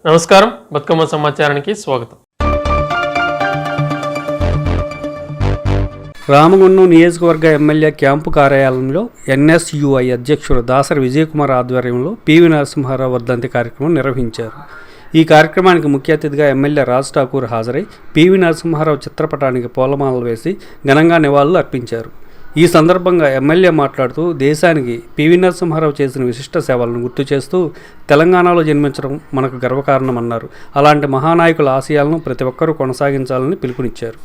నమస్కారం, బతుకమ్మ సమాచారానికి స్వాగతం. రామగుండం నియోజకవర్గ ఎమ్మెల్యే క్యాంపు కార్యాలయంలో ఎన్ఎస్యుఐ అధ్యక్షుడు దాసరి విజయకుమార్ ఆధ్వర్యంలో పివి నరసింహారావు వర్ధంతి కార్యక్రమం నిర్వహించారు. ఈ కార్యక్రమానికి ముఖ్య అతిథిగా ఎమ్మెల్యే రాజ్ ఠాకూర్ హాజరై పివి నరసింహారావు చిత్రపటానికి పూలమాలలు వేసి ఘనంగా నివాళులు అర్పించారు. ఈ సందర్భంగా ఎమ్మెల్యే మాట్లాడుతూ దేశానికి పివి నరసింహారావు చేసిన విశిష్ట సేవలను గుర్తు చేస్తూ తెలంగాణలో జన్మించడం మనకు గర్వకారణమన్నారు. అలాంటి మహానాయకుల ఆశయాలను ప్రతి ఒక్కరూ కొనసాగించాలని పిలుపునిచ్చారు.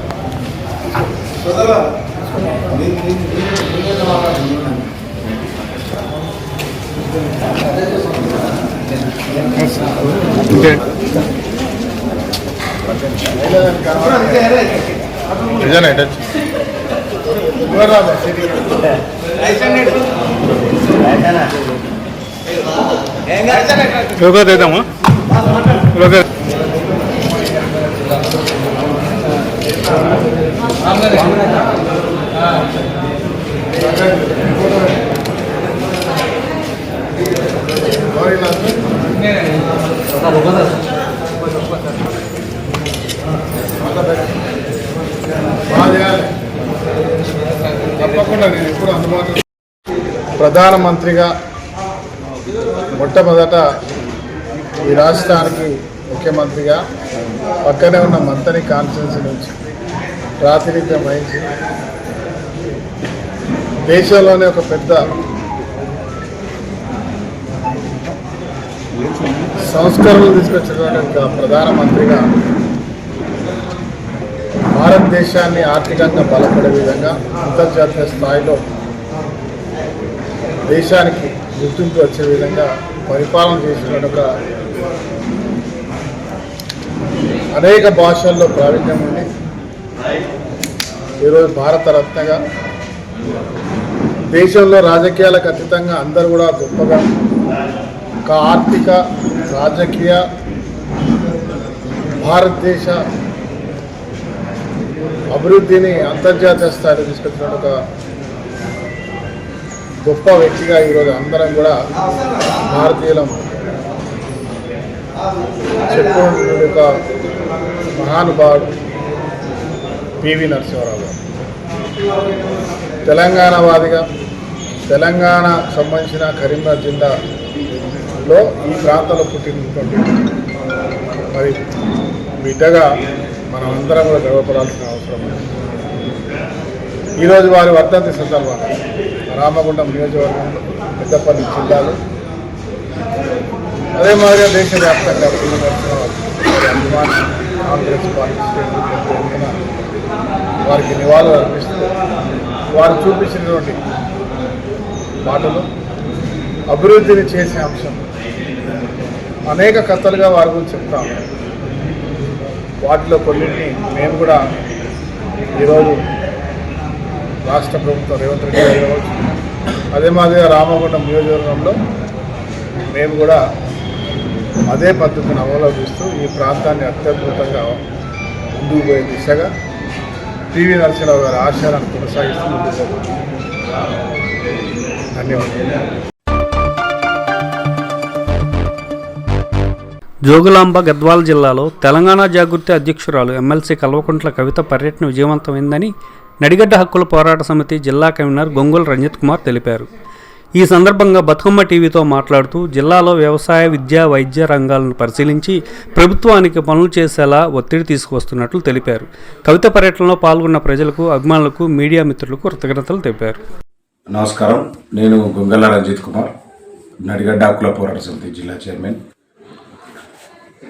దేదామా తప్పకుండా నేను ఎప్పుడు అందుబాటులో. ప్రధానమంత్రిగా మొట్టమొదట ఈ రాష్ట్రానికి ముఖ్యమంత్రిగా పక్కనే ఉన్న మంతని కాన్స్టిట్యున్సీ నుంచి ప్రాతినిధ్యం వహించి దేశంలోనే ఒక పెద్ద సంస్కరణలు తీసుకొచ్చినటువంటి ప్రధానమంత్రిగా భారతదేశాన్ని ఆర్థికంగా బలపడే విధంగా అంతర్జాతీయ స్థాయిలో దేశానికి గుర్తింపు వచ్చే విధంగా పరిపాలన చేసినట్టుగా అనేక భాషల్లో ప్రావీణ్యం ఉండి ఈరోజు భారతరత్నగా దేశంలో రాజకీయాలకు అతీతంగా అందరూ కూడా గొప్పగా ఒక ఆర్థిక రాజకీయ భారతదేశ అభివృద్ధిని అంతర్జాతీయ స్థాయిలో తీసుకొచ్చిన ఒక గొప్ప వ్యక్తిగా ఈరోజు అందరం కూడా భారతీయులం చెప్పుకున్న ఒక మహానుభావుడు పివి నరసింహారావు గారు. తెలంగాణవాదిగా తెలంగాణ సంబంధించిన కరీంనగర్ జిల్లాలో ఈ ప్రాంతంలో పుట్టినటువంటి మరి బిడ్డగా మనం అందరం కూడా గర్వపడాల్సిన అవసరం ఉంది. ఈరోజు వారి వర్ధంతి సందర్భంగా రామగుండం నియోజకవర్గంలో పెద్దపల్లి జిల్లాలో అదే మాదిరిగా దేశవ్యాప్తంగా పివి నరసింహారావు అభిమాని కాంగ్రెస్ పార్టీ వారికి నివాళులు అర్పిస్తూ వారు చూపించినటువంటి మాటలు అభివృద్ధిని చేసే అంశం అనేక కథలుగా వారి గురించి చెప్తాము. వాటిలో కొన్నింటిని మేము కూడా ఈరోజు రాష్ట్ర ప్రభుత్వం రేవంత్ రెడ్డి గారు కావచ్చు, అదే మాదిరిగా రామగుండం నియోజకవర్గంలో మేము కూడా అదే పద్ధతిని అవలంబిస్తూ ఈ ప్రాంతాన్ని అత్యద్భుతంగా ముందుకు పోయే దిశగా పివి నరసింహారావు గారి ఆశయాలను కొనసాగిస్తూ ముందుకు పోతున్నాం. ధన్యవాదాలు. జోగులాంబ గద్వాల జిల్లాలో తెలంగాణ జాగృతి అధ్యక్షురాలు ఎమ్మెల్సీ కల్వకుంట్ల కవిత పర్యటన విజయవంతమైందని నడిగడ్డ హక్కుల పోరాట సమితి జిల్లా కన్వీనర్ గొంగుల రంజిత్ కుమార్ తెలిపారు. ఈ సందర్భంగా బతుకమ్మ టీవీతో మాట్లాడుతూ జిల్లాలో వ్యవసాయ, విద్య, వైద్య రంగాలను పరిశీలించి ప్రభుత్వానికి పనులు చేసేలా ఒత్తిడి తీసుకువస్తున్నట్లు తెలిపారు. కవిత పర్యటనలో పాల్గొన్న ప్రజలకు, అభిమానులకు, మీడియా మిత్రులకు కృతజ్ఞతలు తెలిపారు. నమస్కారం, నేను గొంగల రంజిత్ కుమార్, నడిగడ్డ హక్కుల పోరాట సమితి జిల్లా చైర్మన్.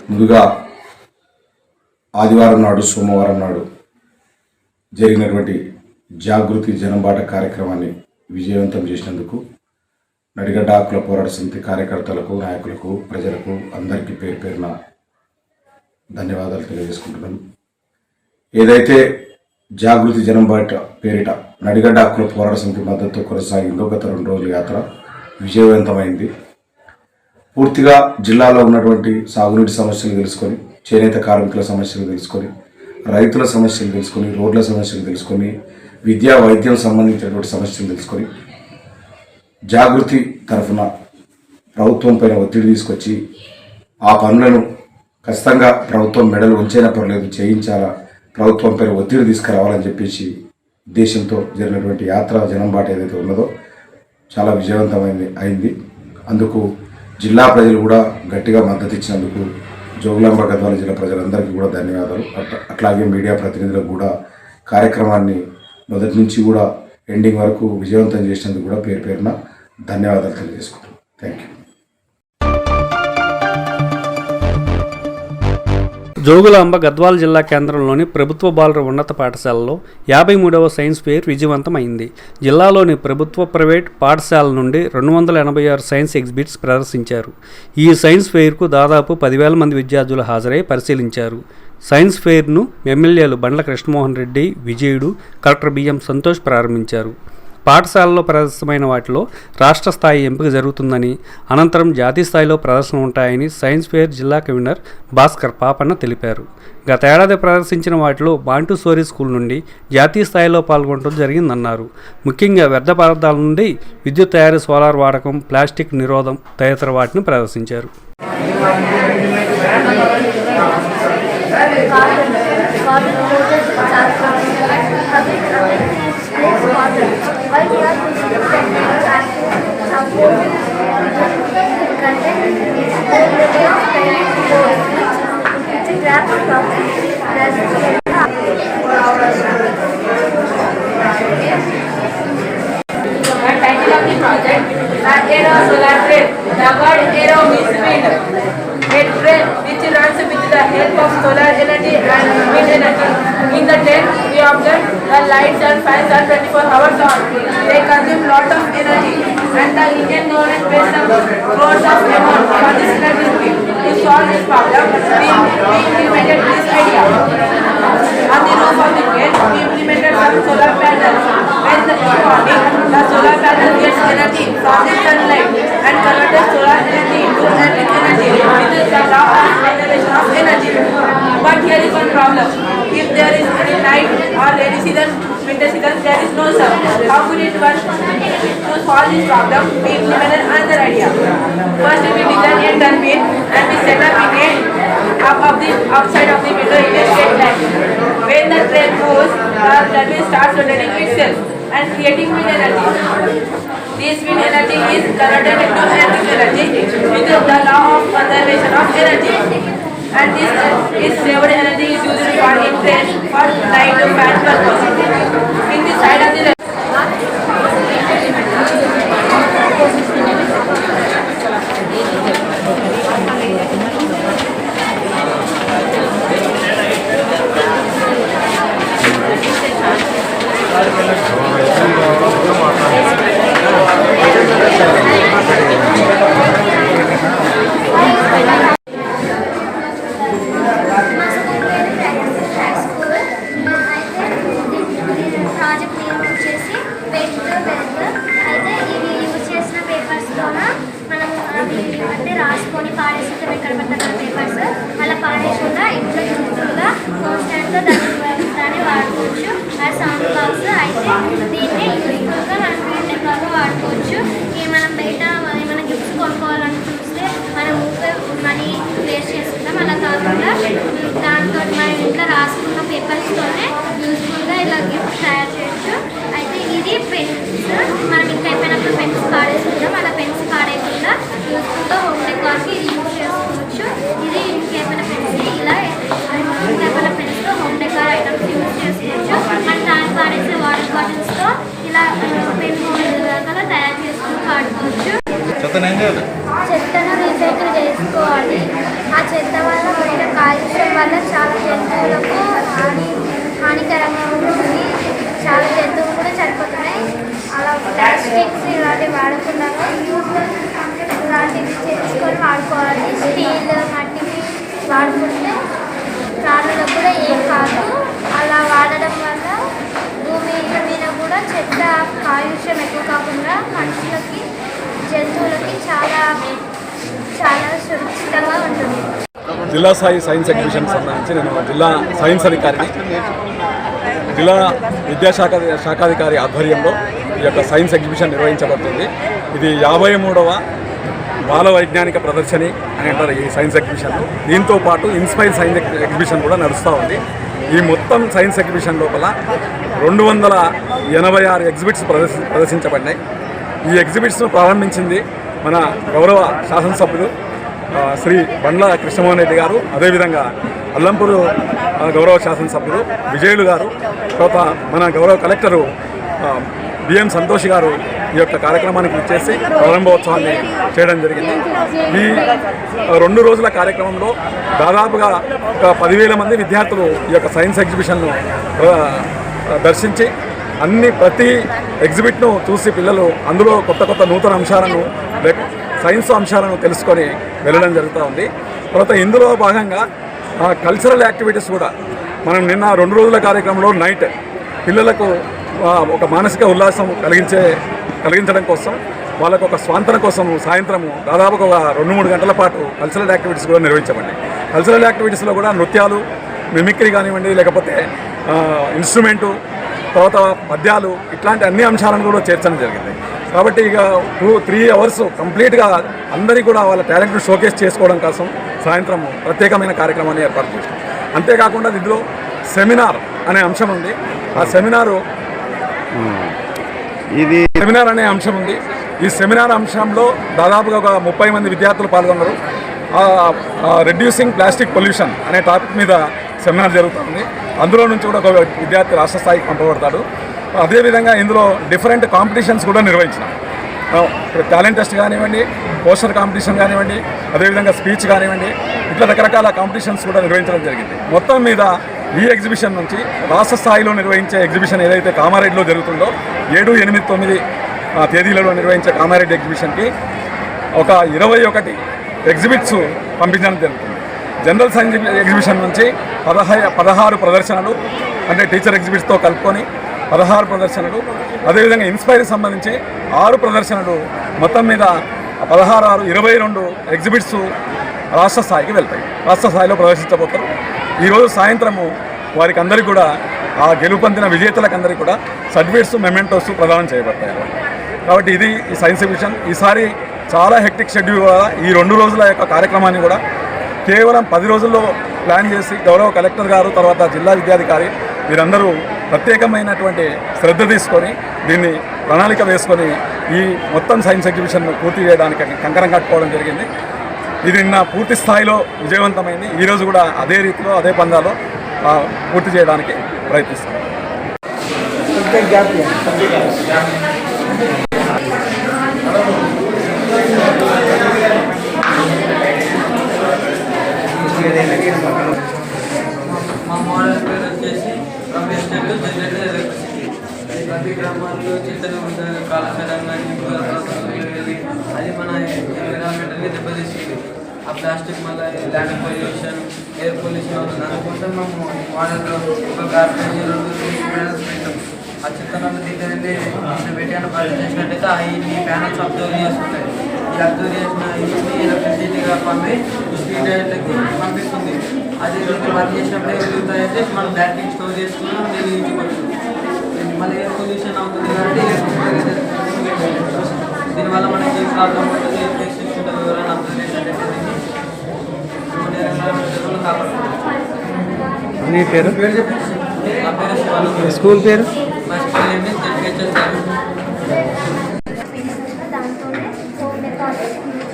ముందుగా ఆదివారం నాడు, సోమవారం నాడు జరిగినటువంటి జాగృతి జనంబాట కార్యక్రమాన్ని విజయవంతం చేసినందుకు నడిగడ్డ హక్కుల పోరాట సమితి కార్యకర్తలకు, నాయకులకు, ప్రజలకు అందరికీ పేరు పేరున ధన్యవాదాలు తెలియజేసుకుంటున్నాను. ఏదైతే జాగృతి జనంబాట పేరిట నడిగడ్డ హక్కుల పోరాట సమితి మద్దతు కొనసాగిందో గత 2 రోజుల యాత్ర విజయవంతమైంది. పూర్తిగా జిల్లాలో ఉన్నటువంటి సాగునీటి సమస్యలు తెలుసుకొని, చేనేత కార్మికుల సమస్యలు తెలుసుకొని, రైతుల సమస్యలు తెలుసుకొని, రోడ్ల సమస్యలు తెలుసుకొని, విద్యా వైద్యం సంబంధించినటువంటి సమస్యలు తెలుసుకొని జాగృతి తరఫున ప్రభుత్వం పైన ఒత్తిడి తీసుకొచ్చి ఆ పనులను ఖచ్చితంగా ప్రభుత్వం మెడలు ఉంచైనా పర్లేదు చేయించాలా, ప్రభుత్వం పేరు ఒత్తిడి తీసుకురావాలని చెప్పేసి ఉద్దేశంతో జరిగినటువంటి యాత్ర జనంబాట ఏదైతే ఉన్నదో చాలా అయింది. అందుకు జిల్లా ప్రజలు కూడా గట్టిగా మద్దతు ఇచ్చినందుకు జోగులాంబ గద్వాల జిల్లా ప్రజలందరికీ కూడా ధన్యవాదాలు. అట్లాగే మీడియా ప్రతినిధులకు కూడా కార్యక్రమాన్ని మొదటి నుంచి కూడా ఎండింగ్ వరకు విజయవంతం చేసినందుకు కూడా పేరు పేరున ధన్యవాదాలు తెలియజేసుకుంటాం. Thank you. జోగులాంబ గద్వాల జిల్లా కేంద్రంలోని ప్రభుత్వ బాలుర ఉన్నత పాఠశాలలో 53వ సైన్స్ ఫెయిర్ విజయవంతమైంది. జిల్లాలోని ప్రభుత్వ ప్రైవేట్ పాఠశాలల నుండి 286 సైన్స్ ఎగ్జిబిట్స్ ప్రదర్శించారు. ఈ సైన్స్ ఫెయిర్కు దాదాపు 10,000 మంది విద్యార్థులు హాజరై పరిశీలించారు. సైన్స్ ఫెయిర్ను ఎమ్మెల్యేలు బండ్ల కృష్ణమోహన్ రెడ్డి, విజయుడు, కలెక్టర్ బిఎం సంతోష్ ప్రారంభించారు. పాఠశాలలో ప్రదర్శనమైన వాటిలో రాష్ట్ర స్థాయి ఎంపిక జరుగుతుందని, అనంతరం జాతీయ స్థాయిలో ప్రదర్శన ఉంటాయని సైన్స్ ఫెయిర్ జిల్లా కన్వీనర్ భాస్కర్ పాపన్న తెలిపారు. గత ఏడాది ప్రదర్శించిన వాటిలో మాంటెసోరీ స్కూల్ నుండి జాతీయ స్థాయిలో పాల్గొనడం జరిగిందన్నారు. ముఖ్యంగా వ్యర్థ పదార్థాల నుండి విద్యుత్ తయారీ, సోలార్ వాడకం, ప్లాస్టిక్ నిరోధం తదితర వాటిని ప్రదర్శించారు. In the tent, we observe the lights and fans are 24 hours on. They consume lot of energy, and the Indian government pays some crores of amount for this electricity. To solve this problem, we implemented this idea. On the roof of the tent, we implemented some solar panels. When the morning, the solar panel gets energy from the sunlight and converts solar energy into electric energy. This is the law of generation of energy. But here is one problem. If there is any night or rainy season, winter season, there is no sun. How could it work? To solve this problem, we implemented another idea. First, we design a turbine and we set up it up of the outside of the window in a straight line. When the train moves, the turbine starts rotating itself and creating wind energy. This wind energy is converted into electric energy, which is the law of conservation of energy. And this is saved energy is used for interest for light fan purpose. In the side of the రాసుకొని పాడేసుకుంటే ఎక్కడ పడితే papers అలా పాడేసుకుంటా ఇంట్లో యూజ్ఫుల్గా కాన్స్టెంట్గా దాన్ని వాడుకోవచ్చు. ఆ sound box అయితే దీన్ని యూజ్ఫుల్గా మనం ఫీల్డ్ ఎక్కువగా వాడుకోవచ్చు. ఇక మనం బయట ఏమైనా గిఫ్ట్స్ కొనుక్కోవాలని చూస్తే మనం ఊరికే మనీ వేస్ట్ చేసుకుంటాం. అలా కాకుండా దాంతో మనం ఇంట్లో రాసుకున్న పేపర్స్తోనే యూజ్ఫుల్గా ఇలా గిఫ్ట్ తయారు చేయొచ్చు. అయితే ఇది పెన్స్, మనం ఇంకా అయిపోయినప్పుడు పెన్స్ పాడేసుకుంటాం. అలా పెన్స్ పాడేయకుండా యూజ్ఫుల్గా హోమ్ డెకార్కి ఇది యూజ్ చేసుకోవచ్చు. ఇది ఇంకేమైనా పెన్స్ ఇలా ఇంకేమైనా పెన్స్తో హోమ్ డెకార్ ఐటమ్స్ యూజ్ చేసుకోవచ్చు. మన ట్యాంక్ పాడేసే వాటర్ బాటిల్స్తో ఇలా పెన్ హోల్డర్గా తయారు చేసుకుని వాడుకోవచ్చు. చెత్తను రీసైకిల్ చేసుకోవాలి. ఆ చెత్త వల్ల బయట కాలుష్యం వల్ల చాలా జంతువులకు హానికరంగా ఉంటుంది. చాలా జంతువులు కూడా చనిపోతున్నాయి. అలా ప్లాస్టిక్స్ ఇలాంటివి వాడకుండా ఇలాంటివి చేసుకొని వాడుకోవాలి. స్టీల్, మట్టివి వాడుకుంటే ప్రాణులకు కూడా ఏం కాదు. అలా వాడడం వల్ల భూమి మీద కూడా చెత్త కాలుష్యం ఎక్కువ కాకుండా మనుషులకి, జంతువులకి చాలా చాలా సురక్షితంగా ఉంటుంది. జిల్లా స్థాయి సైన్స్ ఎగ్జిబిషన్ సంబంధించి నేను జిల్లా సైన్స్ అధికారిని, జిల్లా విద్యాశాఖాధికారి ఆధ్వర్యంలో ఈ యొక్క సైన్స్ ఎగ్జిబిషన్ నిర్వహించబడుతుంది. ఇది 53వ బాల వైజ్ఞానిక ప్రదర్శని అని అంటారు ఈ సైన్స్ ఎగ్జిబిషన్. దీంతో పాటు ఇన్స్పైర్ సైన్స్ ఎగ్జిబిషన్ కూడా నడుస్తూ ఉంది. ఈ మొత్తం సైన్స్ ఎగ్జిబిషన్ లోపల 286 ఎగ్జిబిట్స్ ప్రదర్శించబడినాయి. ఈ ఎగ్జిబిట్స్ను ప్రారంభించింది మన గౌరవ శాసనసభ్యులు శ్రీ బండ్ల కృష్ణమోహన్ రెడ్డి గారు, అదేవిధంగా అల్లంపూరు గౌరవ శాసనసభ్యులు విజయులు గారు, తర్వాత మన గౌరవ కలెక్టరు బిఎం సంతోష్ గారు ఈ యొక్క కార్యక్రమానికి ఇచ్చేసి ప్రారంభోత్సవాన్ని చేయడం జరిగింది. ఈ 2 రోజుల కార్యక్రమంలో దాదాపుగా ఒక 10,000 మంది విద్యార్థులు ఈ యొక్క సైన్స్ ఎగ్జిబిషన్ను దర్శించి ప్రతి ఎగ్జిబిట్ను చూసి పిల్లలు అందులో కొత్త నూతన అంశాలను సైన్స్ అంశాలను తెలుసుకొని వెళ్ళడం జరుగుతూ ఉంది. తర్వాత ఇందులో భాగంగా కల్చరల్ యాక్టివిటీస్ కూడా మనం నిన్న 2 రోజుల కార్యక్రమంలో నైట్ పిల్లలకు ఒక మానసిక ఉల్లాసం కలిగించడం కోసం, వాళ్ళకు ఒక స్వాంతన కోసం సాయంత్రము దాదాపు ఒక 2-3 గంటల పాటు కల్చరల్ యాక్టివిటీస్ కూడా నిర్వహించబడ్డాయి. కల్చరల్ యాక్టివిటీస్లో కూడా నృత్యాలు, మిమిక్రీ కానివ్వండి, లేకపోతే ఇన్స్ట్రుమెంటు, తర్వాత పద్యాలు, ఇట్లాంటి అన్ని అంశాలను కూడా చేర్చడం జరిగింది. కాబట్టి ఇక 2-3 అవర్స్ కంప్లీట్గా అందరికీ కూడా వాళ్ళ టాలెంట్ను షోకేస్ చేసుకోవడం కోసం సాయంత్రం ప్రత్యేకమైన కార్యక్రమాన్ని ఏర్పాటు చేశాం. అంతేకాకుండా ఇందులో సెమినార్ అనే అంశం ఉంది. ఆ సెమినార్ అనే అంశం ఉంది. ఈ సెమినార్ అంశంలో దాదాపుగా ఒక 30 మంది విద్యార్థులు పాల్గొన్నారు. రెడ్యూసింగ్ ప్లాస్టిక్ పొల్యూషన్ అనే టాపిక్ మీద సెమినార్ జరుగుతుంది. అందులో నుంచి కూడా ఒక విద్యార్థి రాష్ట్ర స్థాయికి పంపబడతాడు. అదేవిధంగా ఇందులో డిఫరెంట్ కాంపిటీషన్స్ కూడా నిర్వహించినాం. టాలెంట్ టెస్ట్ కానివ్వండి, పోస్టర్ కాంపిటీషన్ కానివ్వండి, అదేవిధంగా స్పీచ్ కానివ్వండి, ఇట్లా రకరకాల కాంపిటీషన్స్ కూడా నిర్వహించడం జరిగింది. మొత్తం మీద ఈ ఎగ్జిబిషన్ నుంచి రాష్ట్ర స్థాయిలో నిర్వహించే ఎగ్జిబిషన్ ఏదైతే కామారెడ్డిలో జరుగుతుందో 7, 8, 9 తేదీలలో నిర్వహించే కామారెడ్డి ఎగ్జిబిషన్కి ఒక 21 ఎగ్జిబిట్స్ పంపించడం జరుగుతుంది. జనరల్ సైన్స్ ఎగ్జిబిషన్ నుంచి 16 ప్రదర్శనలు, అంటే టీచర్ ఎగ్జిబిట్స్తో కలుపుకొని 16 ప్రదర్శనలు, అదేవిధంగా ఇన్స్పైర్కి సంబంధించి 6 ప్రదర్శనలు, మొత్తం మీద 16, 22 ఎగ్జిబిట్స్ రాష్ట్ర స్థాయికి వెళ్తాయి. రాష్ట్ర స్థాయిలో ప్రదర్శించబోతారు. ఈరోజు సాయంత్రము వారికి అందరికీ కూడా ఆ గెలుపొందిన విజేతలకందరికీ కూడా సర్టిఫికేట్స్, మెమెంటోస్ ప్రదానం చేయబడతాయి. కాబట్టి ఇది ఈ సైన్స్ ఎగ్జిబిషన్. ఈసారి చాలా హెక్టిక్ షెడ్యూల్ వల్ల ఈ 2 రోజుల యొక్క కార్యక్రమాన్ని కూడా కేవలం 10 రోజుల్లో ప్లాన్ చేసి గౌరవ కలెక్టర్ గారు, తర్వాత జిల్లా విద్యాధికారి వీరందరూ ప్రత్యేకమైనటువంటి శ్రద్ధ తీసుకొని దీన్ని ప్రణాళిక వేసుకొని ఈ మొత్తం సైన్స్ ఎగ్జిబిషన్ను పూర్తి చేయడానికి కంకణం కట్టుకోవడం జరిగింది. ఇది నిన్న పూర్తి స్థాయిలో విజయవంతమైంది. ఈరోజు కూడా అదే రీతిలో, అదే పందాలో పూర్తి చేయడానికి ప్రయత్నిస్తాం. మా మోడల్ పేరు వచ్చేసి రమేష్ రెడ్డి, జనరేటర్ ఎలక్ట్రిసిటీ. ప్రతి గ్రామాల్లో చిత్తలు కాలకరం కానీ అది మన ఎన్విరాన్మెంటల్గా దెబ్బతీస్తుంది. ఆ ప్లాస్టిక్ మళ్ళీ ల్యాండ్ పొల్యూషన్, ఎయిర్ పొల్యూషన్ అవుతుంది. అందుకోసం మేము మోడల్లో ఒక గార్బేజ్ 2 ప్యానల్స్ పెట్టాం. ఆ చిత్తలను దీన్ని పెట్టాను పరిచయం చేసినట్టయితే ఈ ప్యానల్స్ అబ్జర్వ్ చేస్తుంటాయి. ఈ అబ్జర్వ్ చేసిన ఈ ఎలక్ట్రిసిటీగా పంపి స్ట్రీట్ లైట్లకి పంపిస్తుంది. అది వర్క్ చేసినప్పుడు ఎదుగుతాయంటే మనం బ్యాటరీ స్టోర్ చేసుకున్నాం, నేను ఇంచుకోవచ్చు. మళ్ళీ ఎయిర్ పొల్యూషన్ అవుతుంది కాబట్టి దీనివల్ల మనకి ప్రాబ్లం ఉంటుంది. ఇన్ఫెక్షన్స్ ఉంటుంది. ఎవరైనా అబ్జర్వ్ చేసినట్టయితే దీన్ని కాపాడుతుంది. మీ పేరు? నా పేరు శివానంద. స్కూల్ పేరు? మా స్కూల్ ఏంటి జెడ్పిహెచ్ఎస్. దాంతోనే హోమ్ డెకారేషన్ యూజ్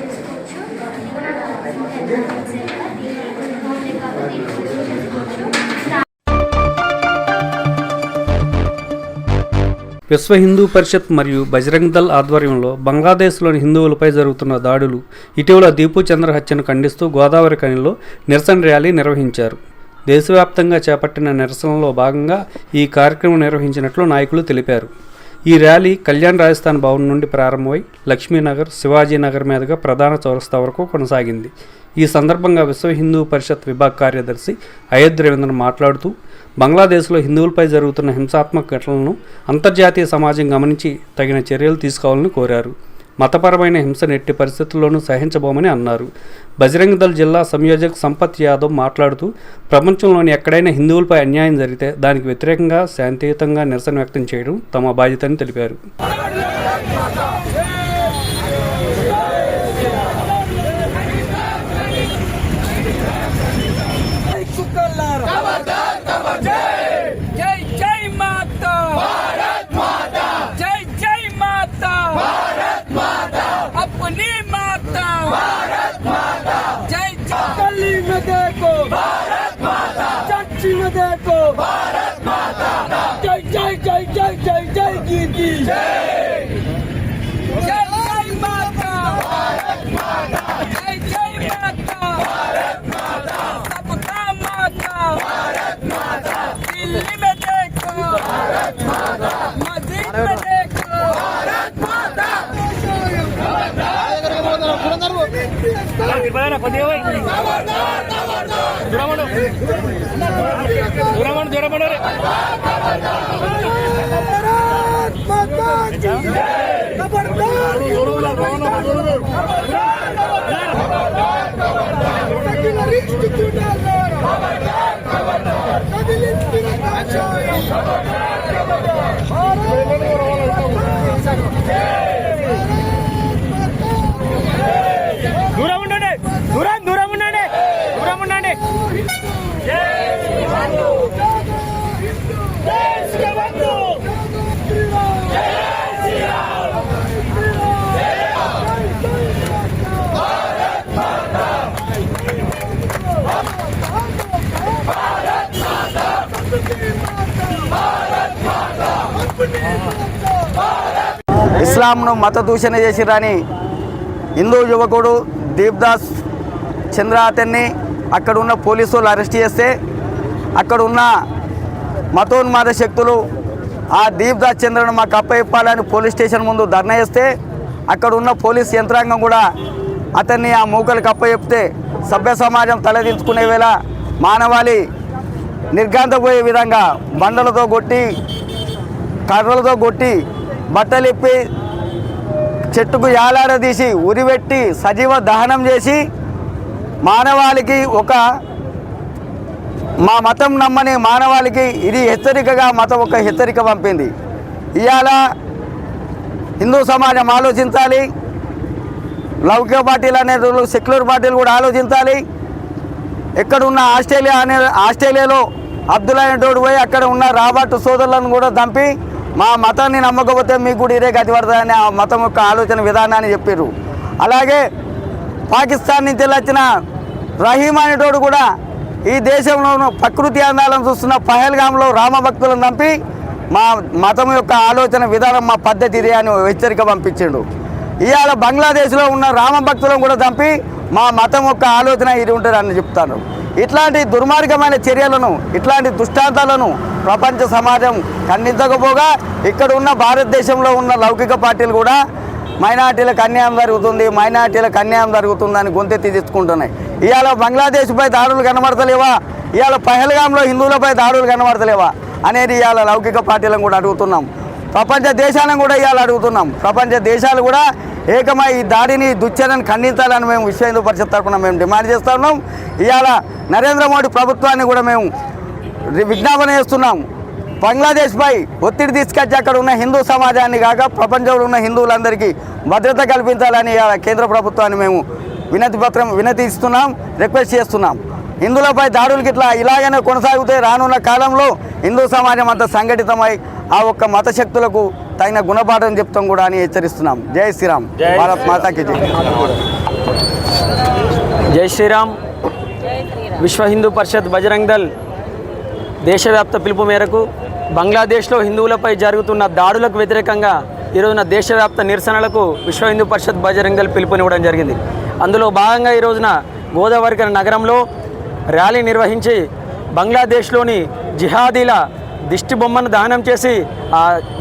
చేసుకోవచ్చు. విశ్వ హిందూ పరిషత్ మరియు బజరంగ్ దళ్ ఆధ్వర్యంలో బంగ్లాదేశ్లోని హిందువులపై జరుగుతున్న దాడులు, ఇటీవల దీపు చంద్ర హత్యను ఖండిస్తూ గోదావరి కనిలో నిరసన ర్యాలీ నిర్వహించారు. దేశవ్యాప్తంగా చేపట్టిన నిరసనలో భాగంగా ఈ కార్యక్రమం నిర్వహించినట్లు నాయకులు తెలిపారు. ఈ ర్యాలీ కళ్యాణ్ రాజస్థాన్ భవన్ నుండి ప్రారంభమై లక్ష్మీనగర్, శివాజీనగర్ మీదుగా ప్రధాన చౌరస్తా వరకు కొనసాగింది. ఈ సందర్భంగా విశ్వ హిందూ పరిషత్ విభాగ కార్యదర్శి అయోధ్య రవీంద్రన్ మాట్లాడుతూ బంగ్లాదేశ్లో హిందువులపై జరుగుతున్న హింసాత్మక ఘటనలను అంతర్జాతీయ సమాజం గమనించి తగిన చర్యలు తీసుకోవాలని కోరారు. మతపరమైన హింసను ఎట్టి పరిస్థితుల్లోనూ సహించబోమని అన్నారు. బజరంగ్ దళ్ జిల్లా సంయోజక్ సంపత్ యాదవ్ మాట్లాడుతూ ప్రపంచంలోని ఎక్కడైనా హిందువులపై అన్యాయం జరిగితే దానికి వ్యతిరేకంగా శాంతియుతంగా నిరసన వ్యక్తం చేయడం తమ బాధ్యతని తెలిపారు. ఇస్లాంను మత దూషణ చేసిరని హిందూ యువకుడు దీప్దాస్ చంద్ర అతన్ని అక్కడ ఉన్న పోలీసులు అరెస్ట్ చేస్తే అక్కడ ఉన్న మతోన్మాద శక్తులు ఆ దీప్దాస్ చంద్రను మాకు అప్పయిప్పాలని పోలీస్ స్టేషన్ ముందు ధర్నా చేస్తే అక్కడ ఉన్న పోలీస్ యంత్రాంగం కూడా అతన్ని ఆ మూకలకు అప్పచెప్తే సభ్య సమాజం తలదించుకునే వేళ మానవాళి నిర్గాంతపోయే విధంగా బండలతో కొట్టి కర్రలతో కొట్టి బట్టలిప్పి చెట్టుకు యాలాడదీసి ఉరిపెట్టి సజీవ దహనం చేసి మానవాళికి మా మతం నమ్మని మానవాళికి ఇది హెచ్చరికగా మతం ఒక హెచ్చరిక పంపింది. ఇవాళ హిందూ సమాజం ఆలోచించాలి, లౌకిక పార్టీలు అనేది సెక్యులర్ పార్టీలు కూడా ఆలోచించాలి. ఎక్కడున్న ఆస్ట్రేలియాలో అబ్దుల్లా అనేటోడు పోయి అక్కడ ఉన్న రాబర్ట్ సోదరులను కూడా చంపి మా మతాన్ని నమ్మకపోతే మీకు కూడా ఇదే గతి పడుతుందని ఆ మతం యొక్క ఆలోచన విధానాన్ని చెప్పారు. అలాగే పాకిస్తాన్ నుంచి వచ్చిన రహీం అనేటోడు కూడా ఈ దేశంలో ప్రకృతి అందాలను చూస్తున్న పహల్గామ్లో రామభక్తులను చంపి మా మతం యొక్క ఆలోచన విధానం మా పద్ధతి ఇదే అని హెచ్చరిక పంపించిండు. ఇవాళ బంగ్లాదేశ్లో ఉన్న రామభక్తులను కూడా చంపి మా మతం యొక్క ఆలోచన ఇది ఉంటుందని చెప్తాను. ఇట్లాంటి దుర్మార్గమైన చర్యలను, ఇట్లాంటి దుష్టాంతాలను ప్రపంచ సమాజం ఖండించకపోగా ఇక్కడ ఉన్న భారతదేశంలో ఉన్న లౌకిక పార్టీలు కూడా మైనార్టీలకు అన్యాయం జరుగుతుందని గొంతెత్తి తెచ్చుకుంటున్నాయి. ఇవాళ బంగ్లాదేశ్పై దాడులు కనబడతలేవా, ఇవాళ పహల్గామ్లో హిందువులపై దాడులు కనబడతలేవా అనేది ఇవాళ లౌకిక పార్టీలను కూడా అడుగుతున్నాం. ప్రపంచ దేశాలను కూడా ఇవాళ అడుగుతున్నాం. ప్రపంచ దేశాలు కూడా ఏకమై ఈ దాడిని దుశ్చర్యను ఖండించాలని మేము విశ్వ హిందూ పరిషత్ తరఫున మేము డిమాండ్ చేస్తూ ఉన్నాం. ఇవాళ నరేంద్ర మోడీ ప్రభుత్వాన్ని కూడా మేము విజ్ఞాపన చేస్తున్నాం. బంగ్లాదేశ్పై ఒత్తిడి తీసుకొచ్చి అక్కడ ఉన్న హిందూ సమాజాన్ని కాక ప్రపంచంలో ఉన్న హిందువులందరికీ భద్రత కల్పించాలని కేంద్ర ప్రభుత్వాన్ని మేము వినతి ఇస్తున్నాం, రిక్వెస్ట్ చేస్తున్నాం. హిందువులపై దాడులకి ఇలాగనే కొనసాగితే రానున్న కాలంలో హిందూ సమాజం అంతా సంఘటితమై ఆ ఒక్క మత శక్తులకు తగిన గుణపాఠం చెప్తాం కూడా అని హెచ్చరిస్తున్నాం. జై శ్రీరామ్, భారత్ మాతాకి జై. జై శ్రీరామ్. విశ్వ హిందూ పరిషత్ బజరంగ్ దళ్ దేశవ్యాప్త పిలుపు మేరకు బంగ్లాదేశ్లో హిందువులపై జరుగుతున్న దాడులకు వ్యతిరేకంగా ఈరోజున దేశవ్యాప్త నిరసనలకు విశ్వ హిందూ పరిషత్ బజరంగ్ దళ్ పిలుపునివ్వడం జరిగింది. అందులో భాగంగా ఈరోజున గోదావరికర నగరంలో ర్యాలీ నిర్వహించి బంగ్లాదేశ్లోని జిహాదీల దిష్టి బొమ్మను దహనం చేసి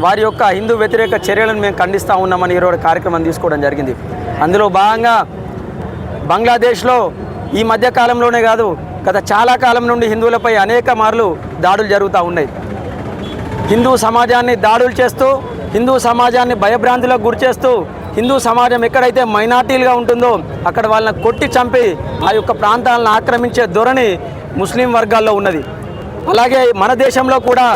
వారి యొక్క హిందూ వ్యతిరేక చర్యలను మేము ఖండిస్తూ ఉన్నామని ఈరోజు కార్యక్రమం తీసుకోవడం జరిగింది. అందులో భాగంగా బంగ్లాదేశ్లో ఈ మధ్య కాలంలోనే కాదు, గత చాలా కాలం నుండి హిందువులపై అనేక మార్లు దాడులు జరుగుతూ ఉన్నాయి. హిందూ సమాజాన్ని దాడులు చేస్తూ, హిందూ సమాజాన్ని భయభ్రాంతులకు గురిచేస్తూ, హిందూ సమాజం ఎక్కడైతే మైనార్టీలుగా ఉంటుందో అక్కడ వాళ్ళని కొట్టి చంపి ఆ యొక్క ప్రాంతాలను ఆక్రమించే ధోరణి ముస్లిం వర్గాల్లో ఉన్నది. అలాగే మన దేశంలో కూడా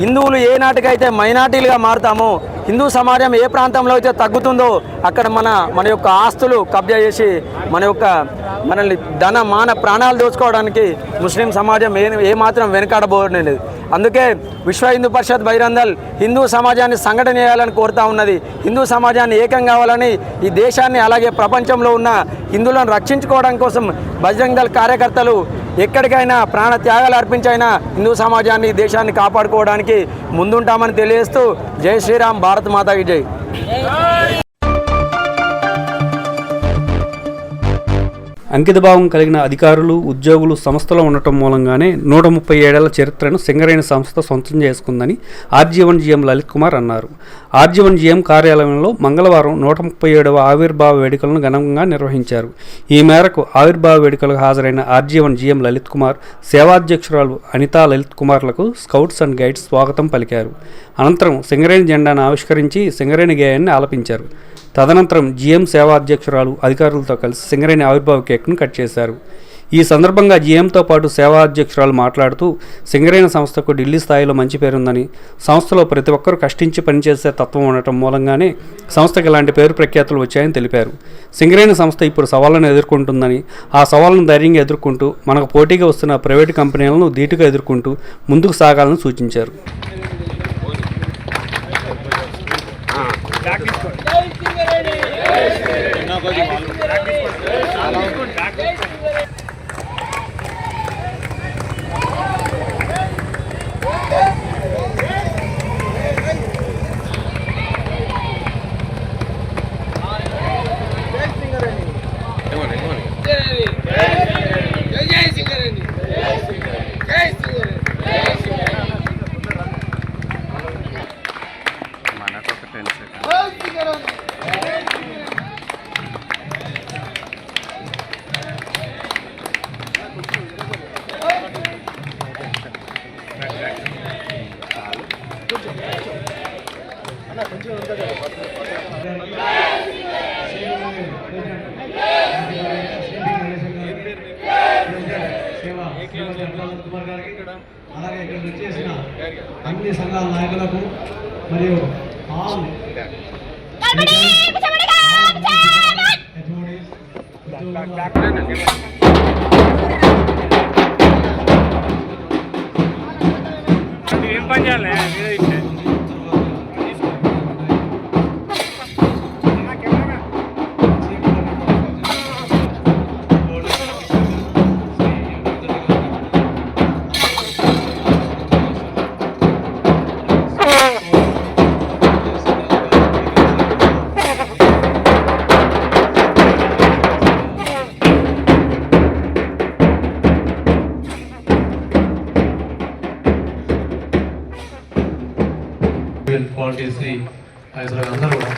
హిందువులు ఏ నాటికైతే మైనార్టీలుగా మారుతామో, హిందూ సమాజం ఏ ప్రాంతంలో అయితే తగ్గుతుందో అక్కడ మన యొక్క ఆస్తులు కబ్జా చేసి మనల్ని ధన మాన ప్రాణాలు దోచుకోవడానికి ముస్లిం సమాజం ఏమాత్రం వెనకాడబోలేదు. అందుకే విశ్వ హిందూ పరిషత్ బజరంగ్ దళ్ హిందూ సమాజాన్ని సంఘటన చేయాలని కోరుతూ ఉన్నది. హిందూ సమాజాన్ని ఏకం కావాలని, ఈ దేశాన్ని అలాగే ప్రపంచంలో ఉన్న హిందువులను రక్షించుకోవడం కోసం బజరంగ్ దళ్ కార్యకర్తలు ఎక్కడికైనా ప్రాణ త్యాగాలు అర్పించైనా హిందూ సమాజాన్ని, దేశాన్ని కాపాడుకోవడానికి ముందుంటామని తెలియజేస్తూ జై శ్రీరామ్, భారత్ మాతాకి జై. అంకితభావం కలిగిన అధికారులు ఉద్యోగులు సంస్థలో ఉండటం మూలంగానే 137 ఏళ్ల చరిత్రను సింగరేణి సంస్థ సొంతం చేసుకుందని ఆర్జీవన్ జీఎం లలిత్ కుమార్ అన్నారు. ఆర్జీవన్ జీఎం కార్యాలయంలో మంగళవారం 137వ ఆవిర్భావ వేడుకలను ఘనంగా నిర్వహించారు. ఈ మేరకు ఆవిర్భావ వేడుకలకు హాజరైన ఆర్జీవన్ జీఎం లలిత్ కుమార్, సేవాధ్యక్షురాలు అనితా లలిత్ కుమార్లకు స్కౌట్స్ అండ్ గైడ్స్ స్వాగతం పలికారు. అనంతరం సింగరేణి జెండాను ఆవిష్కరించి సింగరేణి గేయాన్ని ఆలపించారు. తదనంతరం జీఎం సేవా అధ్యక్షురాలు అధికారులతో కలిసి సింగరేణి ఆవిర్భావ కేక్ను కట్ చేశారు. ఈ సందర్భంగా జీఎంతో పాటు సేవా అధ్యక్షురాలు మాట్లాడుతూ సింగరేణి సంస్థకు ఢిల్లీ స్థాయిలో మంచి పేరుందని, సంస్థలో ప్రతి ఒక్కరూ కష్టించి పనిచేసే తత్వం ఉండటం మూలంగానే సంస్థకి ఇలాంటి పేరు ప్రఖ్యాతులు వచ్చాయని తెలిపారు. సింగరేణి సంస్థ ఇప్పుడు సవాళ్లను ఎదుర్కొంటుందని, ఆ సవాళ్లను ధైర్యంగా ఎదుర్కొంటూ మనకు పోటీగా వస్తున్న ప్రైవేటు కంపెనీలను ధీటుగా ఎదుర్కొంటూ ముందుకు సాగాలని సూచించారు. అలాగే ఇక్కడ వచ్చేసిన అన్ని సంఘాల నాయకులకు మరియు ఏం పని చేయాలి? క్వాలిటీస్ అందరూ కూడా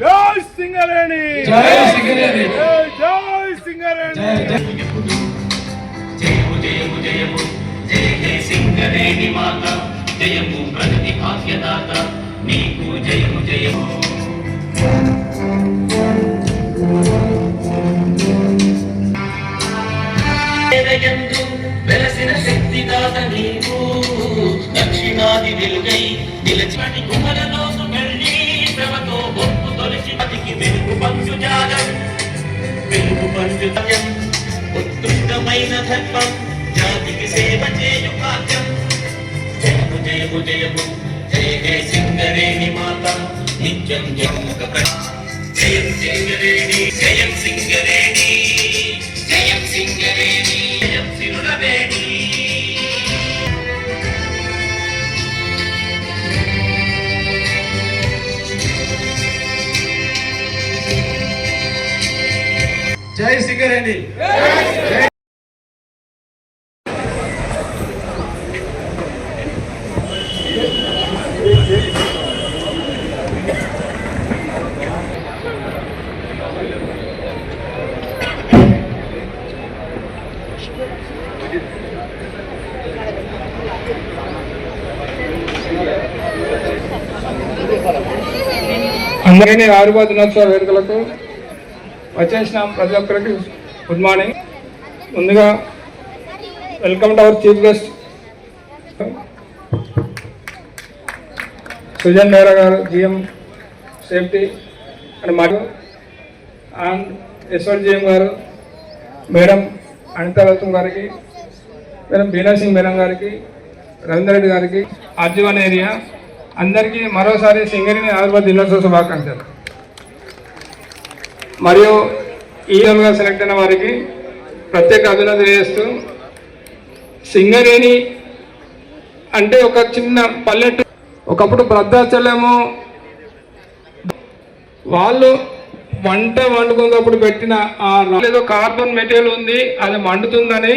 జై సింగరేణి, జై సింగరేణి, జై సింగరేణి. జయము జయము జయము జయ జయ సింగరేణి మాత, జయము ప్రగతి భాగ్యదాత, నీకు జయము జయము. వెలసిన శక్తిదాత నీవు, దక్షిణాది వెలుగై నిలచని కుమరలోను వెళ్ళి శ్రమతో బొప్పు తొలిచి పతికి వెలుగు పంచు జాగం, వెలుగు పంచు జాగం, ఉత్కృష్టమైన ధర్మం, జాతికి సేవ చేయు కార్యం. జయము జయము జయము జయ జయ సింగరేణి మాత, నిత్యం జయముఖ జయం సింగరేణి, జయం సింగరేణి, జయం సింగరేణి, జయం సిరులవేణి. జై సింగరేణి. అందరినీ ఆవిర్భావ దినోత్సవ వేడుకలకు వచ్చేసిన ప్రతి ఒక్కరికి గుడ్ మార్నింగ్. ముందుగా welcome to our chief guest Sujan మేరా గారు, జిఎం సేఫ్టీ అండ్ మరియు అండ్ యశ్వంత్ జిఎం గారు, మేడం అనితా రత్నం గారికి, మేడం బీనా సింగ్ మేడం గారికి, రవీందర్ రెడ్డి గారికి, ఆర్జీవన్ ఏరియా అందరికీ మరోసారి సింగరేణి ఆవిర్భావ దినోత్సవ శుభాకాంక్షలు. మరియు ఈ విధంగా సెలెక్ట్ అయిన వారికి ప్రత్యేక అభినందన చేస్తూ, సింగరేణి అంటే ఒక చిన్న పల్లెటూరు. ఒకప్పుడు భద్రాచలము వాళ్ళు వంట వండుకున్నప్పుడు పెట్టిన ఆ ఏదో కార్బన్ మెటీరియల్ ఉంది, అది మండుతుందని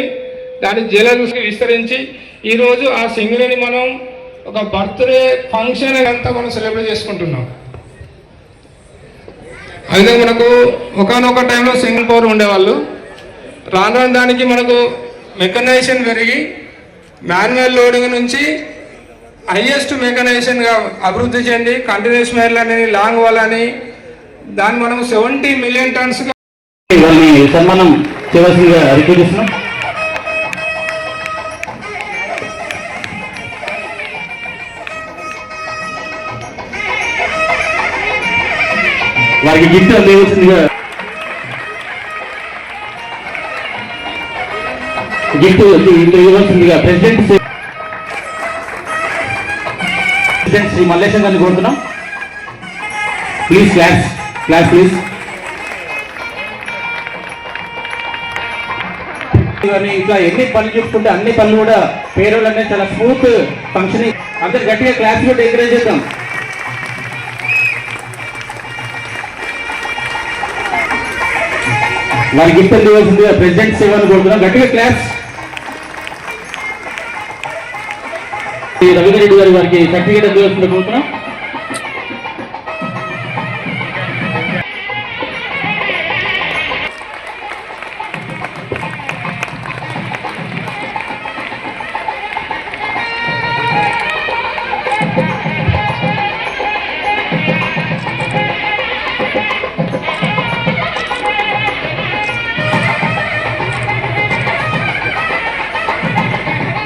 దాన్ని జలదృష్టికి విస్తరించి ఈరోజు ఆ సింగరేణి మనం ఒక బర్త్డే ఫంక్షన్ అంతా మనం సెలబ్రేట్ చేసుకుంటున్నాం. అయితే మనకు ఒకనొక టైంలో సింగిల్ పవర్ ఉండేవాళ్ళు, రాను దానికి మనకు మెకనైజేషన్ పెరిగి మాన్యువల్ లోడింగ్ నుంచి హైయెస్ట్ మెకనైజేషన్గా అభివృద్ధి చెంది కంటిన్యూస్ మేర్లు అని లాంగ్ వాల్ అని దాన్ని మనం 70 మిలియన్ టన్స్గా సన్మానం చేయవలసిందిగా రిక్వెస్ట్ చేస్తున్నాం. వారికి గిఫ్ట్ అందించవలసిందిగా ఇవ్వాల్సిందిగా ప్రెసిడెంట్ శ్రీ మల్లేశం గారిని కోరుతున్నాం. Please class please. ఇట్లా ఎన్ని పనులు చూసుకుంటే అన్ని పనులు కూడా పేరోళ్ళు అనేది చాలా స్మూత్ ఫంక్షనింగ్. అందరు గట్టిగా క్లాస్ కూడా ఎంకరేజ్ చేద్దాం. వారి గిఫ్ట్ ఇవ్వాల్సిందిగా ప్రెసిడెంట్ సేవను కోరుతున్నాం. గట్టిగా క్లాస్. రవీంద్ర రెడ్డి గారి వారికి సర్టిఫికేట్ ఇవ్వాల్సిందిగా కోరుతున్నాం.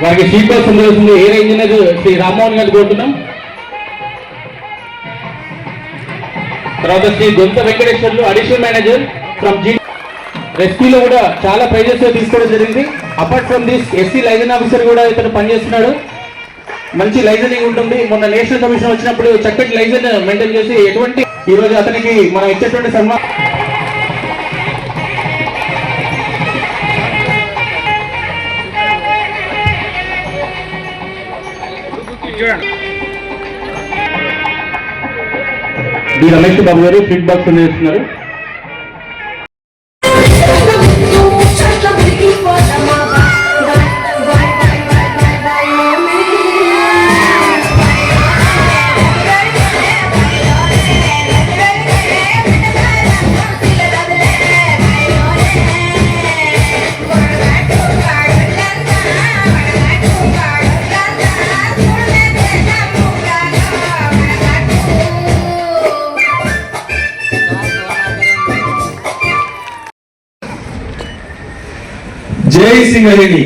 వారికి సీట్ బస్ ఉండవలసింది ఎయిర్ ఇంజనీర్ శ్రీ రామ్మోహన్ గారిని కోరుతున్నాం. తర్వాత Shri Gonta Venkateshwarlu additional manager from G. రెస్క్యూలో కూడా చాలా ప్రైజెస్ తీసుకోవడం జరిగింది. Apart from this SC liaison officer కూడా ఇతను పనిచేస్తున్నాడు. మంచి లైజనింగ్ ఉంటుంది. మొన్న నేషనల్ కమిషన్ వచ్చినప్పుడు చక్కటి లైజన్ మెయింటైన్ చేసి ఎటువంటి ఈరోజు అతనికి మనం ఇచ్చేటువంటి సన్మానం. డి రమేష్ బాబు గారు ఫీడ్ బాక్స్ చేస్తున్నారు. జై సింగరేణి,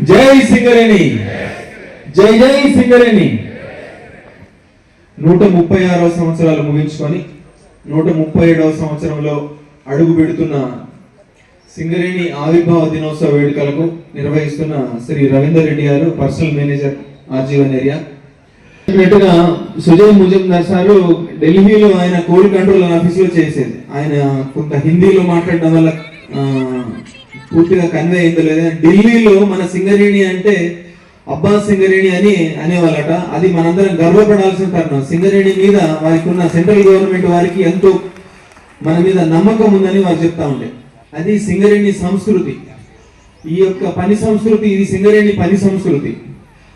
జై సింగరేణి, జై జై సింగరేణి. 136వ సంవత్సరాలు ముగించుకొని 137వ సంవత్సరంలో అడుగు పెడుతున్న సింగరేణి ఆవిర్భావ దినోత్సవ వేడుకలకు నిర్వహిస్తున్న శ్రీ రవీందర్ రెడ్డి గారు, personal manager RG one area. Sujay Mujumdar sir ఢిల్లీలో ఆయన కోల్ కంట్రోల్ ఆఫీస్ లో చేసేది. ఆయన కొంత హిందీలో మాట్లాడడం వల్ల పూర్తిగా కన్వే అయిందో లేదా. ఢిల్లీలో మన సింగరేణి అంటే అబ్బాస్ సింగరేణి అని అనేవాళ్ళట. అది మనందరం గర్వపడాల్సిన కారణం. సింగరేణి మీద వారికి ఉన్న సెంట్రల్ గవర్నమెంట్ వారికి ఎంతో మన మీద నమ్మకం ఉందని వారు చెప్తా ఉండే. అది సింగరేణి సంస్కృతి. ఈ యొక్క పని సంస్కృతి, ఇది సింగరేణి పని సంస్కృతి.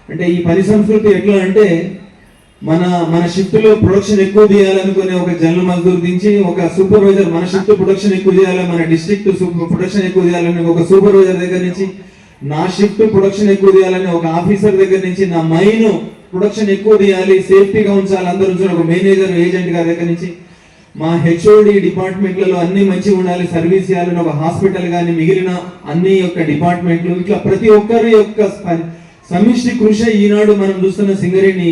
అంటే ఈ పని సంస్కృతి ఎట్లా అంటే మన షిఫ్ట్ లో ప్రొడక్షన్ ఎక్కువ చేయాలనుకునే ఒక జనరల్ మజ్దూర్ దించి ఒక సూపర్వైజర్, మన షిఫ్ట్ ప్రొడక్షన్ ఎక్కువ చేయాలి, మన డిస్ట్రిక్ట్ ప్రొడక్షన్ ఎక్కువ చేయాలని ఒక సూపర్వైజర్ దగ్గర నుంచి, నా షిఫ్ట్ ప్రొడక్షన్ ఎక్కువ చేయాలని ఒక ఆఫీసర్ దగ్గర నుంచి, నా మైన్ ప్రొడక్షన్ ఎక్కువ చేయాలి, సేఫ్టీగా ఉంచాలి అందరూ ఉంచాలి ఒక మేనేజర్ ఏజెంట్ గారి దగ్గర నుంచి, మా హెచ్ఓడి డిపార్ట్మెంట్లలో అన్ని మంచిగా ఉండాలి, సర్వీస్ చేయాలని ఒక హాస్పిటల్ కానీ మిగిలిన అన్ని యొక్క డిపార్ట్మెంట్లు, ఇట్లా ప్రతి ఒక్కరి యొక్క సమిష్టి కృషి ఈనాడు మనం చూస్తున్న సింగరేణి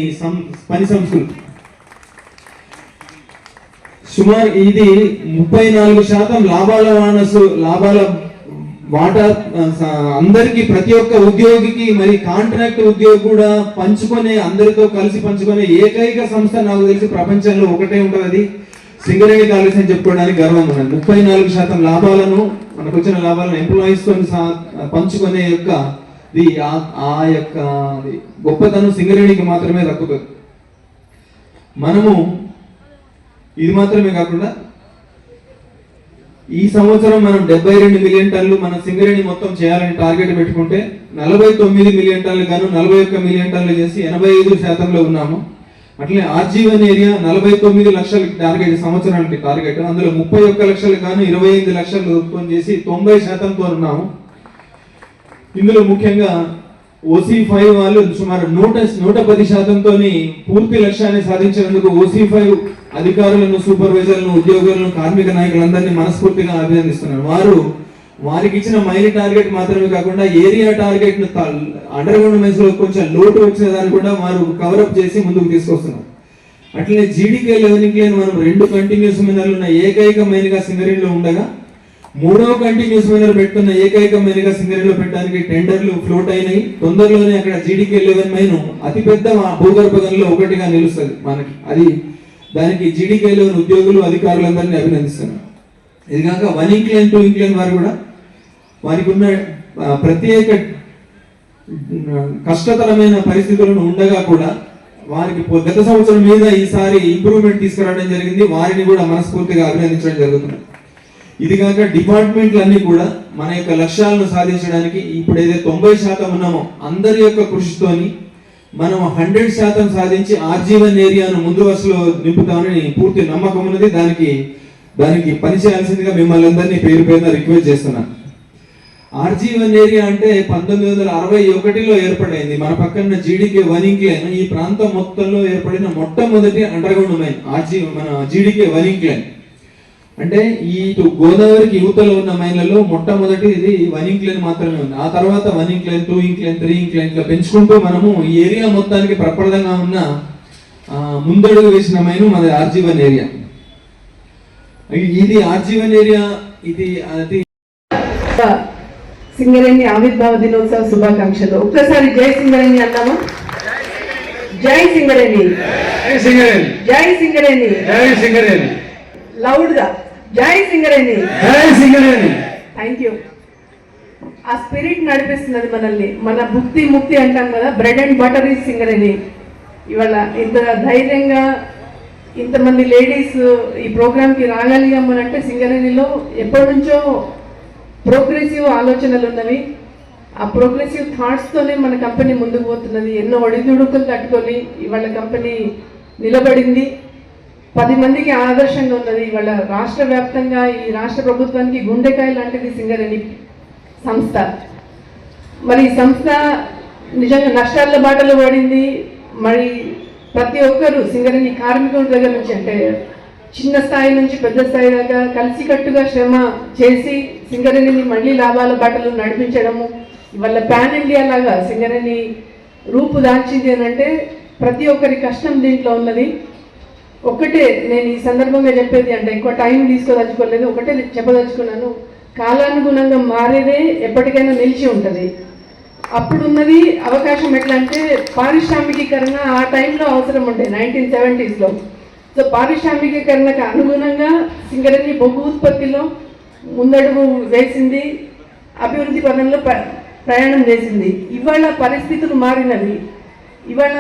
పని సంస్కృతి. సుమారు ఇది 34% లాభాల వాటా అందరికి, ప్రతి ఒక్క ఉద్యోగికి, మరి కాంట్రాక్ట్ ఉద్యోగి కూడా పంచుకునే, అందరితో కలిసి పంచుకునే ఏకైక సంస్థ నాకు తెలిసి ప్రపంచంలో ఒకటే ఉంటుంది, అది సింగరేణి కాలేజ్ అని చెప్పుకోవడానికి గర్వం ఉన్నది. 34% లాభాలను, మనకు వచ్చిన లాభాలను ఎంప్లాయీస్ తో పంచుకునే యొక్క ఆ యొక్క గొప్పతనం సింగరేణికి మాత్రమే దక్కుతుంది. మనము ఇది మాత్రమే కాకుండా ఈ సంవత్సరం మనం 72 మిలియన్ టన్నులు మన సింగరేణి మొత్తం చేయాలని టార్గెట్ పెట్టుకుంటే 49 మిలియన్ టన్నులు గాను 41 మిలియన్ టన్నులు చేసి 85% ఉన్నాము. అట్లే ఆర్జీవన్ ఏరియా 49 లక్షల టార్గెట్, సంవత్సరానికి టార్గెట్, అందులో 31 లక్షలు గాను 25 లక్షలు ఉత్పత్తి చేసి 90%తో ఉన్నాము. ఇందులో ముఖ్యంగా OC5 వాళ్ళు సుమారు 110%తో పూర్తి లక్ష్యాన్ని సాధించినందుకు OC5 అధికారులను, సూపర్వైజర్లను, ఉద్యోగులను, కార్మిక నాయకులందరినీ మనస్ఫూర్తిగా అభినందిస్తున్నారు. వారికి ఇచ్చిన మైల్ టార్గెట్ మాత్రమే కాకుండా ఏరియా టార్గెట్ ను అండర్ గ్రౌండ్ మైన్స్ లో కొంచెం లోటు వచ్చిన దాన్ని కూడా వారు కవరప్ చేసి ముందుకు తీసుకొస్తున్నారు. అట్లనే జీడీకే లెవెలింగ్ లేని మనం 2 కంటిన్యూస్ మైనర్లు ఉన్న ఏకైక మైన్ గా సింగరేణిలో ఉండగా 3వ కంటిన్యూస్ మైనర్ పెట్టుకున్న ఏకైక మైన్ గా సింగరేణిలో పెట్టడానికి టెండర్లు ఫ్లోట్ అయినాయి. తొందరలోనే అక్కడ జీడీకే 11 మైన్ అతిపెద్ద భూగర్భ గనుల్లో ఒకటిగా నిలుస్తుంది మనకి. అది దానికి జీడీకే 11 ఉద్యోగులు, అధికారులందరినీ అభినందిస్తున్నారు. ఇది కాక 1 ఇంక్లైన్ 2 ఇంక్లైన్ వారు కూడా వారికి ఉన్న ప్రత్యేక కష్టతరమైన పరిస్థితులను ఉండగా కూడా వారికి గత సంవత్సరం మీద ఈసారి ఇంప్రూవ్మెంట్ తీసుకురావడం జరిగింది. వారిని కూడా మనస్ఫూర్తిగా అభినందించడం జరుగుతుంది. ఇది కాక డిపార్ట్మెంట్లన్నీ కూడా మన యొక్క లక్ష్యాలను సాధించడానికి ఇప్పుడు ఏదైతే 90% ఉన్నామో అందరి యొక్క కృషితోని మనం 100% సాధించి ఆర్జీవన్ ఏరియాను ముందు వరుసలో నింపుతామని పూర్తి నమ్మకం ఉన్నది. దానికి పని చేయాల్సిందిగా మిమ్మల్ని అందరినీ పేరు పేరున రిక్వెస్ట్ చేస్తున్నాను. ఆర్జీవన్ ఏరియా అంటే 1961లో ఏర్పడింది. మన పక్కన జీడీకే 1 ఇంక్లైన్ ఈ ప్రాంతం మొత్తంలో ఏర్పడిన మొట్టమొదటి అండర్ గ్రౌండ్ మైన్ మన జీడీకే 1 ఇంక్లైన్. అంటే ఇటు గోదావరికి యువతలో ఉన్న మైన్లలో మొట్టమొదటి ఇది 1 ఇంక్లైన్ మాత్రమే ఉంది. ఆ తర్వాత 1 ఇంక్లైన్ 2 ఇంక్లైన్ 3 ఇంక్లైన్ గా పెంచుకుంటూ మనము ఈ ఏరియా మొత్తానికి ప్రప్రదంగా ఉన్న ముందడుగు వేసిన మైను మన ఆర్జీవన్ ఏరియా. ఇది ఆర్జీవన్ ఏరియా. ఇది సింగరేణి ఆవిర్భావ దినోత్సవ శుభాకాంక్షలు. ఒక్కసారి జై సింగరేణి అందామా? జై సింగరేణి, జై సింగరేణి, జై సింగరేణి, జై సింగరేణి. లౌడ్ గా జై సింగరేణి, జై సింగరేణి. Thank you. ఆ స్పిరిట్ నడిపిస్తున్నది మనల్ని. మన భుక్తి ముక్తి అంటాం కదా, bread and butter is Singareni. ఇవాళ ఇంత ధైర్యంగా ఇంతమంది లేడీస్ ఈ ప్రోగ్రామ్కి రాగలిగామనంటే సింగరేణిలో ఎప్పటి నుంచో ప్రోగ్రెసివ్ ఆలోచనలు ఉన్నవి. ఆ ప్రోగ్రెసివ్ థాట్స్తోనే మన కంపెనీ ముందుకు పోతున్నది. ఎన్నో ఒడిదుడుకులు తట్టుకొని ఇవాళ కంపెనీ నిలబడింది. 10 మందికి ఆదర్శంగా ఉన్నది. ఇవాళ రాష్ట్ర వ్యాప్తంగా ఈ రాష్ట్ర ప్రభుత్వానికి గుండెకాయ లాంటిది సింగరేణి సంస్థ. మరి ఈ సంస్థ నిజంగా నష్టాల బాటలో పడింది. మరి ప్రతి ఒక్కరూ సింగరేణి కార్మికుల దగ్గర నుంచి, అంటే చిన్న స్థాయి నుంచి పెద్ద స్థాయి దాకా కలిసికట్టుగా శ్రమ చేసి సింగరేణిని మళ్ళీ లాభాల బాటలు నడిపించడము. ఇవాళ పాన్ ఇండియా లాగా సింగరేణి రూపు దాల్చింది అని అంటే ప్రతి ఒక్కరి కష్టం దీంట్లో ఉన్నది. ఒకటే నేను ఈ సందర్భంగా చెప్పేది, అంటే ఎక్కువ టైం తీసుకోదలుచుకోలేదు, ఒకటే చెప్పదలుచుకున్నాను. కాలానుగుణంగా మారేదే ఎప్పటికైనా నిలిచి ఉంటుంది. అప్పుడున్నది అవకాశం ఎట్లా అంటే పారిశ్రామికీకరణ ఆ టైంలో అవసరం ఉండే 1970sలో. సో పారిశ్రామికీకరణకు అనుగుణంగా సింగరేణి బొగ్గు ఉత్పత్తిలో ముందడుగు వేసింది, అభివృద్ధి పదంలో ప్రయాణం చేసింది. ఇవాళ పరిస్థితులు మారినవి. ఇవాళ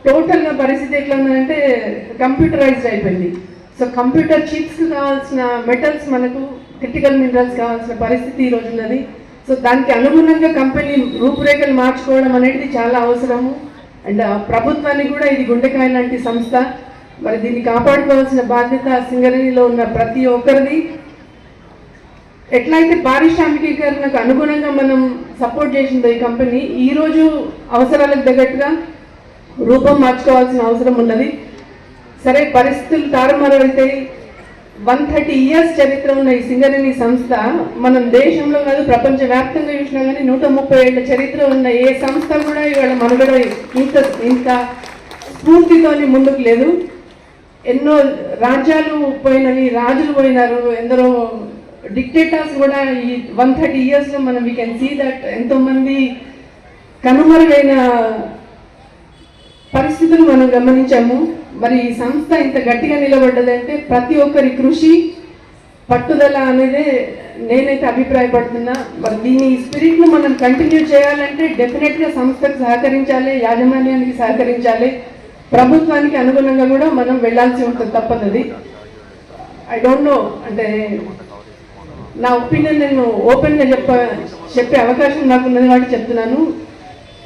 టోటల్గా పరిస్థితి ఎట్లా ఉందంటే కంప్యూటరైజ్డ్ అయిపోయింది. సో కంప్యూటర్ చిప్స్కి కావాల్సిన మెటల్స్, మనకు క్రిటికల్ మినరల్స్ కావాల్సిన పరిస్థితి ఈరోజు ఉన్నది. సో దానికి అనుగుణంగా కంపెనీ రూపురేఖలు మార్చుకోవడం అనేది చాలా అవసరము. అండ్ ప్రభుత్వానికి కూడా ఇది గుండెకాయ లాంటి సంస్థ. మరి దీన్ని కాపాడుకోవాల్సిన బాధ్యత సింగరేణిలో ఉన్న ప్రతి ఒక్కరిది. ఎట్లయితే పారిశ్రామికీకరణకు అనుగుణంగా మనం సపోర్ట్ చేసిందో ఈ కంపెనీ ఈరోజు అవసరాలకు తగ్గట్టుగా రూపం మార్చుకోవాల్సిన అవసరం ఉన్నది. సరే, పరిస్థితులు తారుమారైతే 130 years చరిత్ర ఉన్న ఈ సింగరేణి సంస్థ మనం దేశంలో కాదు ప్రపంచవ్యాప్తంగా చూసినా కానీ 130 ఏళ్ల చరిత్ర ఉన్న ఏ సంస్థ కూడా ఇవాళ మనుగడ ఇంత స్ఫూర్తితోని ముందుకు లేదు. ఎన్నో రాజ్యాలు పోయినవి, రాజులు పోయినారు, ఎందరో డిక్టేటర్స్ కూడా ఈ 130 yearsలో మనం వీ కెన్ సీ దట్ ఎంతోమంది కనుమరుగైన పరిస్థితులు మనం గమనించాము. మరి ఈ సంస్థ ఇంత గట్టిగా నిలబడ్డదంటే ప్రతి ఒక్కరి కృషి, పట్టుదల అనేదే నేనైతే అభిప్రాయపడుతున్నా. మరి దీని స్పిరిట్ను మనం కంటిన్యూ చేయాలంటే డెఫినెట్గా సంస్థకు సహకరించాలి, యాజమాన్యానికి సహకరించాలి, ప్రభుత్వానికి అనుగుణంగా కూడా మనం వెళ్ళాల్సి ఉంటుంది, తప్పదు. ఐ డోంట్ నో, అంటే నా ఒపీనియన్ నేను ఓపెన్గా చెప్పే అవకాశం నాకు ఉన్నది కాబట్టి చెప్తున్నాను.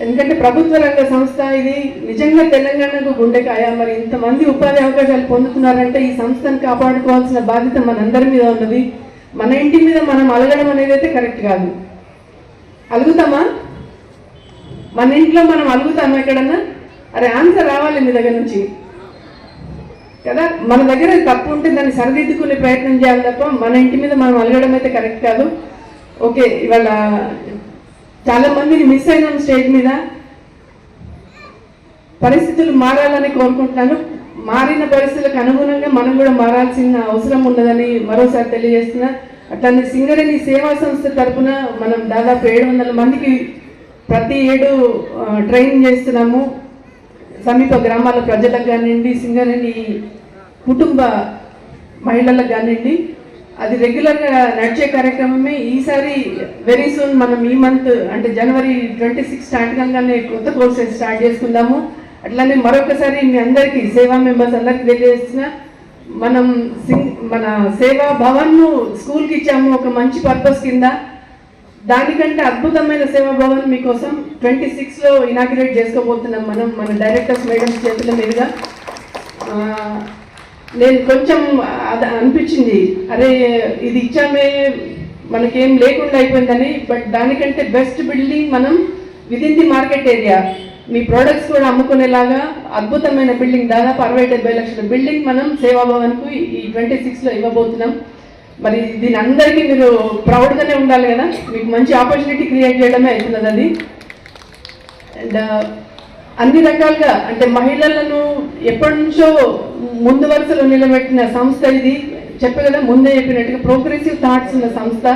ఎందుకంటే ప్రభుత్వ రంగ సంస్థ ఇది, నిజంగా తెలంగాణకు గుండెకాయ. మరి ఇంతమంది ఉపాధి అవకాశాలు పొందుతున్నారంటే ఈ సంస్థను కాపాడుకోవాల్సిన బాధ్యత మనందరి మీద ఉన్నది. మన ఇంటి మీద మనం అలగడం అనేది అయితే కరెక్ట్ కాదు. అలుగుతామా? మన ఇంట్లో మనం అలుగుతామా ఎక్కడన్నా? అరే ఆన్సర్ రావాలి మీ దగ్గర నుంచి కదా. మన దగ్గర తప్పు ఉంటే దాన్ని సరిదిద్దుకునే ప్రయత్నం చేయాలి తప్ప మన ఇంటి మీద మనం అలగడం అయితే కరెక్ట్ కాదు. ఓకే, ఇవాళ చాలా మందిని మిస్ అయినాం స్టేజ్ మీద. పరిస్థితులు మారాలని కోరుకుంటున్నాను. మారిన పరిస్థితులకు అనుగుణంగా మనం కూడా మారాల్సిన అవసరం ఉన్నదని మరోసారి తెలియజేస్తున్నా. అట్లానే సింగరేణి సేవా సంస్థ తరఫున మనం దాదాపు 700 మందికి ప్రతి ఏడు ట్రైనింగ్ చేస్తున్నాము. సమీప గ్రామాల ప్రజలకు కానివ్వండి, సింగరేణి కుటుంబ మహిళలకు కానివ్వండి, అది రెగ్యులర్గా నడిచే కార్యక్రమమే. ఈసారి వెరీ సూన్ మనం ఈ మంత్ అంటే January 26 స్టార్ట్ కాగానే కొత్త కోర్సెస్ స్టార్ట్ చేసుకుందాము. అట్లానే మరొకసారి మీ అందరికీ, సేవా మెంబర్స్ అందరికీ తెలియజేస్తున్నా, మనం మన సేవా భవన్ను స్కూల్కి ఇచ్చాము ఒక మంచి పర్పస్ కింద. దానికంటే అద్భుతమైన సేవా భవన్ మీకోసం 26లో ఇనాగ్రేట్ చేసుకోబోతున్నాం మనం, మన డైరెక్టర్స్ మేడమ్స్ చేతుల మీదుగా. నేను కొంచెం అది అనిపించింది, అరే ఇది ఇచ్చామే మనకేం లేకుండా అయిపోయిందని. బట్ దానికంటే బెస్ట్ బిల్డింగ్ మనం within the market area me products కూడా అమ్ముకునేలాగా అద్భుతమైన బిల్డింగ్, దాదాపు 60-70 లక్షల బిల్డింగ్ మనం సేవాభవన్కు ఈ 26లో ఇవ్వబోతున్నాం. మరి దీని అందరికీ మీరు ప్రౌడ్గానే ఉండాలి కదా, మీకు మంచి ఆపర్చునిటీ క్రియేట్ చేయడమే అవుతున్నది అది. అండ్ అన్ని రకాలుగా అంటే మహిళలను ఎప్పటి నుంచో ముందు వరుసలో నిలబెట్టిన సంస్థ ఇది. చెప్పే కదా, ముందే చెప్పినట్టుగా ప్రోగ్రెసివ్ థాట్స్ ఉన్న సంస్థ.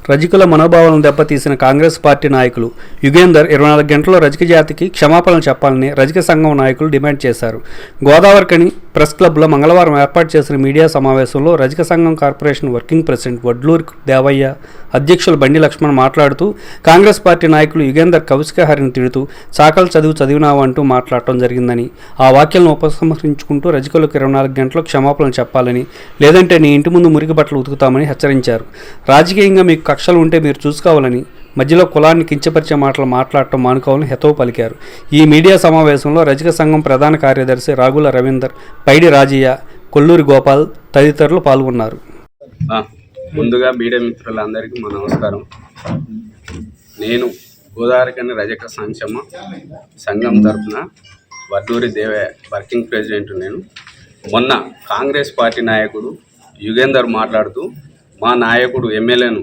రజకుల మనోభావాలను దెబ్బతీసిన కాంగ్రెస్ పార్టీ నాయకులు యుగేందర్ 24 గంటల్లో రజక జాతికి క్షమాపణలు చెప్పాలని రజక సంఘం నాయకులు డిమాండ్ చేశారు. గోదావరికని ప్రెస్ క్లబ్లో మంగళవారం ఏర్పాటు చేసిన మీడియా సమావేశంలో రజక సంఘం corporation working president Vadluri Devaiah, అధ్యక్షులు బండి లక్ష్మణ్ మాట్లాడుతూ కాంగ్రెస్ పార్టీ నాయకులు యుగేందర్ కౌశికహరిని తిడుతూ చాకలు చదివినావు అంటూ మాట్లాడటం జరిగిందని, ఆ వాక్యాలను ఉపసంహరించుకుంటూ రజకులకు 24 గంటల్లో క్షమాపణలు చెప్పాలని, లేదంటే నీ ఇంటి ముందు మురికి బట్టలు ఉతుకుతామని హెచ్చరించారు. రాజకీయంగా మీకు కక్షలు ఉంటే మీరు చూసుకోవాలని, మధ్యలో కులాన్ని కించపరిచే మాటలు మాట్లాడటం మానుకోవాలని హితవు పలికారు. ఈ మీడియా సమావేశంలో రజక సంఘం ప్రధాన కార్యదర్శి రాగుల రవీందర్, పైడి రాజయ్య, కొల్లూరి గోపాల్ తదితరులు పాల్గొన్నారు. ముందుగా మీడియా మిత్రులందరికీ మా నమస్కారం. నేను గోదావరికని రజక సంక్షేమ సంఘం తరఫున వడ్లూరి దేవయ్య వర్కింగ్ ప్రెసిడెంట్. నేను మొన్న కాంగ్రెస్ పార్టీ నాయకుడు యుగేందర్ మాట్లాడుతూ మా నాయకుడు ఎమ్మెల్యేను,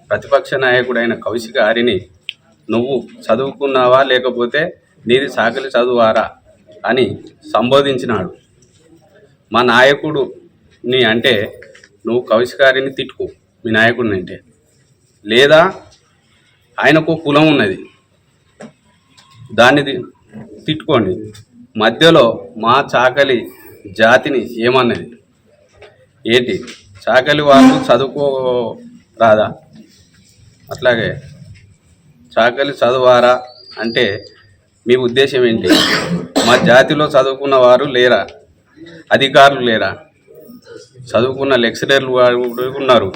ప్రతిపక్ష నాయకుడైన కౌశిక హరిని నువ్వు చదువుకున్నావా లేకపోతే నీది సాకలి చదువారా అని సంబోధించినాడు. మా నాయకుడుని అంటే నువ్వు కౌశిక హరిని తిట్టుకో మీ నాయకుడిని అంటే, లేదా ఆయనకు కులం ఉన్నది దాన్ని తిట్టుకోండి. మధ్యలో మా చాకలి జాతిని ఏమన్నది ఏంటి? చాకలి వాళ్ళు చదువుకోరాదా? అట్లాగే చాకలి చదువారా అంటే మీ ఉద్దేశం ఏంటి? మా జాతిలో చదువుకున్న వారు లేరా? అధికారులు లేరా? చదువుకున్న లెక్చరర్లు ఉన్నారు,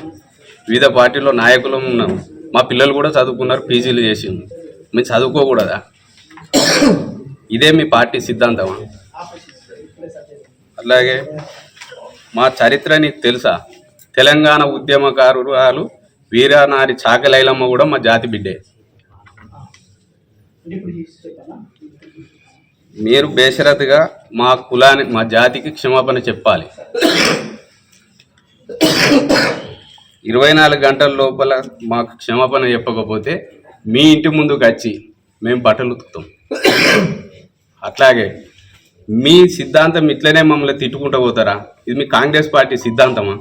వివిధ పార్టీలో నాయకులు ఉన్నారు, మా పిల్లలు కూడా చదువుకున్నారు, పీజీలు చేసింది. మేము చదువుకోకూడదా? ఇదే మీ పార్టీ సిద్ధాంతమా? అలాగే మా చరిత్ర నీకు తెలుసా? తెలంగాణ ఉద్యమకారురాలు వీరానారి చాకలైలమ్మ కూడా మా జాతి బిడ్డే. మీరు బేషరతుగా మా కులాన్ని, మా జాతికి క్షమాపణ చెప్పాలి. 24 గంటల లోపల మాకు క్షమాపణ చెప్పకపోతే మీ ఇంటి ముందుకు వచ్చి మేము బట్టలు ఉతుకుతాం. అట్లాగే మీ సిద్ధాంతం ఇట్లనే మమ్మల్ని తిట్టుకుంటూ పోతారా? ఇది మీ కాంగ్రెస్ పార్టీ సిద్ధాంతమా?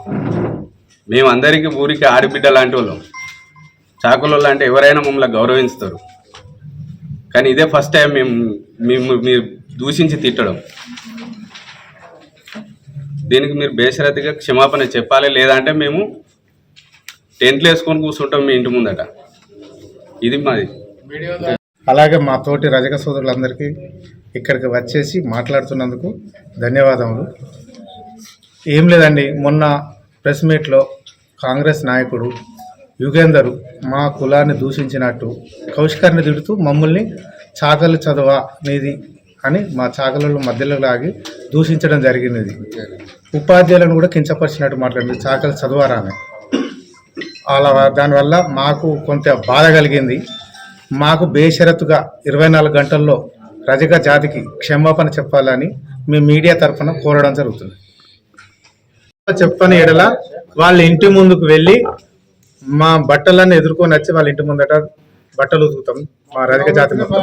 మేమందరికీ ఊరికి ఆడబిడ్డ లాంటి వాళ్ళం, చాకులలో అంటే ఎవరైనా మమ్మల్ని గౌరవిస్తారు. కానీ ఇదే ఫస్ట్ టైం మీరు దూషించి తిట్టడం. దీనికి మీరు బేషరతుగా క్షమాపణ చెప్పాలి, లేదంటే మేము టెంట్లు వేసుకొని కూర్చుంటాం మీ ఇంటి ముందట. ఇది మాది. అలాగే మా తోటి రజక సోదరులందరికీ ఇక్కడికి వచ్చేసి మాట్లాడుతున్నందుకు ధన్యవాదములు. ఏం లేదండి, మొన్న ప్రెస్ మీట్లో కాంగ్రెస్ నాయకుడు యుగేందర్ మా కులాన్ని దూషించినట్టు కౌశికర్ని తిడుతూ మమ్మల్ని చాకలు చదవా నీది అని మా చాకలలో మధ్యలో లాగి దూషించడం జరిగినది. ఉపాధ్యాయులను కూడా కించపరిచినట్టు మాట్లాడింది, చాకలు చదవారా అని. అలా దానివల్ల మాకు కొంత బాధ కలిగింది. మాకు బేషరతుగా 24 గంటల్లో రజక జాతికి క్షమాపణ చెప్పాలని మీ మీడియా తరఫున కోరడం జరుగుతుంది. చెప్పని ఎడల వాళ్ళ ఇంటి ముందుకు వెళ్ళి మా బట్టలన్నీ ఎదుర్కొని వచ్చి వాళ్ళ ఇంటి ముందట బట్టలు ఉతుకుతాం మా రజక జాతి మొత్తం.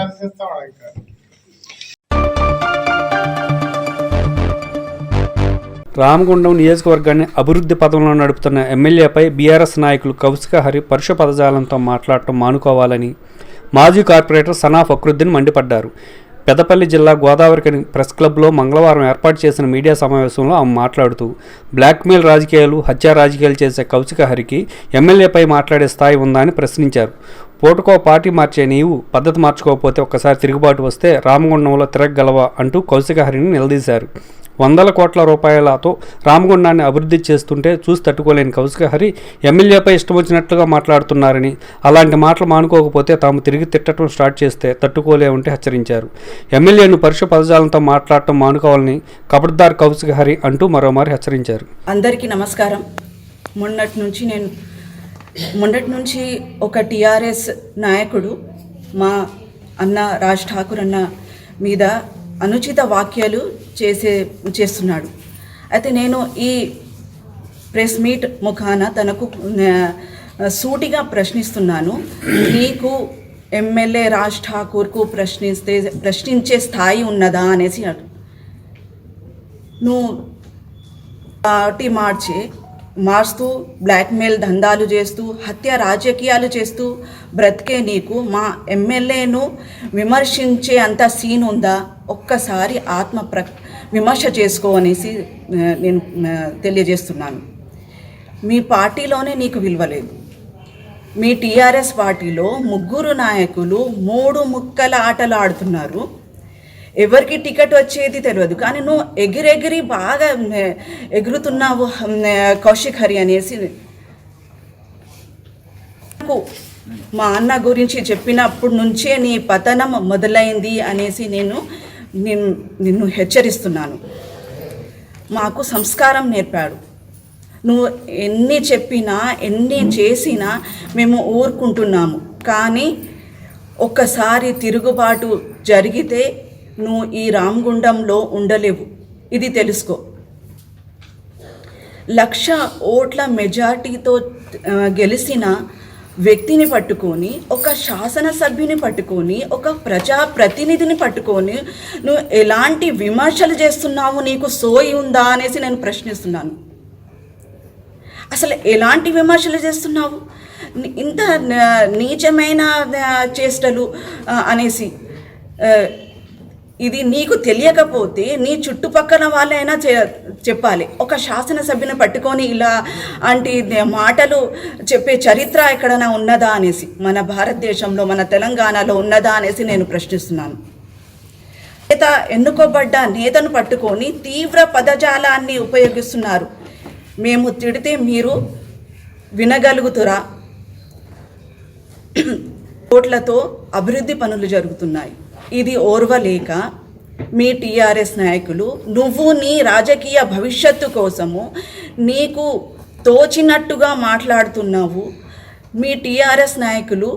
రామగుండం నియోజకవర్గాన్ని అభివృద్ధి పథంలో నడుపుతున్న ఎమ్మెల్యేపై బీఆర్ఎస్ నాయకులు కౌశిక హరి పరుష పదజాలంతో మాట్లాడటం మానుకోవాలని మాజీ కార్పొరేటర్ సనా ఫక్రుద్దీన్ మండిపడ్డారు. పెద్దపల్లి జిల్లా గోదావరికని ప్రెస్ క్లబ్లో మంగళవారం ఏర్పాటు చేసిన మీడియా సమావేశంలో ఆమె మాట్లాడుతూ బ్లాక్మెయిల్ రాజకీయాలు, హత్యా రాజకీయాలు చేసే కౌశిక హరికి ఎమ్మెల్యేపై మాట్లాడే స్థాయి ఉందా అని ప్రశ్నించారు. పూటకో పార్టీ మార్చే నీవు పద్ధతి మార్చుకోకపోతే ఒక్కసారి తిరుగుబాటు వస్తే రామగుండంలో తిరగగలవా అంటూ కౌశిక హరిని నిలదీశారు. 100 కోట్ల రూపాయలతో రామగుండాన్ని అభివృద్ధి చేస్తుంటే చూసి తట్టుకోలేని కౌశిక హరి ఎమ్మెల్యేపై ఇష్టం వచ్చినట్లుగా మాట్లాడుతున్నారని, అలాంటి మాటలు మానుకోకపోతే తాము తిరిగి తిట్టడం స్టార్ట్ చేస్తే తట్టుకోలేమంటే హెచ్చరించారు. ఎమ్మెల్యేను పరుష పదజాలంతో మాట్లాడటం మానుకోవాలని కబడ్దార్ కౌశిక హరి అంటూ మరోమారు హెచ్చరించారు. అందరికీ నమస్కారం. మొన్నటి నుంచి ఒక టీఆర్ఎస్ నాయకుడు మా అన్న రాజ్ ఠాకూర్ అన్న మీద అనుచిత వ్యాఖ్యలు చేస్తున్నాడు. అయితే నేను ఈ ప్రెస్ మీట్ ముఖాన తనకు సూటిగా ప్రశ్నిస్తున్నాను. నీకు ఎమ్మెల్యే రాజ్ ఠాకూర్కు ప్రశ్నించే స్థాయి ఉన్నదా అనేసి. నువ్వు పార్టీ మార్చుతూ బ్లాక్మెయిల్ దందాలు చేస్తూ హత్య రాజకీయాలు చేస్తూ బ్రతికే నీకు మా ఎమ్మెల్యేను విమర్శించే అంత సీన్ ఉందా? ఒక్కసారి విమర్శ చేసుకో అనేసి నేను తెలియజేస్తున్నాను. మీ పార్టీలోనే నీకు విలువలేదు. మీ టీఆర్ఎస్ పార్టీలో 3 నాయకులు 3 ముక్కల ఆటలు ఆడుతున్నారు. ఎవరికి టికెట్ వచ్చేది తెలియదు, కానీ నువ్వు ఎగిరెగిరి బాగా ఎగురుతున్నావు కౌశిక్ హరి అనేసి. మా అన్న గురించి చెప్పినప్పటి నుంచే నీ పతనం మొదలైంది అనేసి నిన్ను హెచ్చరిస్తున్నాను. మాకు సంస్కారం నేర్పాడు. నువ్వు ఎన్ని చెప్పినా ఎన్ని చేసినా మేము ఊరుకుంటున్నాము. కానీ ఒక్కసారి తిరుగుబాటు జరిగితే నువ్వు ఈ రామగుండంలో ఉండలేవు, ఇది తెలుసుకో. 1,00,000 ఓట్ల మెజార్టీతో గెలిచిన వ్యక్తిని పట్టుకొని, ఒక శాసనసభ్యుని పట్టుకొని, ఒక ప్రజాప్రతినిధిని పట్టుకొని నువ్వు ఎలాంటి విమర్శలు చేస్తున్నావు? నీకు సోయి ఉందా అనేసి నేను ప్రశ్నిస్తున్నాను. అసలు ఎలాంటి విమర్శలు చేస్తున్నావు? ఇంత నీచమైన చేష్టలు అనేసి. ఇది నీకు తెలియకపోతే నీ చుట్టుపక్కల వాళ్ళైనా చెప్పాలి. ఒక శాసనసభ్యుని పట్టుకొని ఇలా అంటే మాటలు చెప్పే చరిత్ర ఎక్కడైనా ఉన్నదా అనేసి, మన భారతదేశంలో మన తెలంగాణలో ఉన్నదా అనేసి నేను ప్రశ్నిస్తున్నాను. ఎన్నుకోబడ్డ నేతను పట్టుకొని తీవ్ర పదజాలాన్ని ఉపయోగిస్తున్నారు. మేము తిడితే మీరు వినగలుగుతురా? కోట్లతో అభివృద్ధి పనులు జరుగుతున్నాయి. ఇది ఓర్వలేక మీ టీఆర్ఎస్ నాయకులు నువ్వు నీ రాజకీయ భవిష్యత్తు కోసము నీకు తోచినట్టుగా మాట్లాడుతున్నావు. మీ టీఆర్ఎస్ నాయకులు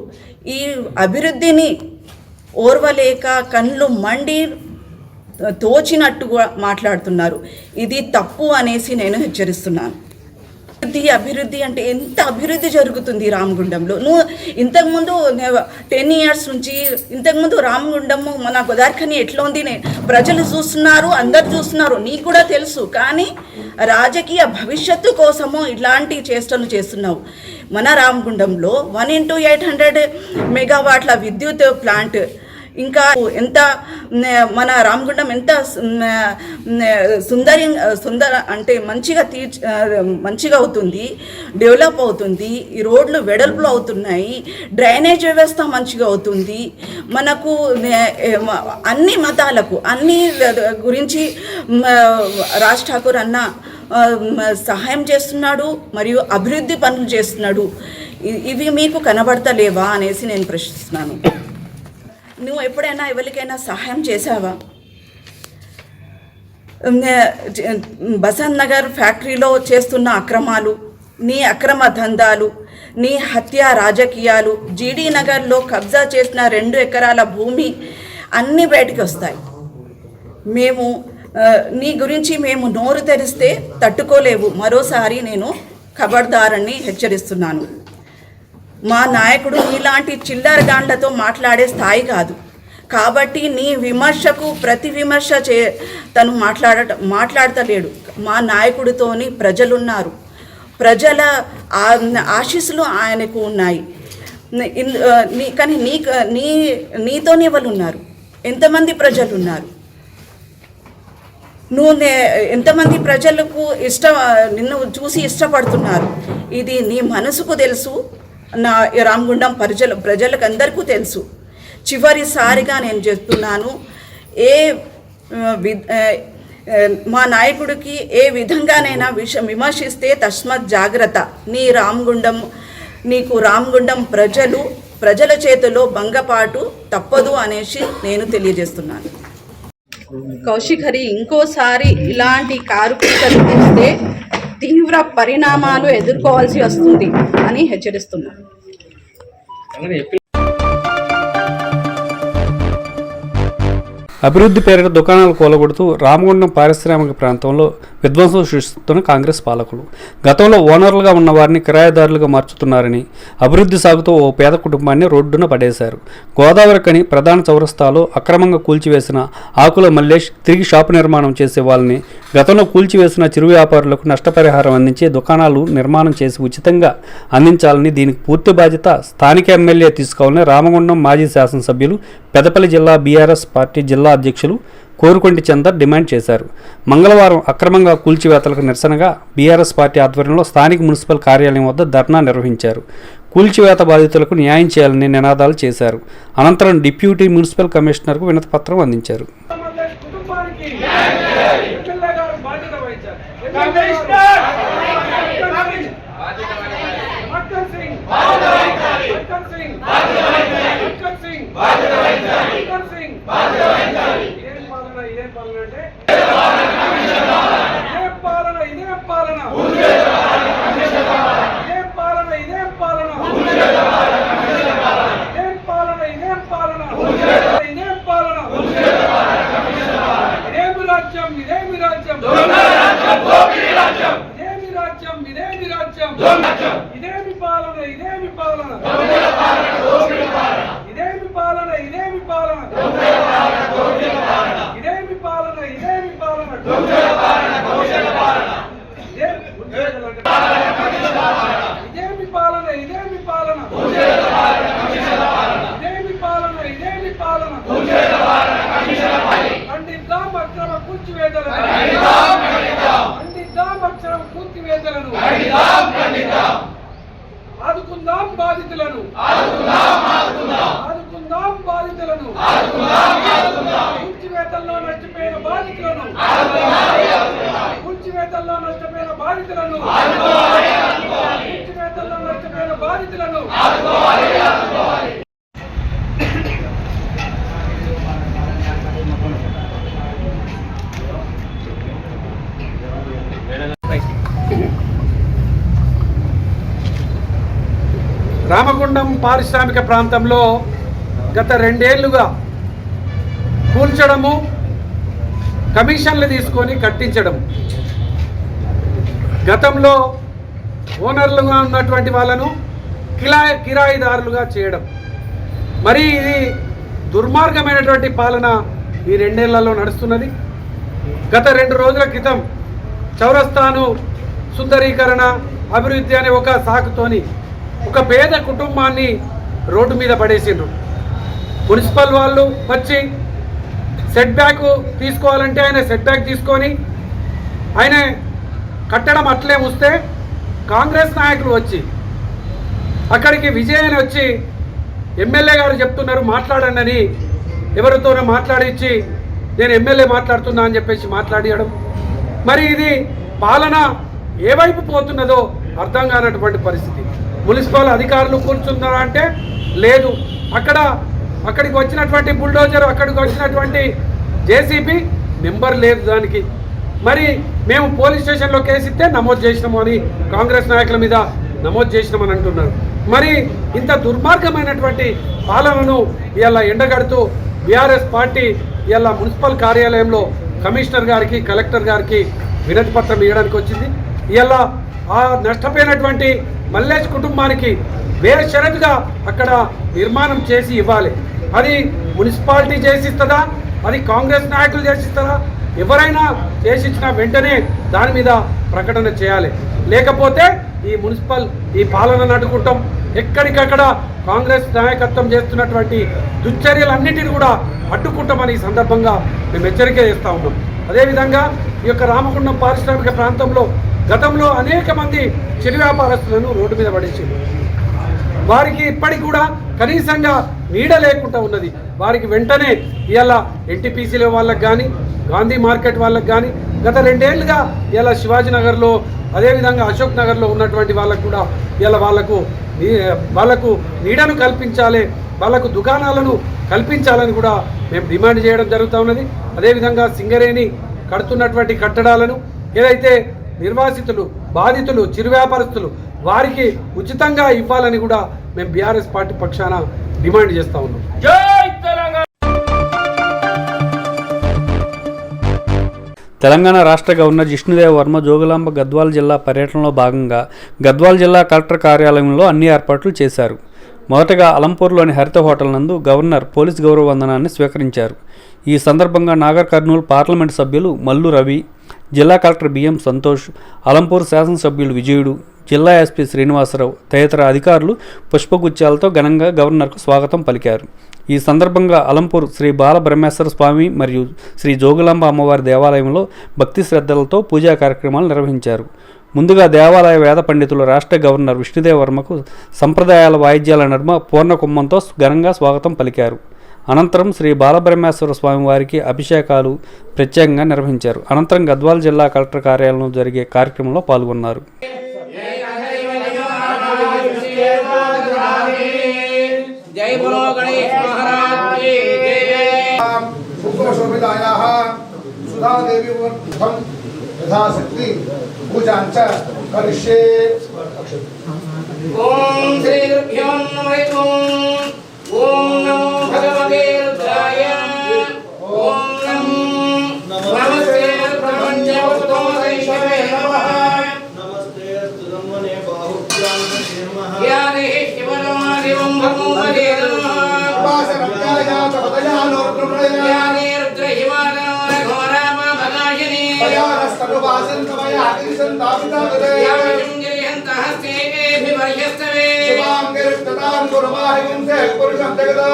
ఈ అభివృద్ధిని ఓర్వలేక కళ్ళు మండి తోచినట్టుగా మాట్లాడుతున్నారు. ఇది తప్పు అనేసి నేను హెచ్చరిస్తున్నాను. అభివృద్ధి అంటే ఎంత అభివృద్ధి జరుగుతుంది రామగుండంలో. నువ్వు ఇంతకుముందు 10 years నుంచి ఇంతకుముందు రామగుండము మన గోదావరిఖని ఎట్లా ఉంది ప్రజలు చూస్తున్నారు, అందరు చూస్తున్నారు, నీకు కూడా తెలుసు. కానీ రాజకీయ భవిష్యత్తు కోసము ఇలాంటి చేష్టలు చేస్తున్నావు. మన రామగుండంలో 1x800 మెగావాట్ల విద్యుత్ ప్లాంట్, ఇంకా ఎంత మన రామగుండం ఎంత సుందర అంటే మంచిగా అవుతుంది, డెవలప్ అవుతుంది. ఈ రోడ్లు వెడల్పులు అవుతున్నాయి, డ్రైనేజ్ వ్యవస్థ మంచిగా అవుతుంది. మనకు అన్ని మతాలకు అన్ని గురించి రాజ్ ఠాకూర్ అన్న సహాయం చేస్తున్నాడు మరియు అభివృద్ధి పనులు చేస్తున్నాడు. ఇవి మీకు కనబడతలేవా అనేసి నేను ప్రశ్నిస్తున్నాను. నువ్వు ఎప్పుడైనా ఎవరికైనా సహాయం చేసావా? బసంత్ నగర్ ఫ్యాక్టరీలో చేస్తున్న అక్రమాలు, నీ అక్రమ దందాలు, నీ హత్య రాజకీయాలు, జీడీ నగర్లో కబ్జా చేసిన 2 ఎకరాల భూమి అన్నీ బయటికి వస్తాయి. నీ గురించి మేము నోరు తెరిస్తే తట్టుకోలేవు. మరోసారి నేను ఖబర్దారని హెచ్చరిస్తున్నాను. మా నాయకుడు నీలాంటి చిల్లర గాండ్లతో మాట్లాడే స్థాయి కాదు. కాబట్టి నీ విమర్శకు ప్రతి విమర్శ తను మాట్లాడతలేడు. మా నాయకుడితోని ప్రజలున్నారు, ప్రజల ఆశీస్సులు ఆయనకు ఉన్నాయి. కానీ నీతోని ఎవరు ఉన్నారు? ఎంతమంది ప్రజలు ఉన్నారు? నువ్వు ఎంతమంది ప్రజలకు నిన్ను చూసి ఇష్టపడుతున్నారు? ఇది నీ మనసుకు తెలుసు, నా రామగుండం ప్రజలకు అందరికీ తెలుసు. చివరిసారిగా నేను చెప్తున్నాను, మా నాయకుడికి ఏ విధంగానైనా విమర్శిస్తే తస్మత్ జాగ్రత్త. నీకు రామగుండం ప్రజల చేతిలో భంగపాటు తప్పదు అనేసి నేను తెలియజేస్తున్నాను. కౌశిక్ హరి ఇంకోసారి ఇలాంటి కారుకీతలు తీస్తే తీవ్ర పరిణామాలు ఎదుర్కోవాల్సి వస్తుంది అని హెచ్చరిస్తున్నాను. అభివృద్ధి పేరిట దుకాణాలు కూలగొడుతూ రామగుండం పారిశ్రామిక ప్రాంతంలో విధ్వంసం సృష్టిస్తున్న కాంగ్రెస్ పాలకులు గతంలో ఓనర్లుగా ఉన్న వారిని కిరాయిదారులుగా మార్చుతున్నారని, అభివృద్ధి సాగుతూ ఓ పేద కుటుంబాన్ని రోడ్డున పడేశారు. గోదావరిఖని ప్రధాన చౌరస్తాలో అక్రమంగా కూల్చివేసిన ఆకుల మల్లేష్ తిరిగి షాపు నిర్మాణం చేసే వాళ్ళని, గతంలో కూల్చివేసిన చిరు వ్యాపారులకు నష్టపరిహారం అందించే దుకాణాలు నిర్మాణం చేసి ఉచితంగా అందించాలని, దీనికి పూర్తి బాధ్యత స్థానిక ఎమ్మెల్యే తీసుకోవాలని రామగుండం మాజీ శాసనసభ్యులు, పెద్దపల్లి జిల్లా బీఆర్ఎస్ పార్టీ జిల్లా అధ్యక్షులు కోరుకొంటి చందర్ డిమాండ్ చేశారు. మంగళవారం అక్రమంగా కూల్చివేతలకు నిరసనగా బీఆర్ఎస్ పార్టీ ఆధ్వర్యంలో స్థానిక మున్సిపల్ కార్యాలయం వద్ద ధర్నా నిర్వహించారు. కూల్చివేత బాధితులకు న్యాయం చేయాలని నినాదాలు చేశారు. అనంతరం డిప్యూటీ మున్సిపల్ కమిషనర్కు వినతిపత్రం అందించారు. ఆదుకుందాం బాధితులను, కూల్చివేతల్లో నష్టపోయిన బాధితులను, కూల్చివేతల్లో నష్టపోయిన బాధితులను, కూల్చివేతల్లో నష్టపోయిన బాధితులను రామగుండం పారిశ్రామిక ప్రాంతంలో గత 2 ఏళ్లుగా కూల్చడము, కమిషన్లు తీసుకొని కట్టించడం. గతంలో ఓనర్లుగా ఉన్నటువంటి వాళ్ళను కిరాయిదారులుగా చేయడం. మరి ఇది దుర్మార్గమైనటువంటి పాలన ఈ 2 ఏళ్లలో నడుస్తున్నది. గత 2 రోజుల క్రితం చౌరస్తాను సుందరీకరణ అభివృద్ధి అనే ఒక సాకుతోని ఒక పేద కుటుంబాన్ని రోడ్డు మీద పడేసిండ్రు. మున్సిపల్ వాళ్ళు వచ్చి సెట్ బ్యాక్ తీసుకోవాలంటే ఆయన సెట్ బ్యాక్ తీసుకొని ఆయన కట్టడం అట్లే వస్తే కాంగ్రెస్ నాయకులు వచ్చి అక్కడికి విజయ్ వచ్చి ఎమ్మెల్యే గారు చెప్తున్నారు మాట్లాడండి అని ఎవరితోనో మాట్లాడించి నేను ఎమ్మెల్యే మాట్లాడుతున్నా అని చెప్పేసి మాట్లాడియడం. మరి ఇది పాలన ఏ వైపు పోతున్నదో అర్థం కానటువంటి పరిస్థితి. మున్సిపల్ అధికారులు కూర్చున్నారా అంటే లేదు. అక్కడికి వచ్చినటువంటి బుల్డోజర్, అక్కడికి వచ్చినటువంటి జేసీబీ మెంబర్ లేదు దానికి. మరి మేము పోలీస్ స్టేషన్లో కేసు ఇస్తే నమోదు చేసినాము అని కాంగ్రెస్ నాయకుల మీద నమోదు చేసినామని అంటున్నారు. మరి ఇంత దుర్మార్గమైనటువంటి పాలనను ఇలా ఎండగడుతూ బీఆర్ఎస్ పార్టీ ఇలా మున్సిపల్ కార్యాలయంలో కమిషనర్ గారికి, కలెక్టర్ గారికి వినతి పత్రం ఇవ్వడానికి వచ్చింది. ఇలా ఆ నష్టపోయినటువంటి మల్లేష్ కుటుంబానికి బేషరతుగా అక్కడ నిర్మాణం చేసి ఇవ్వాలి. అది మున్సిపాలిటీ చేసిస్తుందా, అది కాంగ్రెస్ నాయకులు చేసిస్తారా, ఎవరైనా చేసిచ్చిన వెంటనే దాని మీద ప్రకటన చేయాలి. లేకపోతే ఈ పాలన నడుకుంటాం. ఎక్కడికక్కడ కాంగ్రెస్ నాయకత్వం చేస్తున్నటువంటి దుశ్చర్యలన్నింటినీ కూడా అడ్డుకుంటామని ఈ సందర్భంగా మేము హెచ్చరిక చేస్తూ ఉన్నాం. అదేవిధంగా ఈ యొక్క రామగుండం పారిశ్రామిక ప్రాంతంలో గతంలో అనేక మంది చిరు వ్యాపారస్తులను రోడ్డు మీద పడేసింది. వారికి ఇప్పటికి కూడా కనీసంగా నీడ లేకుండా ఉన్నది. వారికి వెంటనే ఇవాళ ఎన్టీపీసీల వాళ్ళకి కానీ, గాంధీ మార్కెట్ వాళ్ళకి కానీ గత 2 ఏళ్ళుగా ఇలా శివాజీనగర్లో, అదేవిధంగా అశోక్ నగర్లో ఉన్నటువంటి వాళ్ళకు కూడా ఇలా వాళ్ళకు నీడను కల్పించాలి, వాళ్ళకు దుకాణాలను కల్పించాలని కూడా మేము డిమాండ్ చేయడం జరుగుతూ ఉన్నది. అదేవిధంగా సింగరేణి కడుతున్నటువంటి కట్టడాలను ఏదైతే నిర్వాసితులు, బాధితులు, చిరు వ్యాపారస్తులు వారికి ఉచితంగా ఇవ్వాలని కూడా మేము బీఆర్ఎస్ పార్టీ పక్షాన డిమాండ్ చేస్తూ ఉన్నాం. తెలంగాణ రాష్ట్ర గవర్నర్ జిష్ణుదేవ్ వర్మ జోగులాంబ గద్వాల జిల్లా పర్యటనలో భాగంగా గద్వాల జిల్లా కలెక్టర్ కార్యాలయంలో అన్ని ఏర్పాట్లు చేశారు. మొదటగా అలంపూర్లోని హరిత హోటల్ నందు గవర్నర్ పోలీస్ గౌరవ వందనాన్ని స్వీకరించారు. ఈ సందర్భంగా నాగర్ కర్నూలు పార్లమెంటు సభ్యులు మల్లు రవి, జిల్లా కలెక్టర్ బిఎం సంతోష్, అలంపూర్ శాసనసభ్యులు విజయుడు, జిల్లా ఎస్పీ శ్రీనివాసరావు తదితర అధికారులు పుష్పగుచ్చాలతో ఘనంగా గవర్నర్కు స్వాగతం పలికారు. ఈ సందర్భంగా అలంపూర్ శ్రీ బాలబ్రహ్మేశ్వర స్వామి మరియు శ్రీ జోగులాంబ అమ్మవారి దేవాలయంలో భక్తి శ్రద్ధలతో పూజా కార్యక్రమాలు నిర్వహించారు. ముందుగా దేవాలయ వేద పండితులు రాష్ట్ర గవర్నర్ విష్ణుదేవ్ వర్మకు సంప్రదాయాల వాయిద్యాల నడుమ పూర్ణ కుంభంతో ఘనంగా స్వాగతం పలికారు. అనంతరం శ్రీ బాలబ్రహ్మేశ్వర స్వామి వారికి అభిషేకాలు ప్రత్యేకంగా నిర్వహించారు. అనంతరం గద్వాల జిల్లా కలెక్టర్ కార్యాలయంలో జరిగే కార్యక్రమంలో పాల్గొన్నారు. यथाशक्ति पूजांच करिष्ये। ओम श्री गुरुभ्यो नमः। ओम नमो भगवते रुद्राय। ओम नमस्ते प्रपंच वस्तुमैश्वरे नमः। नमस्ते सुरमणे बाहुभ्यां नमः। या देहि शिवनमादिवं भगवते नमः। वासरत्याया तपदयानो प्रभृया या रुद्र हिमालय घोरामा भगायिनी यारस्तनुवासन तमया अतिसंतापिता तदे याविंगिरियन्तः सेवेभिवर्यस्तवे शिवांगिरिष्टतां गुरुवाहिं से पुरुषं जगदा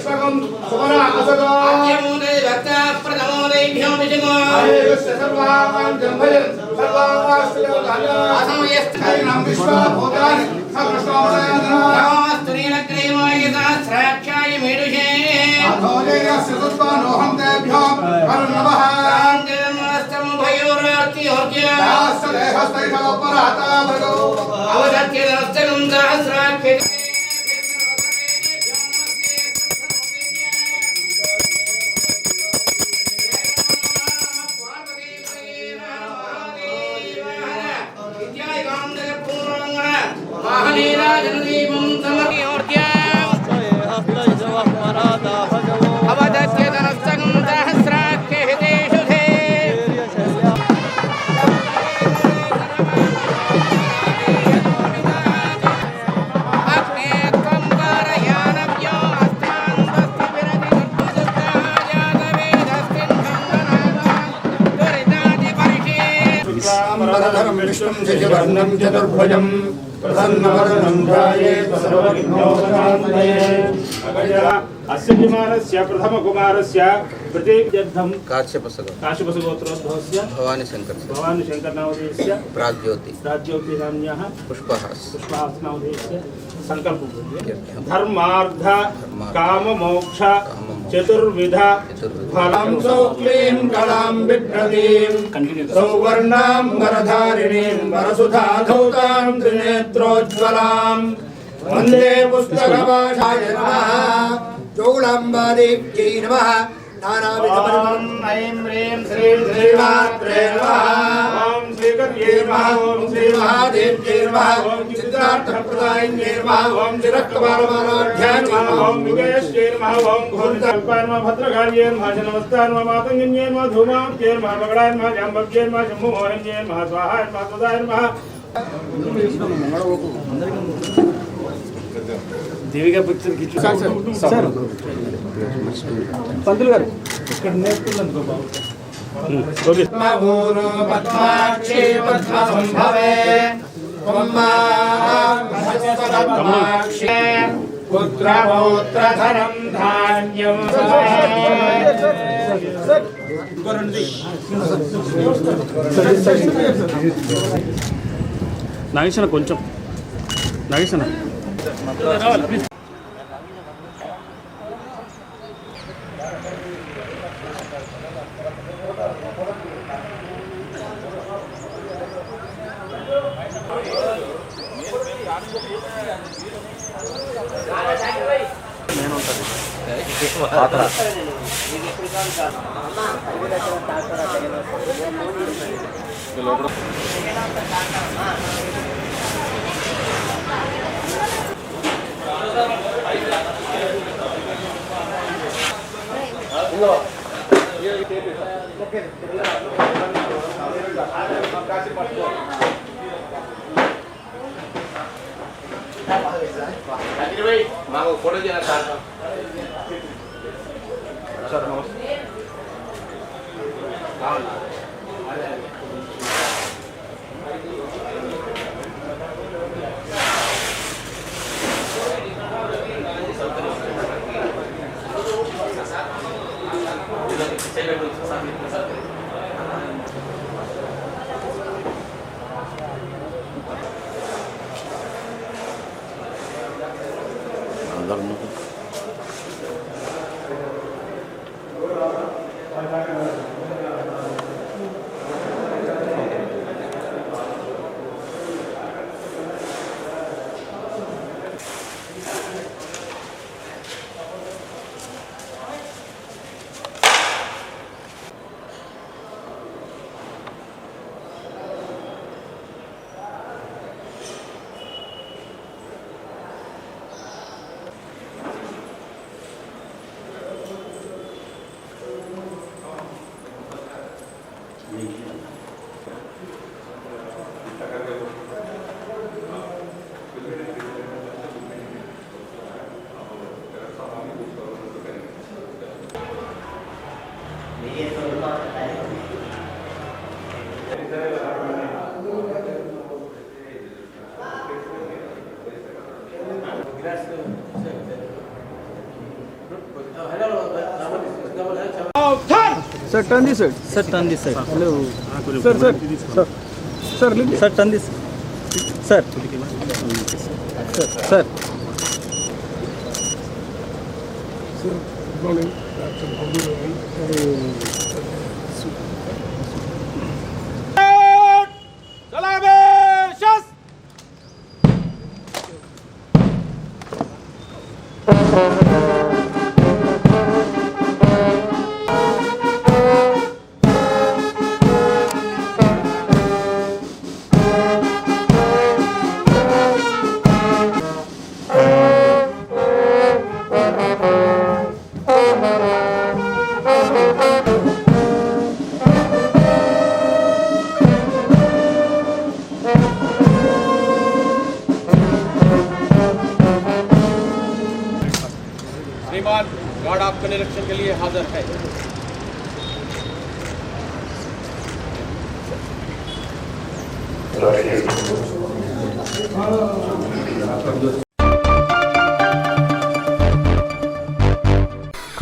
स्वगं सुमना असदा आद्यमूले भक्ता प्रथमोदैभ्यो विजगो आयुष्य सर्वां जम्भयन् सर्वास्त्रयोगाया असमयस्थानं विश्वा भूतानि सकृष्णोदयना नमस्तु नीलग्रीवाय सहस्राक्षाय मेरुषे अधोजयस्य सुत्वानोहं तेभ्यो नमः शुक्लाम्बरधरं विष्णुं शशिवर्णं चतुर्भुजं प्रसन्नवदनं ध्यायेत् सर्वविघ्नोपशान्तये। अस्य विमानस्य प्रथमकुमारस्य प्रतिज्ञर्थं काश्यपसगोत्रोद्भवस्य भवानीशङ्कर नामधेयस्य प्राज्योति नाम्न्याः पुष्पहास नामधेयस्य संकल्पं धर्मार्थ काम मोक्ष चतुर्विध फलं सौक्लीं कलां बिभ्रतीं सौवर्णां वरधारिणीं वरसुधाधौतां त्रिनेत्रोज्ज्वलां वन्दे पुस्तकपाशाय नमः चौलाम्बादेव्यै नमः नानाविधपरिमलं ऐं ह्रीं श्रीं श्रीमात्रे नमः ॐ श्रीकर्ये नमः ॐ श्रीमहादेव्यै नमः ॐ चित्रार्थप्रदायिन्ये नमः ॐ चिरक्कपालमालाढ्याय नमः ॐ विजयश्री नमः ॐ घोरकल्पाय नमः भद्रकाल्ये नमः जनमस्ताय नमः मातङ्गिन्ये नमः धूमाप्ये नमः मगडाय नमः जाम्बव्ये नमः जम्बुमोहिन्ये नमः स्वाहाय नमः सदाय नमः దేవిగా పిక్చర్ కి సార్ పంతులు గారు ఇక్కడ నేర్చుకున్నందుకు బాగుంది పద్మాక్షి పద్మసంభవే పద్మాక్షి పుత్రపౌత్రధరం ధాన్యం నాగేశన కొంచెం నాగేశన మాకు ఫోటో చేయాలి sir. Sir, turn this side. Sir, turn this side. Hello. Sir, sir. Sir, sir, sir, turn this. Sir. Sir, sir. Sir, good morning. श्रीमान गार्ड आपके निरीक्षण के लिए हाजिर है।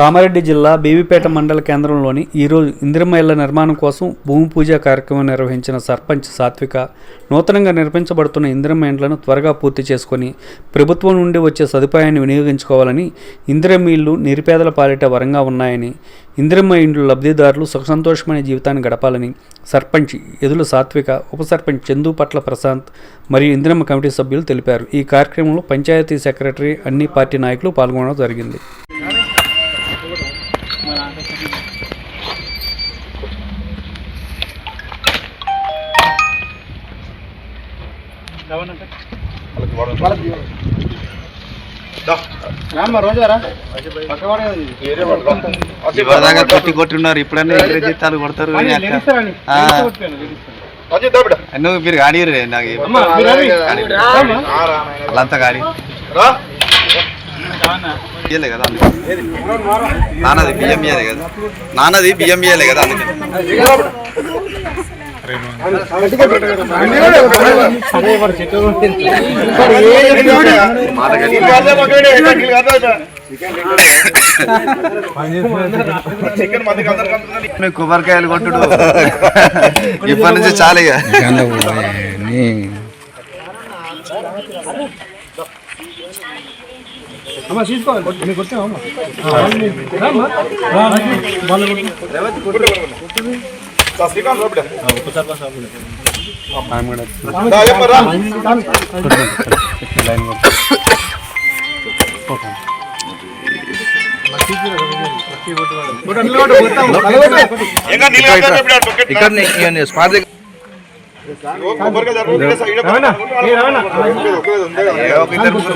కామారెడ్డి జిల్లా బీబీపేట మండల కేంద్రంలోని ఈరోజు ఇందిరమ్మ ఇళ్ల నిర్మాణం కోసం భూమి పూజ కార్యక్రమం నిర్వహించిన సర్పంచ్ సాత్విక నూతనంగా నిర్మించబడుతున్న ఇందిరమ్మ ఇండ్లను త్వరగా పూర్తి చేసుకొని ప్రభుత్వం నుండి వచ్చే సదుపాయాన్ని వినియోగించుకోవాలని ఇందిరమ్మ ఇళ్లు నిరుపేదల పాలిట వరంగా ఉన్నాయని ఇందిరమ్మ ఇండ్లు లబ్ధిదారులు సుఖసంతోషమైన జీవితాన్ని గడపాలని సర్పంచ్ ఎదుల సాత్విక ఉప సర్పంచ్ చందుపట్ల ప్రశాంత్ మరియు ఇందిరమ్మ కమిటీ సభ్యులు తెలిపారు. ఈ కార్యక్రమంలో పంచాయతీ సెక్రటరీ అన్ని పార్టీ నాయకులు పాల్గొనడం జరిగింది. ఇవాళ కొట్టి కొట్టున్నారు, ఇప్పుడన్నా జీతాలు కొడతారు. నువ్వు మీరు కానీరు నాకు వాళ్ళంతా కానీ ఇయ్యలే కదా, నాన్నది బియ్యం ఇయ్యలే కదా, నాన్నది బియ్యం ఇయ్యలే కదా, అందుకే కొబ్బరికాయలు కొట్టుడు ఇప్పటి నుంచి చాలా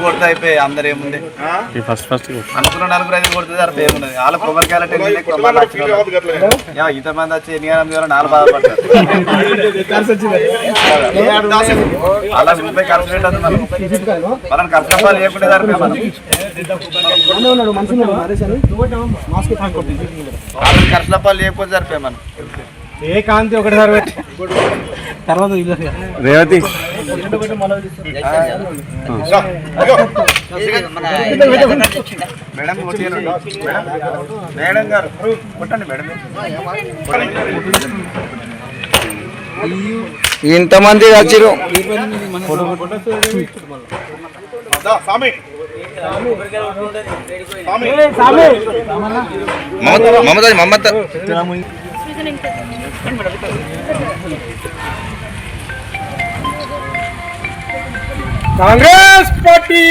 కొడతా అయిపోయి అందరు ఏముంది అనుకున్న నలుగురు ఐదు కొడుతుంది అర్థం ఏమున్నది. వాళ్ళ కొబ్బరికాయలు ఇంతమంది వచ్చి ఎన్ని 4 బాధపడతారు. అలా రూపాయి ఖర్చు పెట్టదు మనం ఖర్చు రూపాయలు లేకుండా ఖర్చు రూపాయలు లేకపోతే సరిపోయి మనం ఏ కాంతి ఒకటిసారి పెట్టి తర్వాత రేవతి మేడం మేడం గారు కొట్టండి మేడం. ఇంతమంది వచ్చారు మమత కాంగ్రెస్ పార్టీ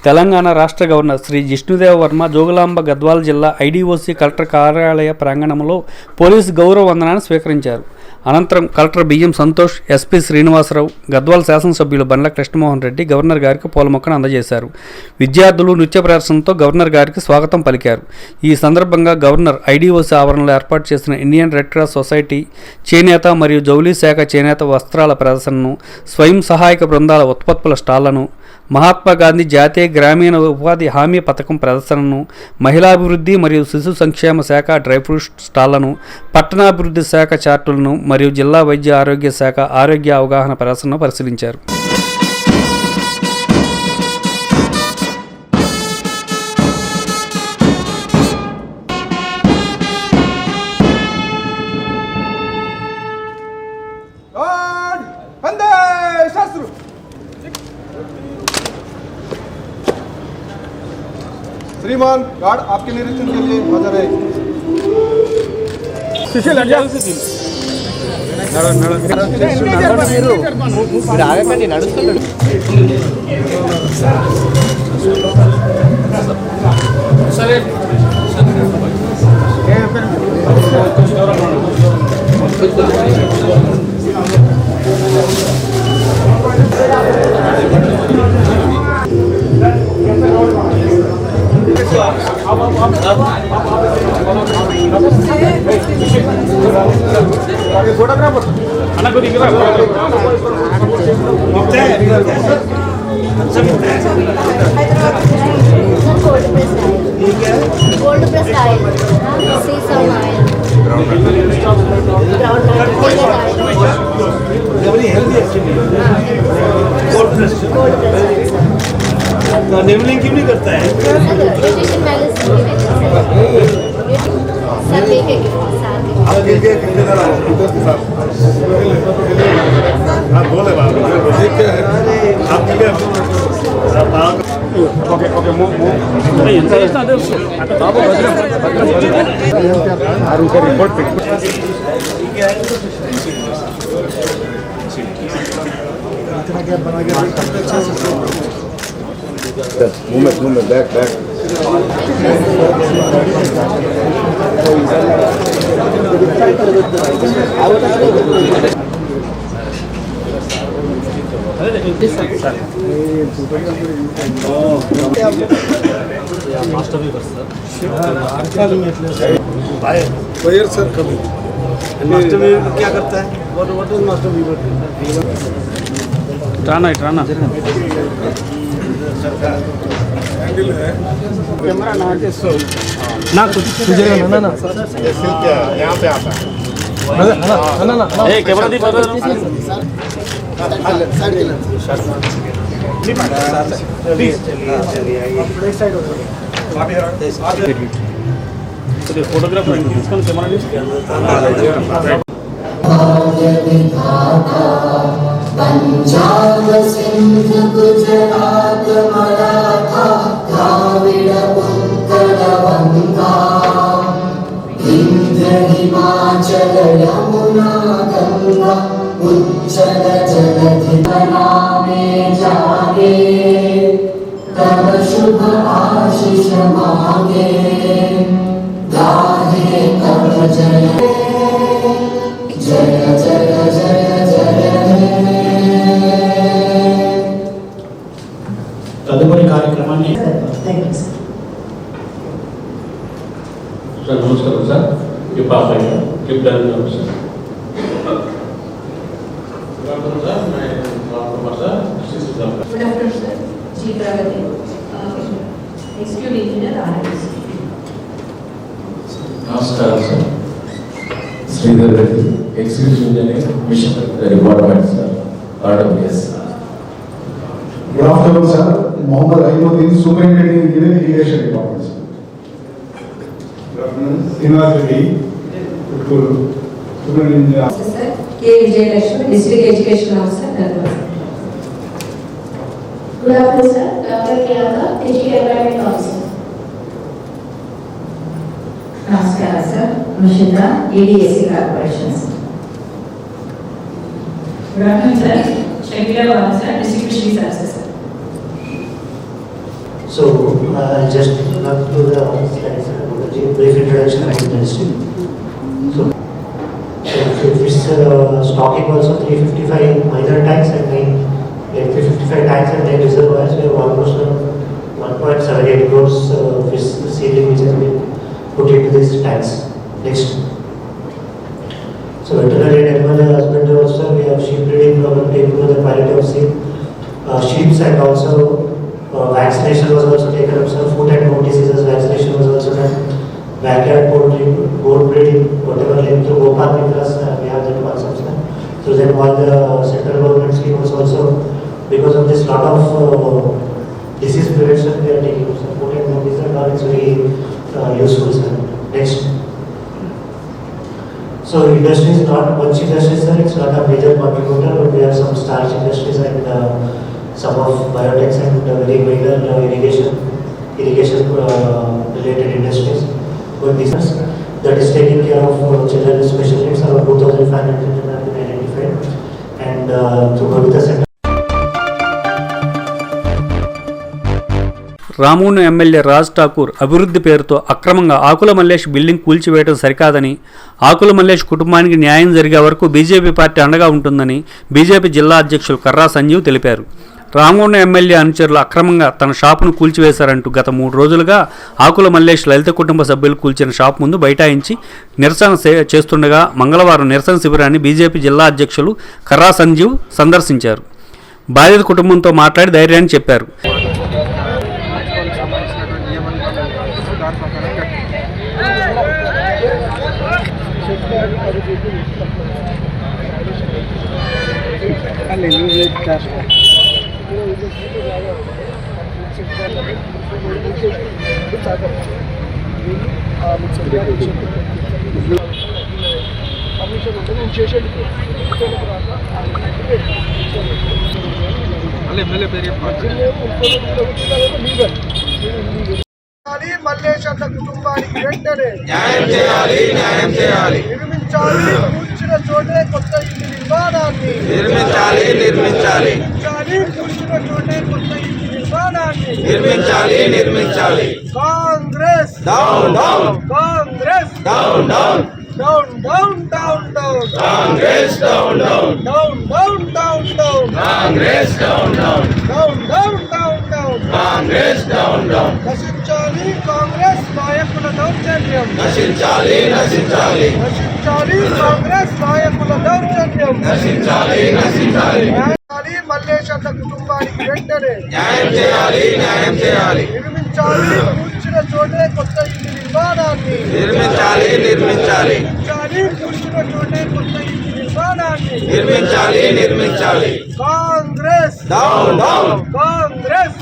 తెలంగాణ రాష్ట్ర గవర్నర్ శ్రీ జిష్ణుదేవ్ వర్మ జోగులాంబ గద్వాల జిల్లా ఐడీఓసీ కలెక్టర్ కార్యాలయ ప్రాంగణంలో పోలీసు గౌరవ వందనాన్ని స్వీకరించారు. అనంతరం కలెక్టర్ బియ్యం సంతోష్, ఎస్పీ శ్రీనివాసరావు, గద్వాల శాసనసభ్యులు బండ్ల కృష్ణమోహన్ రెడ్డి గవర్నర్ గారికి పూలమొక్కను అందజేశారు. విద్యార్థులు నృత్య ప్రదర్శనతో గవర్నర్ గారికి స్వాగతం పలికారు. ఈ సందర్భంగా గవర్నర్ ఐడీఓసీ ఆవరణలో ఏర్పాటు చేసిన ఇండియన్ రెడ్ క్రాస్ సొసైటీ చేనేత మరియు జౌళీ శాఖ చేనేత వస్త్రాల ప్రదర్శనను, స్వయం సహాయక బృందాల ఉత్పత్తుల స్టాళ్లను, మహాత్మా గాంధీ జాతీయ గ్రామీణ ఉపాధి హామీ పథకం ప్రదర్శనను, మహిళాభివృద్ధి మరియు శిశు సంక్షేమ శాఖ డ్రై ఫ్రూట్ స్టాళ్లను, పట్టణాభివృద్ధి శాఖ చార్టులను మరియు జిల్లా వైద్య ఆరోగ్య శాఖ ఆరోగ్య అవగాహన ప్రదర్శనను పరిశీలించారు. श्रीमान गार्ड आपके निरीक्षण के लिए हाजिर है. Gold press oil, sea salt oil. नेमलिंग क्यों नहीं करता है? न्यूट्रिशन बैलेंस सब देखेंगे आप कितने कितनेदार आओ उधर के साथ हाँ बोले बात आप कितने ओके ओके ఎంత చేసినా అదే బాబు report movement back back master भी सर सर कभी मास्टर भी क्या करता है? व्हाट इज मास्टर भी? राना कैमरा ना के सो ना कुछ ना क्या यहाँ पे आता है ना कैमरा दी फोटोग्राफर कैमरा पंजाब सिंध गुजरात मराठा द्राविड उत्कल गंगा विंध्य हिमाचल यमुना गंगा उज्जल जलधि नामे जागे तब शुभ आशीष मांगे गाहे तब जय जय जय जय తదుపరి కార్యక్రమాన్ని సార్ నమస్కారం సార్ ఈ Papaiah clip done sir Good afternoon, sir. G. Pravati, Executive Engineer, RIS. నమస్కారం sir Sridhar Reddy executive engineer mission department sir RWS. Good afternoon, sir. Mohammad Ainuddin, Superintendent Engineer, Irrigation Department. Good afternoon. Srinivas Reddy, Superintendent Engineer. Sir, K. Vijayalakshmi, District Education Officer, Nalgonda. Good afternoon, sir. Dr. Kiyaga, District Environment Officer. Namaskar, sir. Mushindra, ADSC Corporation. Good afternoon, sir. Shakila Bala, sir, District Fisheries Services. So, just not to the slides, brief introduction of the district. So fish stocking also 355 minor tanks and 355 tanks and 9 reservoirs. We have almost 1.78 crores fish seedling which has been put into these tanks. Next. So veterinary and animal husbandry also we have sheep breeding program to improve the quality of sheep and also vaccination was also taken up, sir. Foot and mouth diseases vaccination was also done. Backyard poultry, goat breeding, whatever linked to Gopal Mitras, we have that concept, sir. So then all the central government schemes also, because of this lot of disease prevention we are taking, sir. Foot and mouth disease are it's very useful, sir. Next. So industry is not much industry, sir. It's not a major contributor, but we have some starch industries and some of biotechs and very minor irrigation related industries. But this is that is taking care of children with special needs. Around 2,500 children have been identified, and through Kavita Center. రామూను MLA Raj Thakur అభివృద్ధి పేరుతో అక్రమంగా ఆకుల Mallesh building కూల్చివేయడం సరికాదని, ఆకుల మల్లేష్ కుటుంబానికి న్యాయం జరిగే వరకు BJP party అండగా ఉంటుందని బీజేపీ జిల్లా అధ్యక్షులు కర్రా సంజీవ్ తెలిపారు. రామూను ఎమ్మెల్యే అనుచరులు అక్రమంగా తన షాపును కూల్చివేశారంటూ గత 3 రోజులుగా ఆకుల మల్లేష్ లలిత కుటుంబ సభ్యులు కూల్చిన షాపు ముందు బైఠాయించి నిరసన చేస్తుండగా మంగళవారం నిరసన శిబిరాన్ని బీజేపీ జిల్లా అధ్యక్షులు కర్రా సంజీవ్ సందర్శించారు. బాధిత కుటుంబంతో మాట్లాడి ధైర్యాన్ని చెప్పారు. కమిషన్ ఉంటుంది నేను చేసేది మల్లేష్ అన్న కుటుంబానికి వెంటనే నిర్మించాలి కూర్చున్న చోటే కొత్త ఇంటి నిర్మాణాన్ని కూర్చున్న చోటే కొత్త ఇంటి నిర్మాణాన్ని Congress Congress down down down Congress down down Congress down నశించాలి కాంగ్రెస్ నాయకుల దౌర్జన్యం నశించాలి కాంగ్రెస్ నాయకుల దౌర్జన్యం మల్లేష్ అన్న కుటుంబానికి వెంటనే నిర్మించాలి కూర్చున్న చోటే కొత్త ఇంటి నిర్మాణాన్ని కూర్చున్న చోటే కొత్త ఇంటి నిర్మాణాన్ని కాంగ్రెస్ కాంగ్రెస్ కాంగ్రెస్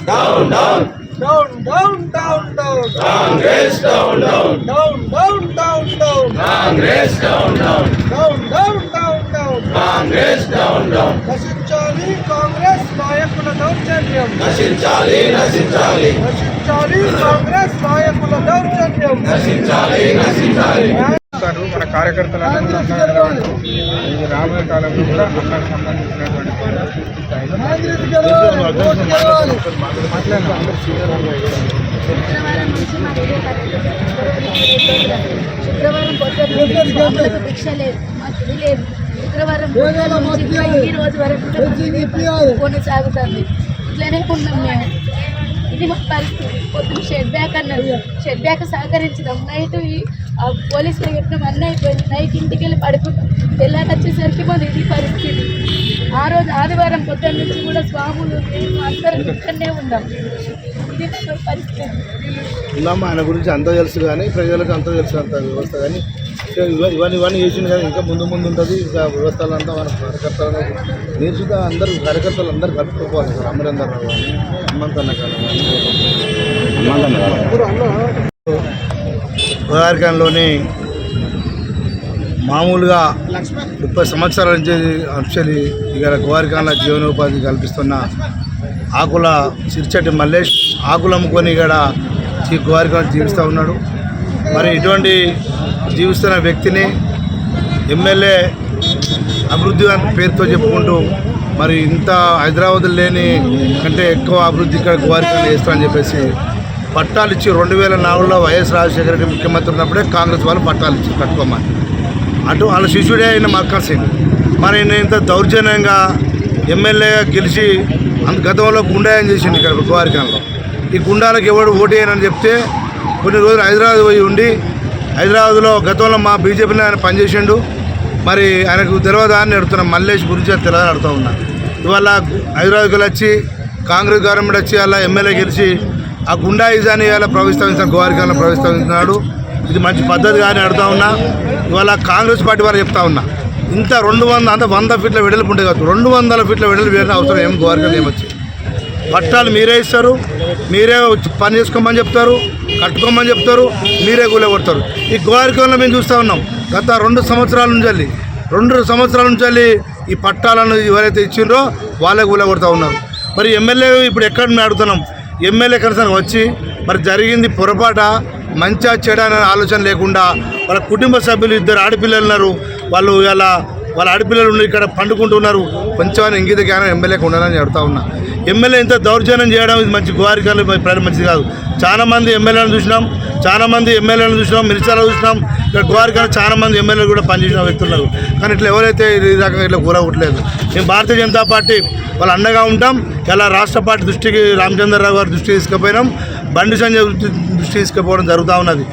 నశించాలి కాంగ్రెస్ నాయకుల దౌర్జన్యం నశించాలి కాంగ్రెస్ నాయకుల దౌర్జన్యం మన కార్యకర్తలందరూ ఇది రాబోయే కాలంలో కూడా అన్నకు సంబంధించినటువంటి శుక్రవారం పొద్దున్న భిక్ష లేదు, మాకు ఇది లేదు. శుక్రవారం ఈ రోజు వరకు కొనసాగుతుంది. ఇట్లనే ఉన్నాం మేము. ఇది మా పరిస్థితి. పొద్దున్న షెడ్ బ్యాక్ అన్నారు, షెడ్ బ్యాక్ సహకరించడం. నైట్ పోలీసులు చెప్పినాం, అన్నీ అయిపోయింది. నైట్ ఇంటికి వెళ్ళి పడుకున్నాం. తెల్లారి వచ్చేసరికి మాది ఇది పరిస్థితి. ఆ రోజు ఆదివారం పొద్దున్న నుంచి కూడా స్వాములు మేము అందరం ఇక్కడనే ఉన్నాం. ఇది మా పరిస్థితి. ఉన్నాము. ఆయన గురించి అంతా తెలుసు కానీ ప్రజలకు అంతా తెలుసు అంత వ్యవస్థ కానీ ఇవన్నీ చేసింది కానీ ఇంకా ముందు ఉంటుంది. ఇంకా వ్యవస్థలు అంతా మన కార్యకర్తలు నేను చూద్దా అందరూ కార్యకర్తలు అందరూ కలుపుకోవాలి సార్. అమరేందర్ రావు కానీ హనుమంతన్న కానీ గోదావరిఖాన్లోని మామూలుగా 30 సంవత్సరాల నుంచి యాక్చువల్లీ ఇక్కడ గోదావరిఖాన్ల జీవనోపాధి కల్పిస్తున్న ఆకుల సిరిచెట్టి మల్లేష్ ఆకులు అమ్ముకొని ఇక్కడ గోదావరిఖాన్ జీవిస్తూ ఉన్నాడు. మరి ఇటువంటి జీవిస్తున్న వ్యక్తిని ఎమ్మెల్యే అభివృద్ధి పేరుతో చెప్పుకుంటూ మరి ఇంత హైదరాబాద్ లేని కంటే ఎక్కువ అభివృద్ధి ఇక్కడ గోదావరిఖాన్ చేస్తారని చెప్పేసి పట్టాలు ఇచ్చి 2004లో వైఎస్ రాజశేఖర రెడ్డి ముఖ్యమంత్రి ఉన్నప్పుడే కాంగ్రెస్ వాళ్ళు పట్టాలు ఇచ్చి కట్టుకోమని అటు వాళ్ళ శిష్యుడే అయిన మక్కర్ సింగ్ మరి ఇంత దౌర్జన్యంగా ఎమ్మెల్యేగా గెలిచి గతంలో గుండాయం చేసింది ఇక్కడ గోదావరిఖాన్లో. ఈ గుండాలకు ఎవడు ఓటు వేయనని చెప్తే కొన్ని రోజులు హైదరాబాద్ పోయి ఉండి హైదరాబాద్లో గతంలో మా బీజేపీని ఆయన పనిచేసిండు. మరి ఆయనకు తెలియదా అని అడుగుతున్నాం. మల్లేష్ గురించి తెలియదని అడుగుతూ ఉన్నా. ఇవాళ హైదరాబాద్కి వచ్చి కాంగ్రెస్ గవర్నమెంట్ వచ్చి అలా ఎమ్మెల్యే గెలిచి ఆ గుండాయిజాన్ని ఇలా ప్రవేశిస్తాను గోదావరిఖాన్లో ప్రవేశిస్తున్నాడు. ఇది మంచి పద్ధతి కానీ అడుగుతా ఉన్నా. ఇవాళ కాంగ్రెస్ పార్టీ వారు చెప్తా ఉన్నా, ఇంత 100 ఫీట్ల వెడల్పు ఉంటే కాదు 200 ఫీట్ల వెడల్పు వేరే అవసరం ఏం గోదావరిఖాన్ ఏమొచ్చి పట్టాలు మీరే ఇస్తారు, మీరే పని చేసుకోమని చెప్తారు, కట్టుకోమని చెప్తారు, మీరే కూలగొడతారు. ఈ గోదావరిఖాన్లో మేము చూస్తూ ఉన్నాం. గత 2 సంవత్సరాల నుంచి ఈ పట్టాలను ఎవరైతే ఇచ్చిండ్రో వాళ్ళే కూలగొడతా ఉన్నారు. మరి ఎమ్మెల్యే ఇప్పుడు ఎక్కడ మేము అడుగుతున్నాం, ఎమ్మెల్యే కనీసం వచ్చి మరి జరిగింది పొరపాట మంచిగా చేయడానికి ఆలోచన లేకుండా వాళ్ళ కుటుంబ సభ్యులు 2 ఆడపిల్లలు ఉన్నారు, వాళ్ళ ఆడపిల్లలు ఉండి ఇక్కడ పండుకుంటున్నారు. కొంచెం ఇంగిత జ్ఞానం ఎమ్మెల్యేకి ఉండాలని అడుగుతా ఉన్నా. ఎమ్మెల్యే ఇంత దౌర్జన్యం చేయడం ఇది మంచి గోదావరిఖాన్లో మంచిది కాదు. చాలామంది ఎమ్మెల్యేలను చూసినాం, మిర్చాలో చూసినాం. ఇక్కడ గోదావరిఖాన్లో చాలామంది ఎమ్మెల్యేలు కూడా పనిచేసిన వ్యక్తులు. కానీ ఇట్లా ఎవరైతే ఈ రకంగా ఇట్లా కూరగొట్టలేదు. మేము భారతీయ జనతా పార్టీ వాళ్ళు అండగా ఉంటాం. ఇలా రాష్ట్ర పార్టీ దృష్టికి రామచంద్రరావు గారి దృష్టి తీసుకుపోయినాం, బండి సంజయ్ దృష్టి తీసుకుపోవడం జరుగుతూ ఉన్నది.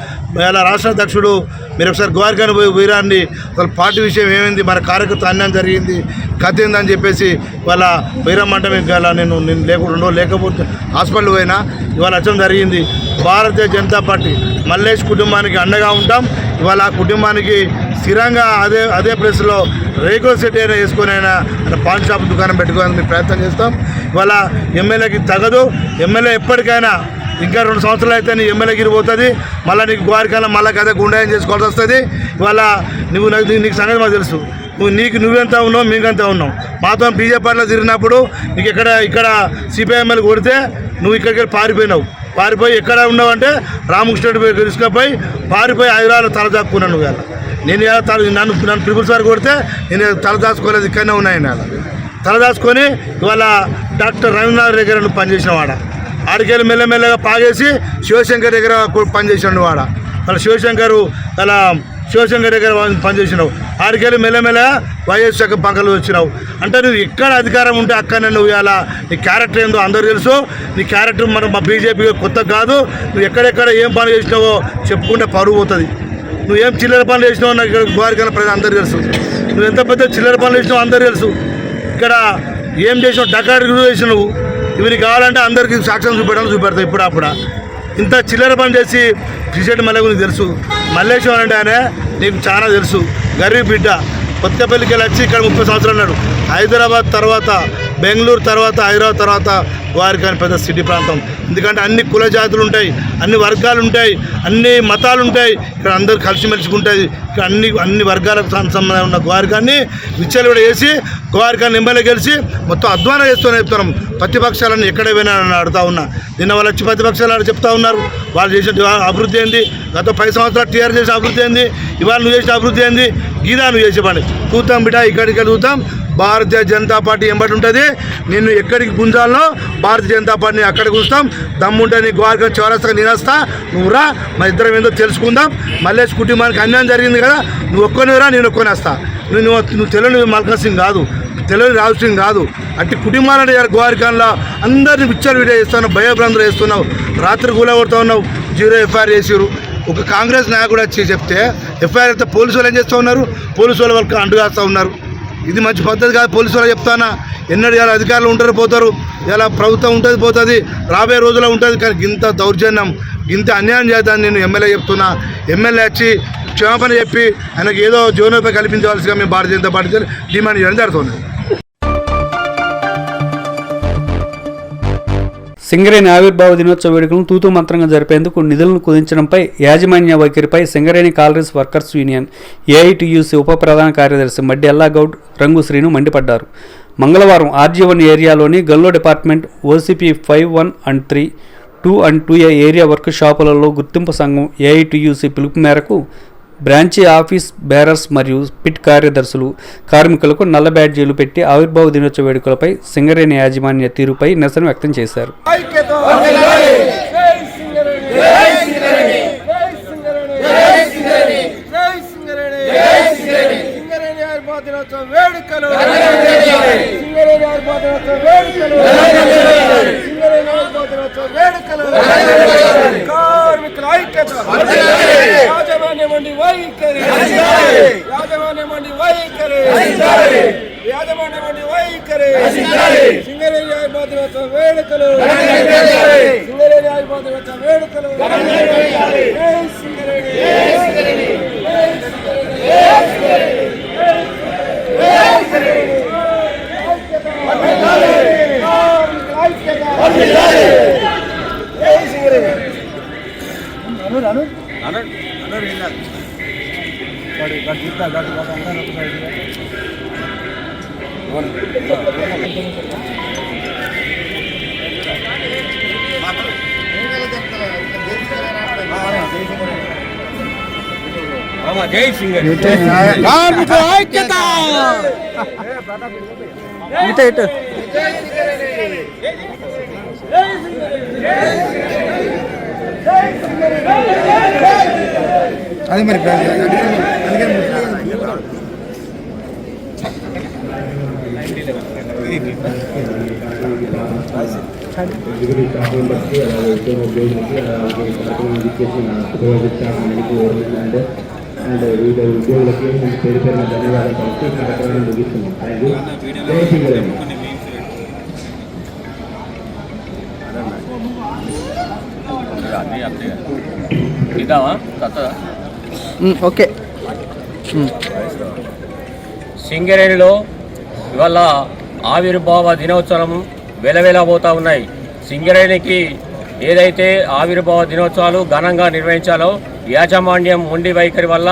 ఇలా రాష్ట్ర అధ్యక్షుడు మీరు ఒకసారి గోదావరిఖాన్ పోయిరాండి, అసలు పార్టీ విషయం ఏమైంది, మన కార్యకర్త అన్యాయం జరిగింది, కథ ఏందని చెప్పేసి వాళ్ళ పోయిరమ్మంటే మీకు నేను లేకపోతే హాస్పిటల్ పోయినా ఇవాళ వచ్చడం జరిగింది. భారతీయ జనతా పార్టీ మల్లేష్ కుటుంబానికి అండగా ఉంటాం. ఇవాళ ఆ కుటుంబానికి స్థిరంగా అదే ప్లేస్లో రేకుల సెట్ అయినా వేసుకొని అయినా పాన్ షాప్ దుకాణం పెట్టుకోవడానికి ప్రయత్నం చేస్తాం. ఇవాళ ఎమ్మెల్యేకి తగదు. ఎమ్మెల్యే ఎప్పటికైనా ఇంకా 2 సంవత్సరాలు అయితే నీ ఎమ్మెల్యేగిరి పోతుంది. మళ్ళీ నీకు గోరికైనా మళ్ళీ కథ గుండాయం చేసుకోవాల్సి వస్తుంది. ఇవాళ నీకు సంగతి మాకు తెలుసు. నువ్వెంత ఉన్నావు, మేమెంత ఉన్నావు. మాతో బీజేపీ పార్టీలో తిరిగినప్పుడు నీకు ఇక్కడ సిపిఐఎంఎల్ కొడితే నువ్వు ఇక్కడికి పారిపోయి ఎక్కడ ఉన్నావంటే రామకృష్ణ తీసుకుపోయి పారిపోయి హైదరాబాద్లో తలదాక్కున్నాను. నువ్వు నేను నన్ను ప్రిపుల్ సార్ కొడితే నేను తలదాచుకోలేదు, ఇక్కడనే ఉన్నాయని తలదాచుకొని ఇవాళ డాక్టర్ రవీంద్రనాథ్ దగ్గర నువ్వు పనిచేసిన వాడ ఆడికెళ్ళి మెల్లమెల్లగా పాగేసి శివశంకర్ దగ్గర పనిచేసినాడు వాడ. వాళ్ళ శివశంకర్ దగ్గర పనిచేసినావు. ఆడికెళ్ళి మెల్లమెల్లగా వైఎస్ శాఖ పంకలు వచ్చినావు. అంటే నువ్వు ఎక్కడ అధికారం ఉంటే అక్కడనే నువ్వు ఇలా నీ క్యారెక్టర్ ఏందో అందరూ తెలుసు. నీ క్యారెక్టర్ మనం మా బీజేపీ కొత్త కాదు. నువ్వు ఎక్కడెక్కడ ఏం పని చేసినావో చెప్పుకుంటే పరువు పోతుంది. నువ్వేం చిల్లర పనులు చేసినావో నాకు ఇక్కడ గోరికైనా ప్రజలు అందరూ తెలుసు. నువ్వు ఎంత పెద్ద చిల్లర పనులు చేసినావో అందరూ తెలుసు. ఇక్కడ ఏం చేసినావు, డకాడి చేసినావు. ఇవి కావాలంటే అందరికీ సాక్ష్యం చూపెడతావు ఇప్పుడు అప్పుడు. ఇంత చిల్లర పని చేసి టీషర్ట్ మళ్ళీ నీకు తెలుసు. మల్లేశ్వరం అంటే ఆయన నీకు చాలా తెలుసు. గరీబ్ బిడ్డ కొత్తపల్లికి వెళ్ళి వచ్చి ఇక్కడ 30 సంవత్సరాలు ఉన్నాడు. హైదరాబాద్ తర్వాత బెంగళూరు తర్వాత హైదరాబాద్ తర్వాత వారికి అని పెద్ద సిటీ ప్రాంతం. ఎందుకంటే అన్ని కుల జాతులు ఉంటాయి, అన్ని వర్గాలు ఉంటాయి, అన్ని మతాలు ఉంటాయి. ఇక్కడ అందరూ కలిసిమెలిసి ఉంటుంది. ఇక్కడ అన్ని వర్గాలకు సంబంధం ఉన్న గోవారికాన్ని విచ్చలు కూడా వేసి గోవారికాన్ని ఎమ్మెల్యే గెలిచి మొత్తం అధ్వానం చేస్తూనే చెప్తున్నాం. ప్రతిపక్షాలను ఎక్కడ పోయినా అడుగుతా ఉన్నా. నిన్న వాళ్ళు వచ్చి ప్రతిపక్షాలు చెప్తా ఉన్నారు వాళ్ళు చేసిన అభివృద్ధి ఏంది, గత 5 సంవత్సరాలు టీఆర్ చేసిన అభివృద్ధి ఏంది, ఇవాళ నువ్వు చేసిన అభివృద్ధి ఏంది, గీదా నువ్వు చేసే పని చూద్దాం బిడ్డ. ఇక్కడికి చూద్దాం. భారతీయ జనతా పార్టీ ఎంబడి ఉంటుంది. నిన్ను ఎక్కడికి గుంజాలనో భారతీయ జనతా పార్టీని అక్కడికి గుంజుతాం. దమ్ముంటే నీ గోవారిక చౌరస్తాగా నేనేస్తా, నువ్వు రా, మా ఇద్దరం ఏందో తెలుసుకుందాం. మల్లేష్ కుటుంబానికి అన్యాయం జరిగింది కదా, నువ్వు ఒక్కనిరా, నేను ఒక్కనేస్తా. నువ్వు తెలియని మల్కా సింగ్ కాదు, తెలియని రాజు సింగ్ కాదు. అట్టి కుటుంబాలంటే గోవారికాన్లో అందరినీ విచ్చలు వీడియో చేస్తున్నావు, భయభ్రాంతులు వేస్తున్నావు, రాత్రి కూల కొడుతూ ఉన్నావు. 0 ఎఫ్ఐఆర్ చేసారు. ఒక కాంగ్రెస్ నాయకుడు వచ్చి చెప్తే ఎఫ్ఐఆర్ అయితే పోలీసు వాళ్ళు ఏం చేస్తూ ఉన్నారు, పోలీసు వాళ్ళు వాళ్ళకి అంటుగాస్తూ ఉన్నారు. ఇది మంచి పద్ధతి కాదు. పోలీసు వాళ్ళు చెప్తానా, ఎన్నడూ ఇలా అధికారులు ఉంటారు పోతారు, ఇలా ప్రభుత్వం ఉంటుంది పోతుంది, రాబోయే రోజుల్లో ఉంటుంది. కానీ ఇంత దౌర్జన్యం, ఇంత అన్యాయం చేద్దాన్ని నేను ఎమ్మెల్యే చెప్తున్నా. ఎమ్మెల్యే వచ్చి క్షమాపణ చెప్పి ఆయనకు ఏదో జీవనోపాధి కల్పించవలసిగా మేము భారతీయ జనతా పార్టీ డిమాండ్ చేయడం జరుగుతుంది. సింగరేణి ఆవిర్భావ దినోత్సవ వేడుకలను తూతూ మంత్రంగా జరిపేందుకు నిధులను కుదించడంపై యాజమాన్య వైఖరిపై Singareni collieries workers union AITUC ఉప ప్రధాన కార్యదర్శి మడ్డి ఎల్లాగౌడ్ రంగు శ్రీను మండిపడ్డారు. మంగళవారం RG1 ఏరియాలోని గల్లో department OCP 5, 1 and 3, 2 and 2A area work షాపులలో గుర్తింపు సంఘం ఏఐటీయూసీ పిలుపు మేరకు బ్రాంచీ ఆఫీస్ బేరర్స్ మరియు పిట్ కార్యదర్శులు కార్మికులకు నల్ల బ్యాడ్జీలు పెట్టి ఆవిర్భావ దినోత్సవ వేడుకలపై సింగరేణి యాజమాన్య తీరుపై నిరసన వ్యక్తం చేశారు. కార్మికుల ఐక్యత, యాజమాన్యమండి వైఖరి, యాజమాన్యమండి వైఖరి, యాజమాన్యమండి వైఖరి, సింగరేణి ఆవిర్భావ దినోత్సవ వేడుకలు, సింగరేణి ఆవిర్భావ దినోత్సవ వేడుకలు, సింగరేణి జై సింగరేణి కార్మికుల ఐక్యత. అది మరి అండ్ వివిధ ఉద్యోగులకి పేరు పేరున ధన్యవాదాలు కలిసి కార్యక్రమాన్ని ముగిస్తున్నాం. Thank you. జై సింగరేణి. ఓకే. సింగరేణిలో ఇవాళ ఆవిర్భావ దినోత్సవం వెలవెలబోతూ ఉన్నాయి. సింగరేణికి ఏదైతే ఆవిర్భావ దినోత్సవాలు ఘనంగా నిర్వహించాలో యాజమాన్యం మొండి వైఖరి వల్ల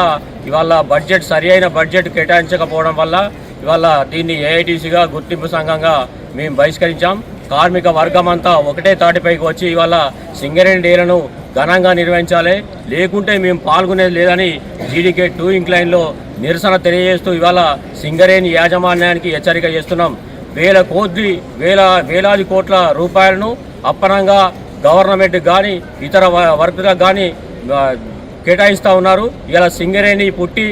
ఇవాళ బడ్జెట్ సరి అయిన బడ్జెట్ కేటాయించకపోవడం వల్ల ఇవాళ దీన్ని ఏఐటీసీగా గుర్తింపు సంఘంగా మేము బహిష్కరించాం. కార్మిక వర్గం అంతా ఒకటే తాటిపైకి వచ్చి ఇవాళ సింగరేణి డేలను ఘనంగా నిర్వహించాలి, లేకుంటే మేము పాల్గొనేది లేదని జీడీకే 2 ఇంక్లైన్లో నిరసన తెలియజేస్తూ ఇవాళ సింగరేణి యాజమాన్యానికి హెచ్చరిక చేస్తున్నాం. వేలాది కోట్ల రూపాయలను అప్పనంగా గవర్నమెంట్ కానీ ఇతర వర్కులకు కానీ కేటాయిస్తూ ఉన్నారు. ఇలా సింగరేణి పుట్టి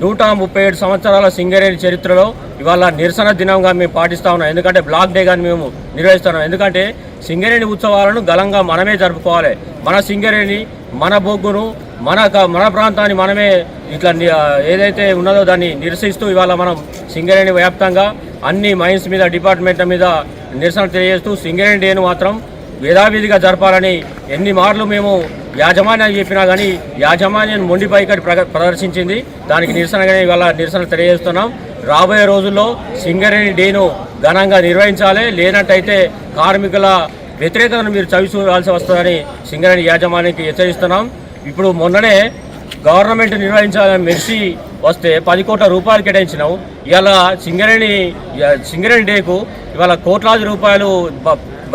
137 సంవత్సరాల సింగరేణి చరిత్రలో ఇవాళ నిరసన దినంగా మేము పాటిస్తూ ఉన్నాం. ఎందుకంటే బ్లాక్ డే కానీ మేము నిర్వహిస్తున్నాం. ఎందుకంటే సింగరేణి ఉత్సవాలను ఘనంగా మనమే జరుపుకోవాలి. మన సింగరేణి, మన బొగ్గును, మన ప్రాంతాన్ని మనమే ఇట్లా ఏదైతే ఉన్నదో దాన్ని నిరసిస్తూ ఇవాళ మనం సింగరేణి వ్యాప్తంగా అన్ని మైన్స్ మీద డిపార్ట్మెంట్ల మీద నిరసన తెలియజేస్తూ సింగరేణి డేను మాత్రం యథావిధిగా జరపాలని ఎన్ని మార్లు మేము యాజమాన్యాన్ని చెప్పినా కానీ యాజమాన్యం మొండి వైఖరి ప్రదర్శించింది. దానికి నిరసనగానే ఇవాళ నిరసన తెలియజేస్తున్నాం. రాబోయే రోజుల్లో సింగరేణి డేను ఘనంగా నిర్వహించాలి, లేనట్టయితే కార్మికుల వ్యతిరేకతను మీరు చవి చూడాల్సి వస్తుందని సింగరేణి యాజమాన్యానికి హెచ్చరిస్తున్నాం. ఇప్పుడు మొన్ననే గవర్నమెంట్ నిర్వహించాలని మెర్సీ వస్తే 10 కోట్ల రూపాయలు కేటాయించినాం. ఇవాళ సింగరేణి డేకు ఇవాళ కోట్లాది రూపాయలు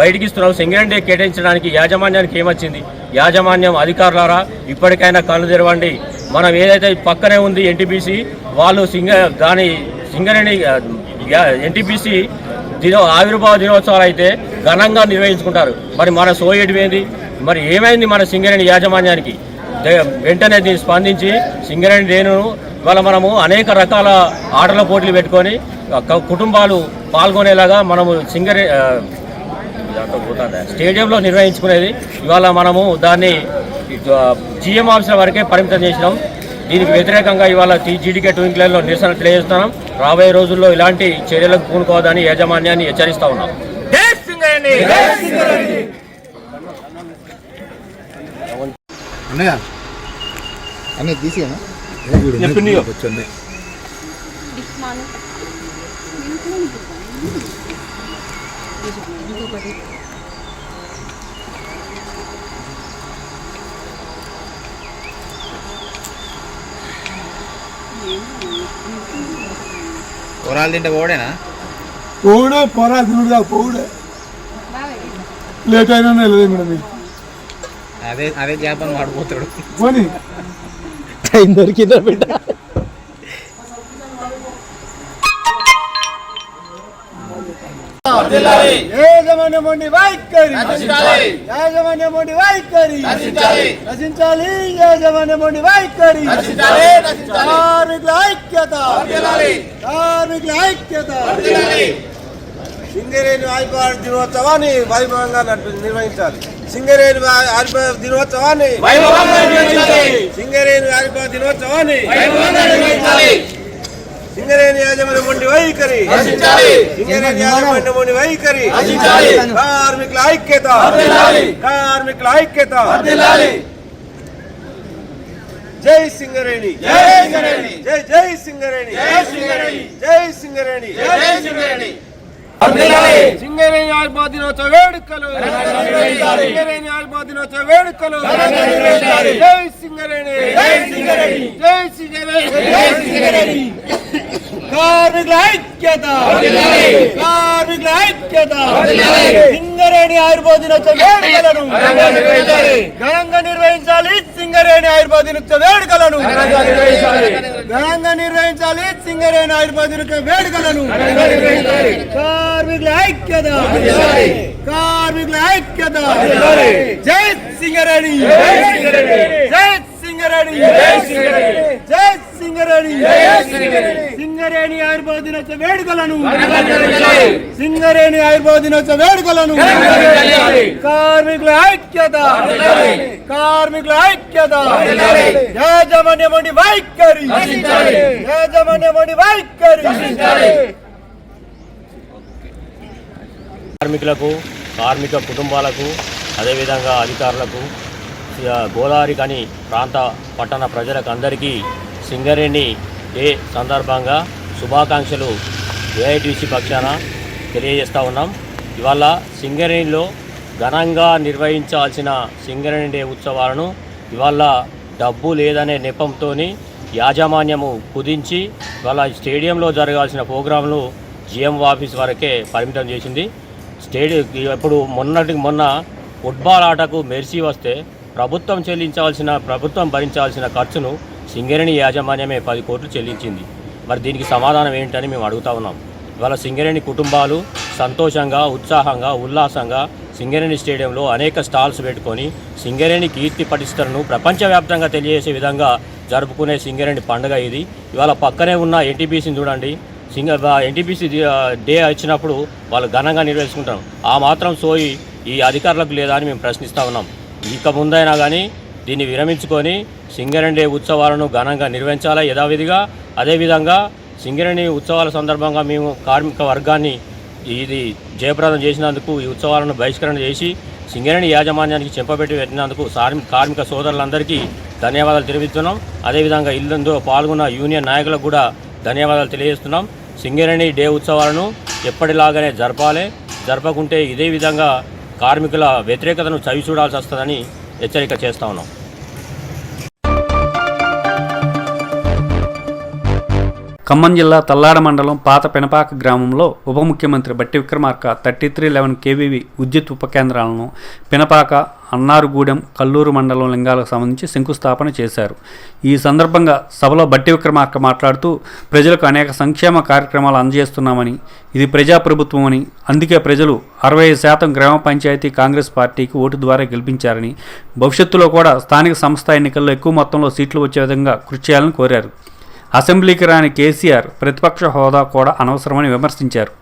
బయటికి ఇస్తున్నాం. సింగరేణి డే కేటాయించడానికి యాజమాన్యానికి ఏమొచ్చింది? యాజమాన్యం అధికారులారా ఇప్పటికైనా కళ్ళు తెరవండి. మనం ఏదైతే పక్కనే ఉంది ఎన్టీపీసీ, వాళ్ళు సింగరేణి ఎన్టీపీసీ ఆవిర్భావ దినోత్సవాలు అయితే ఘనంగా నిర్వహించుకుంటారు. మరి మన సోయేటివేంది? మరి ఏమైంది మన సింగరేణి యాజమాన్యానికి? వెంటనే దీన్ని స్పందించి సింగరేణి డేను ఇవాళ మనము అనేక రకాల ఆటల పోటీలు పెట్టుకొని కుటుంబాలు పాల్గొనేలాగా మనము స్టేడియంలో నిర్వహించుకునేది ఇవాళ మనము దాన్ని జీఎం ఆఫీసుల వరకే పరిమితం చేసినాం. దీనికి వ్యతిరేకంగా ఇవాళ జీడీకే 2 ఇంక్లైన్లో నిరసన తెలియజేస్తున్నాం. రాబోయే రోజుల్లో ఇలాంటి చర్యలకు పూనుకోవద్దని యాజమాన్యాన్ని హెచ్చరిస్తా ఉన్నాం. పొరాలు తింటే పోడేనా? పోడే పొరాలు తినడా పోడే లేట్ అయినా వెళ్ళలేదు మేడం. అదే జ్ఞాపకం ఆడిపోతాడు. పోనీ టైం దొరికిందా బిడ్డ? యాజమాన్యం మొండి వైఖరి, యాజమాన్యం మొండి వైఖరి రచించాలి, యాజమాన్యం మొండి వైఖరి, కార్మికుల ఐక్యత, కార్మికుల ఐక్యత. సింగరేణి ఆవిర్భావ దినోత్సవాన్ని వైభవంగా నిర్వహించాలి. సింగరేణి ఆవిర్భావ దినోత్సవాన్ని సింగరేణి ఆవిర్భావ దినోత్సవాన్ని సింగరేణి యాజమాన్యం మొండి వైఖరి, సింగరేణి యాజమాన్యం మొండి వైఖరి, కార్మికుల ఐక్యత, కార్మికుల ఐక్యత. జై సింగరేణి, జై సింగరేణి, జై జై సింగరేణి, జై సింగరేణి, జై సింగరేణి, జై సింగరేణి. సింగరేణి ఆవిర్భావ దినోత్సవ వేడుకలు, సింగరేణి ఆవిర్భావ దినోత్సవ వేడుకలు. జై సింగరేణి, జై సింగరేణి, జై సింగరేణి, జై సింగరేణి. కార్మికుల ఐక్యత, కార్మికుల ఐక్యత. సింగరేణి ఆవిర్భావ దినోత్సవ వేడుకలను ఘనంగా నిర్వహించాలి. సింగరేణి ఆవిర్భావ దినోత్సవ వేడుకలను ఘనంగా నిర్వహించాలి. సింగరేణి ఆవిర్భావ దినోత్సవ వేడుకలను. కార్మికుల ఐక్యత, కార్మికుల ఐక్యత. జై సింగరేణి, జై సింగరేణి, జై సింగరేణి, జై సింగరేణి, జై సింగరేణి. సింగరేణి ఆవిర్భావ దినోత్సవ వేడుకలను సింగరేణి ఆవిర్భావ దినోత్సవ వేడుకలను. కార్మికుల ఐక్యత, కార్మికుల ఐక్యత. యాజమాన్యం మొండి వైఖరి, యాజమాన్యం మొండి వైఖరి. కార్మికులకు, కార్మిక కుటుంబాలకు, అదేవిధంగా అధికారులకు, గోదావరి కని ప్రాంత పట్టణ ప్రజలకు అందరికీ సింగరేణి డే సందర్భంగా శుభాకాంక్షలు ఏఐటీసీ పక్షాన తెలియజేస్తూ ఉన్నాం. ఇవాళ సింగరేణిలో ఘనంగా నిర్వహించాల్సిన సింగరేణి డే ఉత్సవాలను ఇవాళ డబ్బు లేదనే నెపంతో యాజమాన్యము కుదించి ఇవాళ స్టేడియంలో జరగాల్సిన ప్రోగ్రాంలు జిఎం ఆఫీస్ వరకే పరిమితం చేసింది. ఇప్పుడు మొన్న ఫుట్బాల్ ఆటకు మెర్సీ వస్తే ప్రభుత్వం భరించాల్సిన ఖర్చును సింగరేణి యాజమాన్యమే 10 కోట్లు చెల్లించింది. మరి దీనికి సమాధానం ఏంటని మేము అడుగుతా ఉన్నాం. ఇవాళ సింగరేణి కుటుంబాలు సంతోషంగా, ఉత్సాహంగా, ఉల్లాసంగా సింగరేణి స్టేడియంలో అనేక స్టాల్స్ పెట్టుకొని సింగరేణి కీర్తి పటిష్టలను ప్రపంచవ్యాప్తంగా తెలియజేసే విధంగా జరుపుకునే సింగరేణి పండుగ ఇది. ఇవాళ పక్కనే ఉన్న ఎన్టీపీసీని చూడండి, ఎన్టీపీసీ డే వచ్చినప్పుడు వాళ్ళు ఘనంగా నిర్వహించుకుంటారు. ఆ మాత్రం సోయి ఈ అధికారులకు లేదా అని మేము ప్రశ్నిస్తూ ఉన్నాం. ఇక ముందైనా కానీ దీన్ని విరమించుకొని సింగరేణి డే ఉత్సవాలను ఘనంగా నిర్వహించాలా యథావిధిగా. అదేవిధంగా సింగరేణి ఉత్సవాల సందర్భంగా మేము కార్మిక వర్గాన్ని ఇది జయప్రదం చేసినందుకు ఈ ఉత్సవాలను బహిష్కరణ చేసి సింగరేణి యాజమాన్యానికి చెంపబెట్టి పెట్టినందుకు కార్మిక సోదరులందరికీ ధన్యవాదాలు తెలియజేస్తున్నాం. అదేవిధంగా ఇందులో పాల్గొన్న యూనియన్ నాయకులకు కూడా ధన్యవాదాలు తెలియజేస్తున్నాం. సింగరేణి డే ఉత్సవాలను ఎప్పటిలాగానే జరపకుంటే ఇదే విధంగా కార్మికుల వ్యతిరేకతను చవి చూడాల్సి వస్తుందని హెచ్చరిక చేస్తా ఉన్నాం. ఖమ్మం జిల్లా తల్లాడ మండలం పాత పెనపాక గ్రామంలో ఉప ముఖ్యమంత్రి బట్టి విక్రమార్క 3311 కేవీవీ విద్యుత్ ఉప కేంద్రాలను పెనపాక, అన్నారుగూడెం, కల్లూరు మండలం లింగాలకు సంబంధించి శంకుస్థాపన చేశారు. ఈ సందర్భంగా సభలో బట్టి విక్రమార్క మాట్లాడుతూ ప్రజలకు అనేక సంక్షేమ కార్యక్రమాలు అందజేస్తున్నామని, ఇది ప్రజాప్రభుత్వమని, అందుకే ప్రజలు 65% గ్రామ పంచాయతీ కాంగ్రెస్ పార్టీకి ఓటు ద్వారా గెలిపించారని, భవిష్యత్తులో కూడా స్థానిక సంస్థ ఎన్నికల్లో ఎక్కువ మొత్తంలో సీట్లు వచ్చే విధంగా కృషి చేయాలని కోరారు. అసెంబ్లీకి రాని కేసీఆర్ ప్రతిపక్ష హోదా కూడా అనవసరమని విమర్శించారు.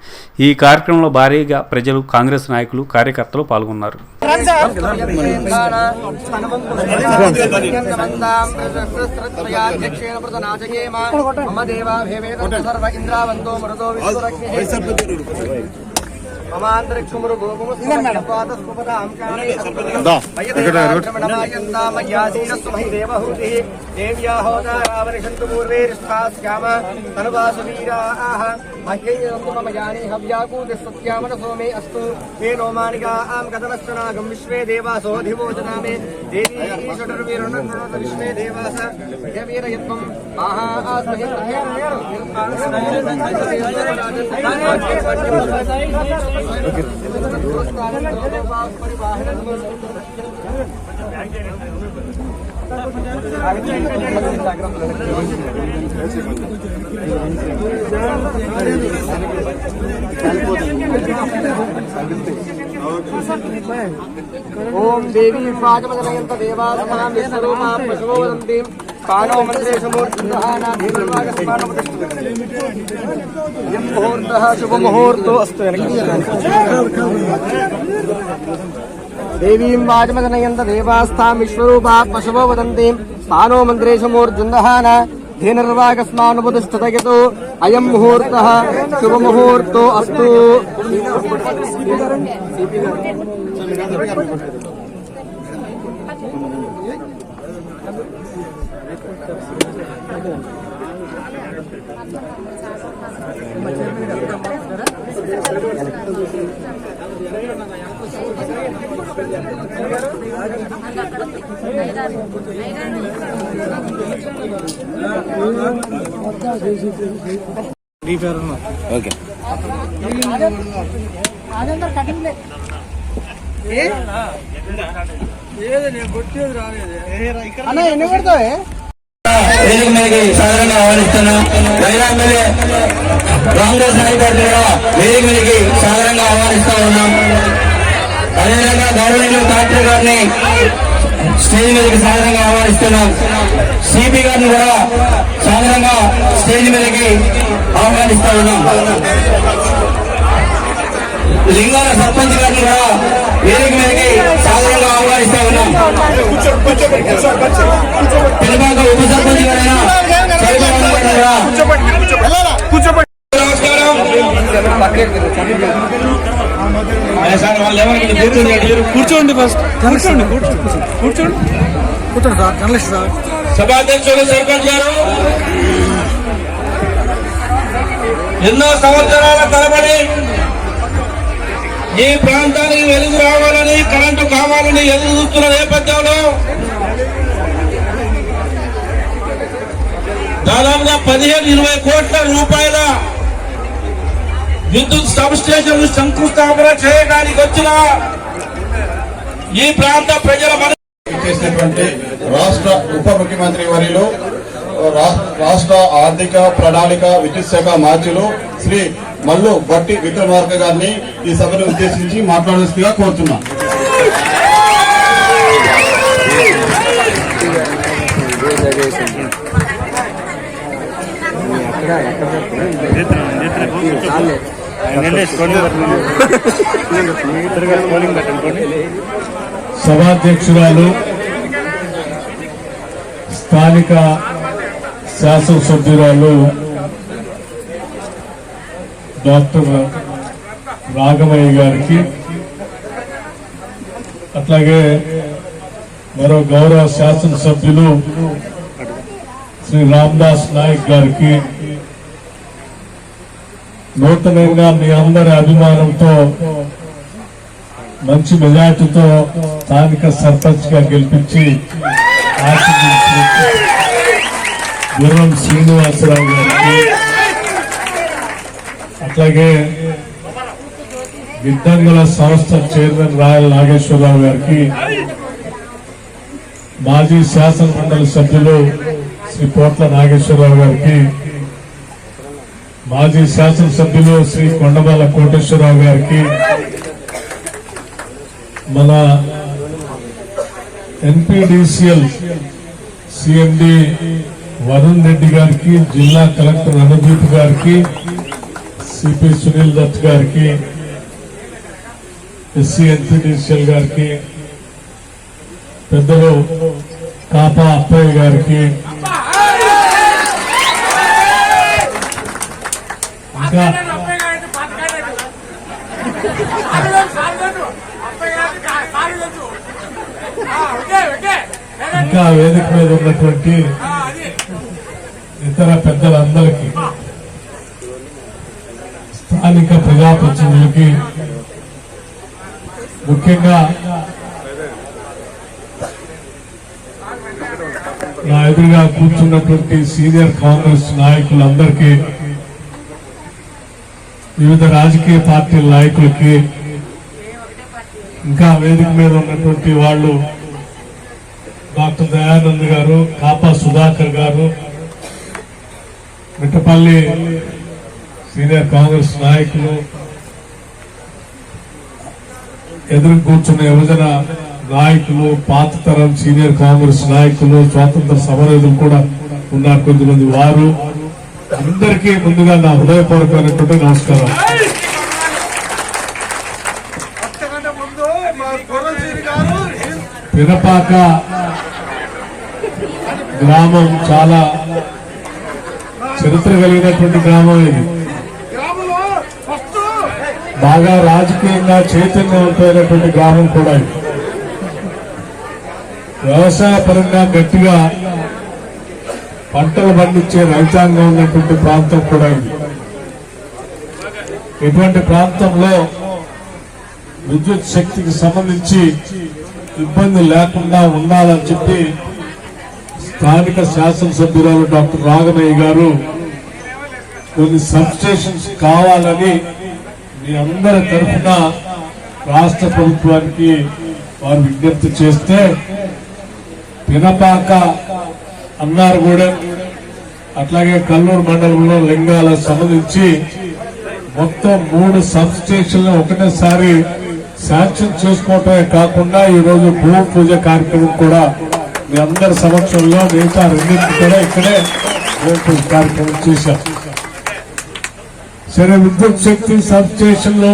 ఈ కార్యక్రమంలో భారీగా ప్రజలు, కాంగ్రెస్ నాయకులు, కార్యకర్తలు పాల్గొన్నారు. విశ్వే దేవాసోధివోచనామే దేవీ విశ్వే దేవాస వీరయత్వం ఓం దేవీ పాదమదనయంత దేవాసనాం విశ్వరూపాం పశువో వదంతి పానో మంత్రేషు మూర్తిః శుభముహూర్తో అస్తు. దేవీం వాజమదనయంత దేవాస్థాం విశ్వరూపా పశువో వదంతి పానో మంత్రేషు మూర్జుందహాన ధీనర్వాగస్మానుపతిష్ఠతయతో అయం ముహూర్తః శుభముహూర్తో అస్తు. ఓకే వేదిక మీదకి సాధారణంగా ఆహ్వానిస్తున్నాం. మహిళా ఎమ్మెల్యే కాంగ్రెస్ నాయకులు కూడా వేదిక మీదకి సాధారణంగా ఆహ్వానిస్తూ ఉన్నాం. అదేవిధంగా గవర్నమెంట్ కలెక్టర్ గారిని స్టేజ్ మీదకి సాధారణంగా ఆహ్వానిస్తున్నాం. సిపి గారిని కూడా సాధారణంగా స్టేజ్ మీదకి ఆహ్వానిస్తూ ఉన్నాం. లింగాల సర్పంచ్ గారిని కూడా వేదిక మీదకి సాధారణంగా ఆహ్వానిస్తూ ఉన్నాం. పెనుపాక ఉప సర్పంచ్ గారైన కూర్చోండి ఫస్ట్ కూర్చోండి సార్. సభాధ్యక్షులు సర్పంచ్ గారు ఎన్నో సంవత్సరాల తరబడి ఈ ప్రాంతానికి వెలుగు రావాలని, కరెంటు కావాలని ఎదురు చూస్తున్న నేపథ్యంలో దాదాపుగా 15-20 కోట్ల రూపాయల విద్యుత్ సబ్ స్టేషన్ శంకుస్థాపన చేయడానికి వచ్చిన ఈ ప్రాంత ప్రజల చేసినటువంటి రాష్ట్ర ఉప ముఖ్యమంత్రి వర్యులు, రాష్ట్ర ఆర్థిక ప్రణాళిక విద్యుత్ శాఖ మార్చులు శ్రీ మల్లు భట్టి విక్రమార్క గారిని ఈ సభను ఉద్దేశించి మాట్లాడాల్సిందిగా కోరుతున్నాం. సభాధ్యక్షురాలు, స్థానిక శాసనసభ్యురాలు డాక్టర్ రాఘవయ్య గారికి, అట్లాగే మరో గౌరవ శాసనసభ్యులు శ్రీ రామదాస్ నాయక్ గారికి, నూతనంగా మీ అందరి అభిమానంతో మంచి మెజార్టీతో స్థానిక సర్పంచ్ గా గెలిపించి గుర్రం శ్రీనివాసరావు గారికి, అట్లాగే గిడ్డంగుల సంస్థ చైర్మన్ రాయల్ నాగేశ్వరరావు గారికి, మాజీ శాసన మండలి సభ్యులు శ్రీ పోట్ల నాగేశ్వరరావు గారికి, మాజీ శాసనసభ్యులు శ్రీ కొండమల్ల కోటేశ్వరరావు గారికి, మన ఎన్పీడీసీఎల్ సిఎండి వరుణ్ రెడ్డి గారికి, జిల్లా కలెక్టర్ అనుదీప్ గారికి, సిపి సునీల్ దత్ గారికి, ఎస్సీ ఎన్పీడీసీఎల్ గారికి, పెద్దలు కాపా అప్పయ్య గారికి, ఇంకా వేదిక మీద ఉన్నటువంటి ఇతర పెద్దలందరికీ, స్థానిక ప్రజాప్రతినిధులకి, ముఖ్యంగా నా ఎదురుగా కూర్చున్నటువంటి సీనియర్ కాంగ్రెస్ నాయకులందరికీ, వివిధ రాజకీయ పార్టీల నాయకులకి, ఇంకా వేదిక మీద ఉన్నటువంటి వాళ్ళు డాక్టర్ దయానంద్ గారు, కాపా సుధాకర్ గారు, మిట్టపల్లి సీనియర్ కాంగ్రెస్ నాయకులు, ఎదురు కూర్చున్న యువజన నాయకులు, పాత తరం సీనియర్ కాంగ్రెస్ నాయకులు, స్వాతంత్ర సమరయోధులు కూడా ఉన్నారు కొద్దిమంది. వారు అందరికీ ముందుగా నా హృదయపూర్వకమైనటువంటి నమస్కారం. పినపాక గ్రామం చాలా చరిత్ర కలిగినటువంటి గ్రామం. ఇది బాగా రాజకీయంగా చైతన్యవంతమైనటువంటి గ్రామం కూడా. ఇది వ్యవసాయ పరంగా గట్టిగా పంటలు పండించే రైతాంగం ఉన్నటువంటి ప్రాంతం కూడా ఇది. ఇటువంటి ప్రాంతంలో విద్యుత్ శక్తికి సంబంధించి ఇబ్బంది లేకుండా ఉండాలని చెప్పి స్థానిక శాసనసభ్యురాలు డాక్టర్ రాఘవయ్య గారు కొన్ని సబ్ స్టేషన్స్ కావాలని మీ అందరి తరఫున రాష్ట్ర ప్రభుత్వానికి వారు విజ్ఞప్తి చేస్తే, పినపాక, అన్నారగూడెం, అట్లాగే కల్లూరు మండలంలో లింగాలకు సంబంధించి మొత్తం 3 సబ్ స్టేషన్లు ఒకటేసారి శాంక్షన్ చేసుకోవటమే కాకుండా ఈరోజు భూమి పూజ కార్యక్రమం కూడా మీ అందరి సమక్షంలో మిగతా రెండింటి కూడా ఇక్కడే భూమి పూజ కార్యక్రమం చేశాం. సరే, విద్యుత్ శక్తి సబ్ స్టేషన్లు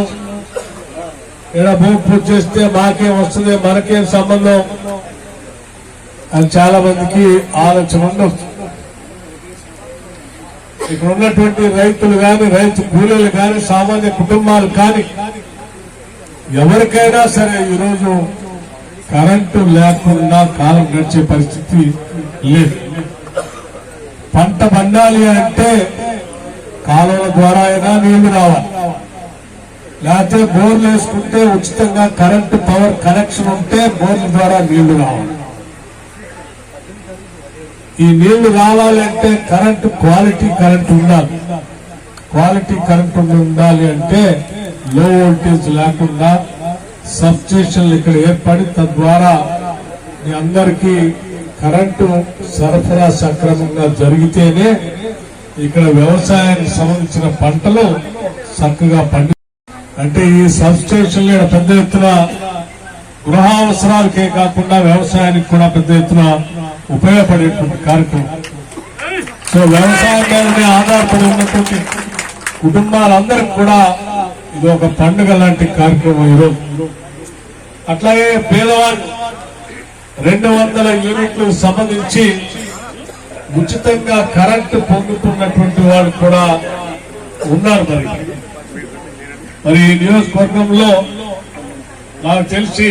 ఇలా భూమి పూజ చేస్తే మాకేం వస్తుంది, మనకేం సంబంధం అని చాలా మందికి ఆలోచన ఉండొచ్చు. ఇక్కడ ఉన్నటువంటి రైతులు కానీ, రైతు కూలీలు కానీ, సామాన్య కుటుంబాలు కానీ ఎవరికైనా సరే ఈరోజు కరెంటు లేకుండా కాలం గడిచే పరిస్థితి లేదు. పంట పండాలి అంటే కాలువల ద్వారా అయినా నీళ్లు రావాలి. లేకపోతే బోర్లు వేసుకుంటే ఉచితంగా కరెంటు పవర్ కనెక్షన్ ఉంటే బోర్ల ద్వారా నీళ్లు రావాలి. ఈ నీళ్లు రావాలంటే కరెంటు క్వాలిటీ కరెంటు ఉండాలి. క్వాలిటీ కరెంటు ఉండాలి అంటే లో వోల్టేజ్ లేకుండా సబ్స్టేషన్లు ఇక్కడ ఏర్పడి తద్వారా మీ అందరికీ కరెంటు సరఫరా సక్రమంగా జరిగితేనే ఇక్కడ వ్యవసాయానికి సంబంధించిన పంటలు చక్కగా పండి అంటే ఈ సబ్స్టేషన్లు పెద్ద ఎత్తున గృహ అవసరాలకే కాకుండా వ్యవసాయానికి కూడా పెద్ద ఎత్తున ఉపయోగపడేటువంటి కార్యక్రమం. సో వ్యవసాయం మీదనే ఆధారపడి ఉన్నటువంటి కుటుంబాలందరికీ కూడా ఇది ఒక పండుగ లాంటి కార్యక్రమం ఈరోజు. అట్లాగే పేదవారు 200 యూనిట్లకు సంబంధించి ఉచితంగా కరెంటు పొందుతున్నటువంటి వాళ్ళు కూడా ఉన్నారు. మరి ఈ నియోజకవర్గంలో నాకు తెలిసి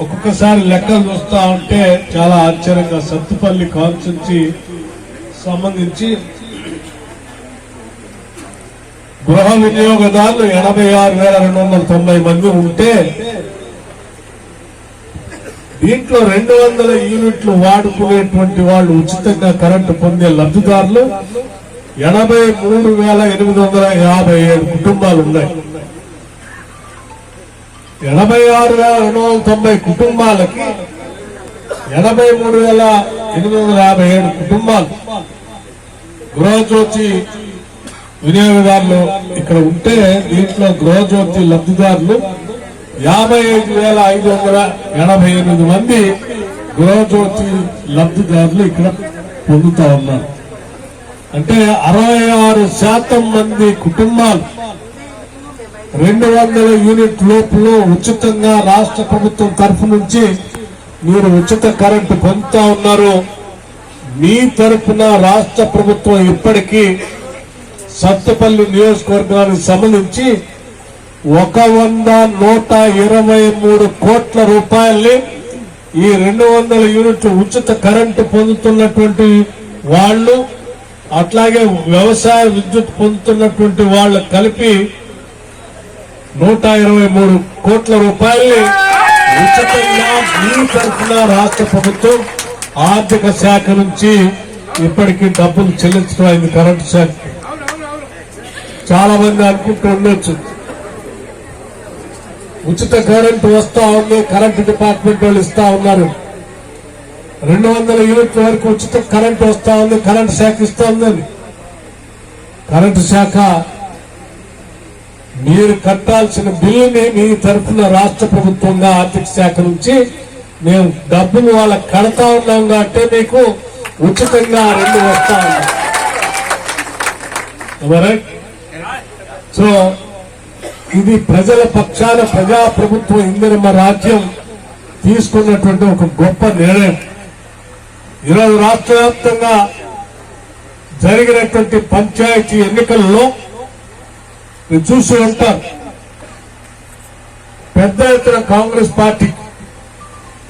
ఒక్కొక్కసారి లెక్కలు చూస్తా ఉంటే చాలా ఆశ్చర్యంగా సత్తుపల్లి కాన్స్టిట్యున్సీ సంబంధించి గృహ వినియోగదారులు 86,290 మంది ఉంటే దీంట్లో 200 యూనిట్లు వాడుకునేటువంటి వాళ్ళు ఉచితంగా కరెంటు పొందే లబ్ధిదారులు 83,857 కుటుంబాలు ఉన్నాయి. 86,290 కుటుంబాలకి 83,857 కుటుంబాలు గృహజ్యోతి వినియోగదారులు ఇక్కడ ఉంటే దీంట్లో గృహజ్యోతి లబ్ధిదారులు 55,588 మంది గృహజ్యోతి లబ్ధిదారులు ఇక్కడ పొందుతా ఉన్నారు. అంటే 66% మంది కుటుంబాలు 200 యూనిట్ లోపల ఉచితంగా రాష్ట్ర ప్రభుత్వం తరఫు నుంచి మీరు ఉచిత కరెంటు పొందుతా ఉన్నారు. మీ తరఫున రాష్ట్ర ప్రభుత్వం ఇప్పటికీ సత్తుపల్లి నియోజకవర్గానికి సంబంధించి 123 కోట్ల రూపాయల్ని ఈ 200 యూనిట్లు ఉచిత కరెంటు పొందుతున్నటువంటి వాళ్ళు అట్లాగే వ్యవసాయ విద్యుత్ పొందుతున్నటువంటి వాళ్ళు కలిపి 123 కోట్ల రూపాయల్ని ఉచితంగా మీ తరఫున రాష్ట్ర ప్రభుత్వం ఆర్థిక శాఖ నుంచి ఇప్పటికీ డబ్బులు చెల్లించడం అయింది కరెంటు శాఖ. చాలా మంది అనుకుంటూ ఉండొచ్చు ఉచిత కరెంటు వస్తా ఉంది, కరెంటు డిపార్ట్మెంట్ వాళ్ళు ఇస్తా ఉన్నారు, 200 యూనిట్ల వరకు ఉచిత కరెంటు వస్తా ఉంది, కరెంటు శాఖ ఇస్తా ఉందని. కరెంటు శాఖ మీరు కట్టాల్సిన బిల్లుని మీ తరఫున రాష్ట్ర ప్రభుత్వంగా ఆర్థిక శాఖ నుంచి మేము డబ్బులు వాళ్ళకి కడతా ఉన్నాం కాబట్టి మీకు ఉచితంగా 2 వస్తా ఉన్నాయి. సో ఇది ప్రజల పక్షాన ప్రజాప్రభుత్వం ఇందిరమ్మ రాజ్యం తీసుకున్నటువంటి ఒక గొప్ప నిర్ణయం. ఈరోజు రాష్ట్ర వ్యాప్తంగా జరిగినటువంటి పంచాయతీ ఎన్నికల్లో మీరు చూసి ఉంటారు, పెద్ద ఎత్తున కాంగ్రెస్ పార్టీ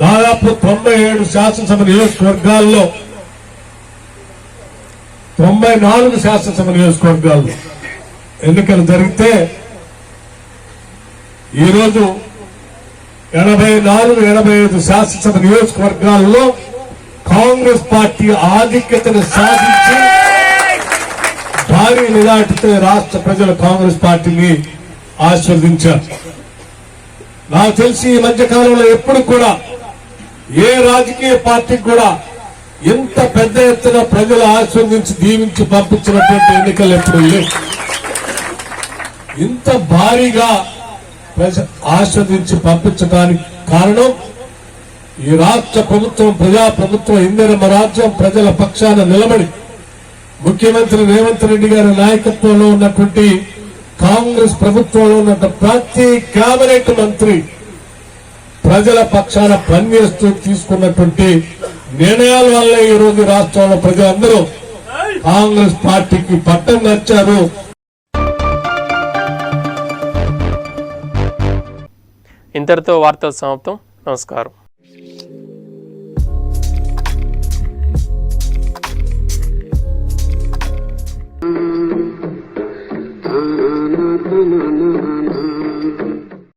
దాదాపు 97 శాసనసభ నియోజకవర్గాల్లో 94 శాసనసభ నియోజకవర్గాల్లో ఎన్నికలు జరిగితే ఈరోజు 84-85 శాసనసభ నియోజకవర్గాల్లో కాంగ్రెస్ పార్టీ ఆధిక్యతను సాధించి భారీ మెజార్టీతో రాష్ట్ర ప్రజలు కాంగ్రెస్ పార్టీని ఆశీర్వదించారు. నాకు తెలిసి ఈ మధ్య కాలంలో ఎప్పుడు కూడా ఏ రాజకీయ పార్టీకి కూడా ఇంత పెద్ద ఎత్తున ప్రజలు ఆశీర్వదించి దీవించి పంపించినటువంటి ఎన్నికలు ఎప్పుడు లేవు. ఇంత భారీగా ఆస్వాదించి పంపించడానికి కారణం ఈ రాష్ట్ర ప్రభుత్వం ప్రజాప్రభుత్వం ఇందిరమ్మ రాజ్యం ప్రజల పక్షాన నిలబడి ముఖ్యమంత్రి రేవంత్ రెడ్డి గారి నాయకత్వంలో ఉన్నటువంటి కాంగ్రెస్ ప్రభుత్వంలో ఉన్న ప్రతి కేబినెట్ మంత్రి ప్రజల పక్షాన పనిచేస్తూ తీసుకున్నటువంటి నిర్ణయాల వల్ల ఈ రోజు రాష్ట్రంలో ప్రజలందరూ కాంగ్రెస్ పార్టీకి పట్టం నచ్చారు. ఇంతటితో వార్తలు సమాప్తం. నమస్కారం.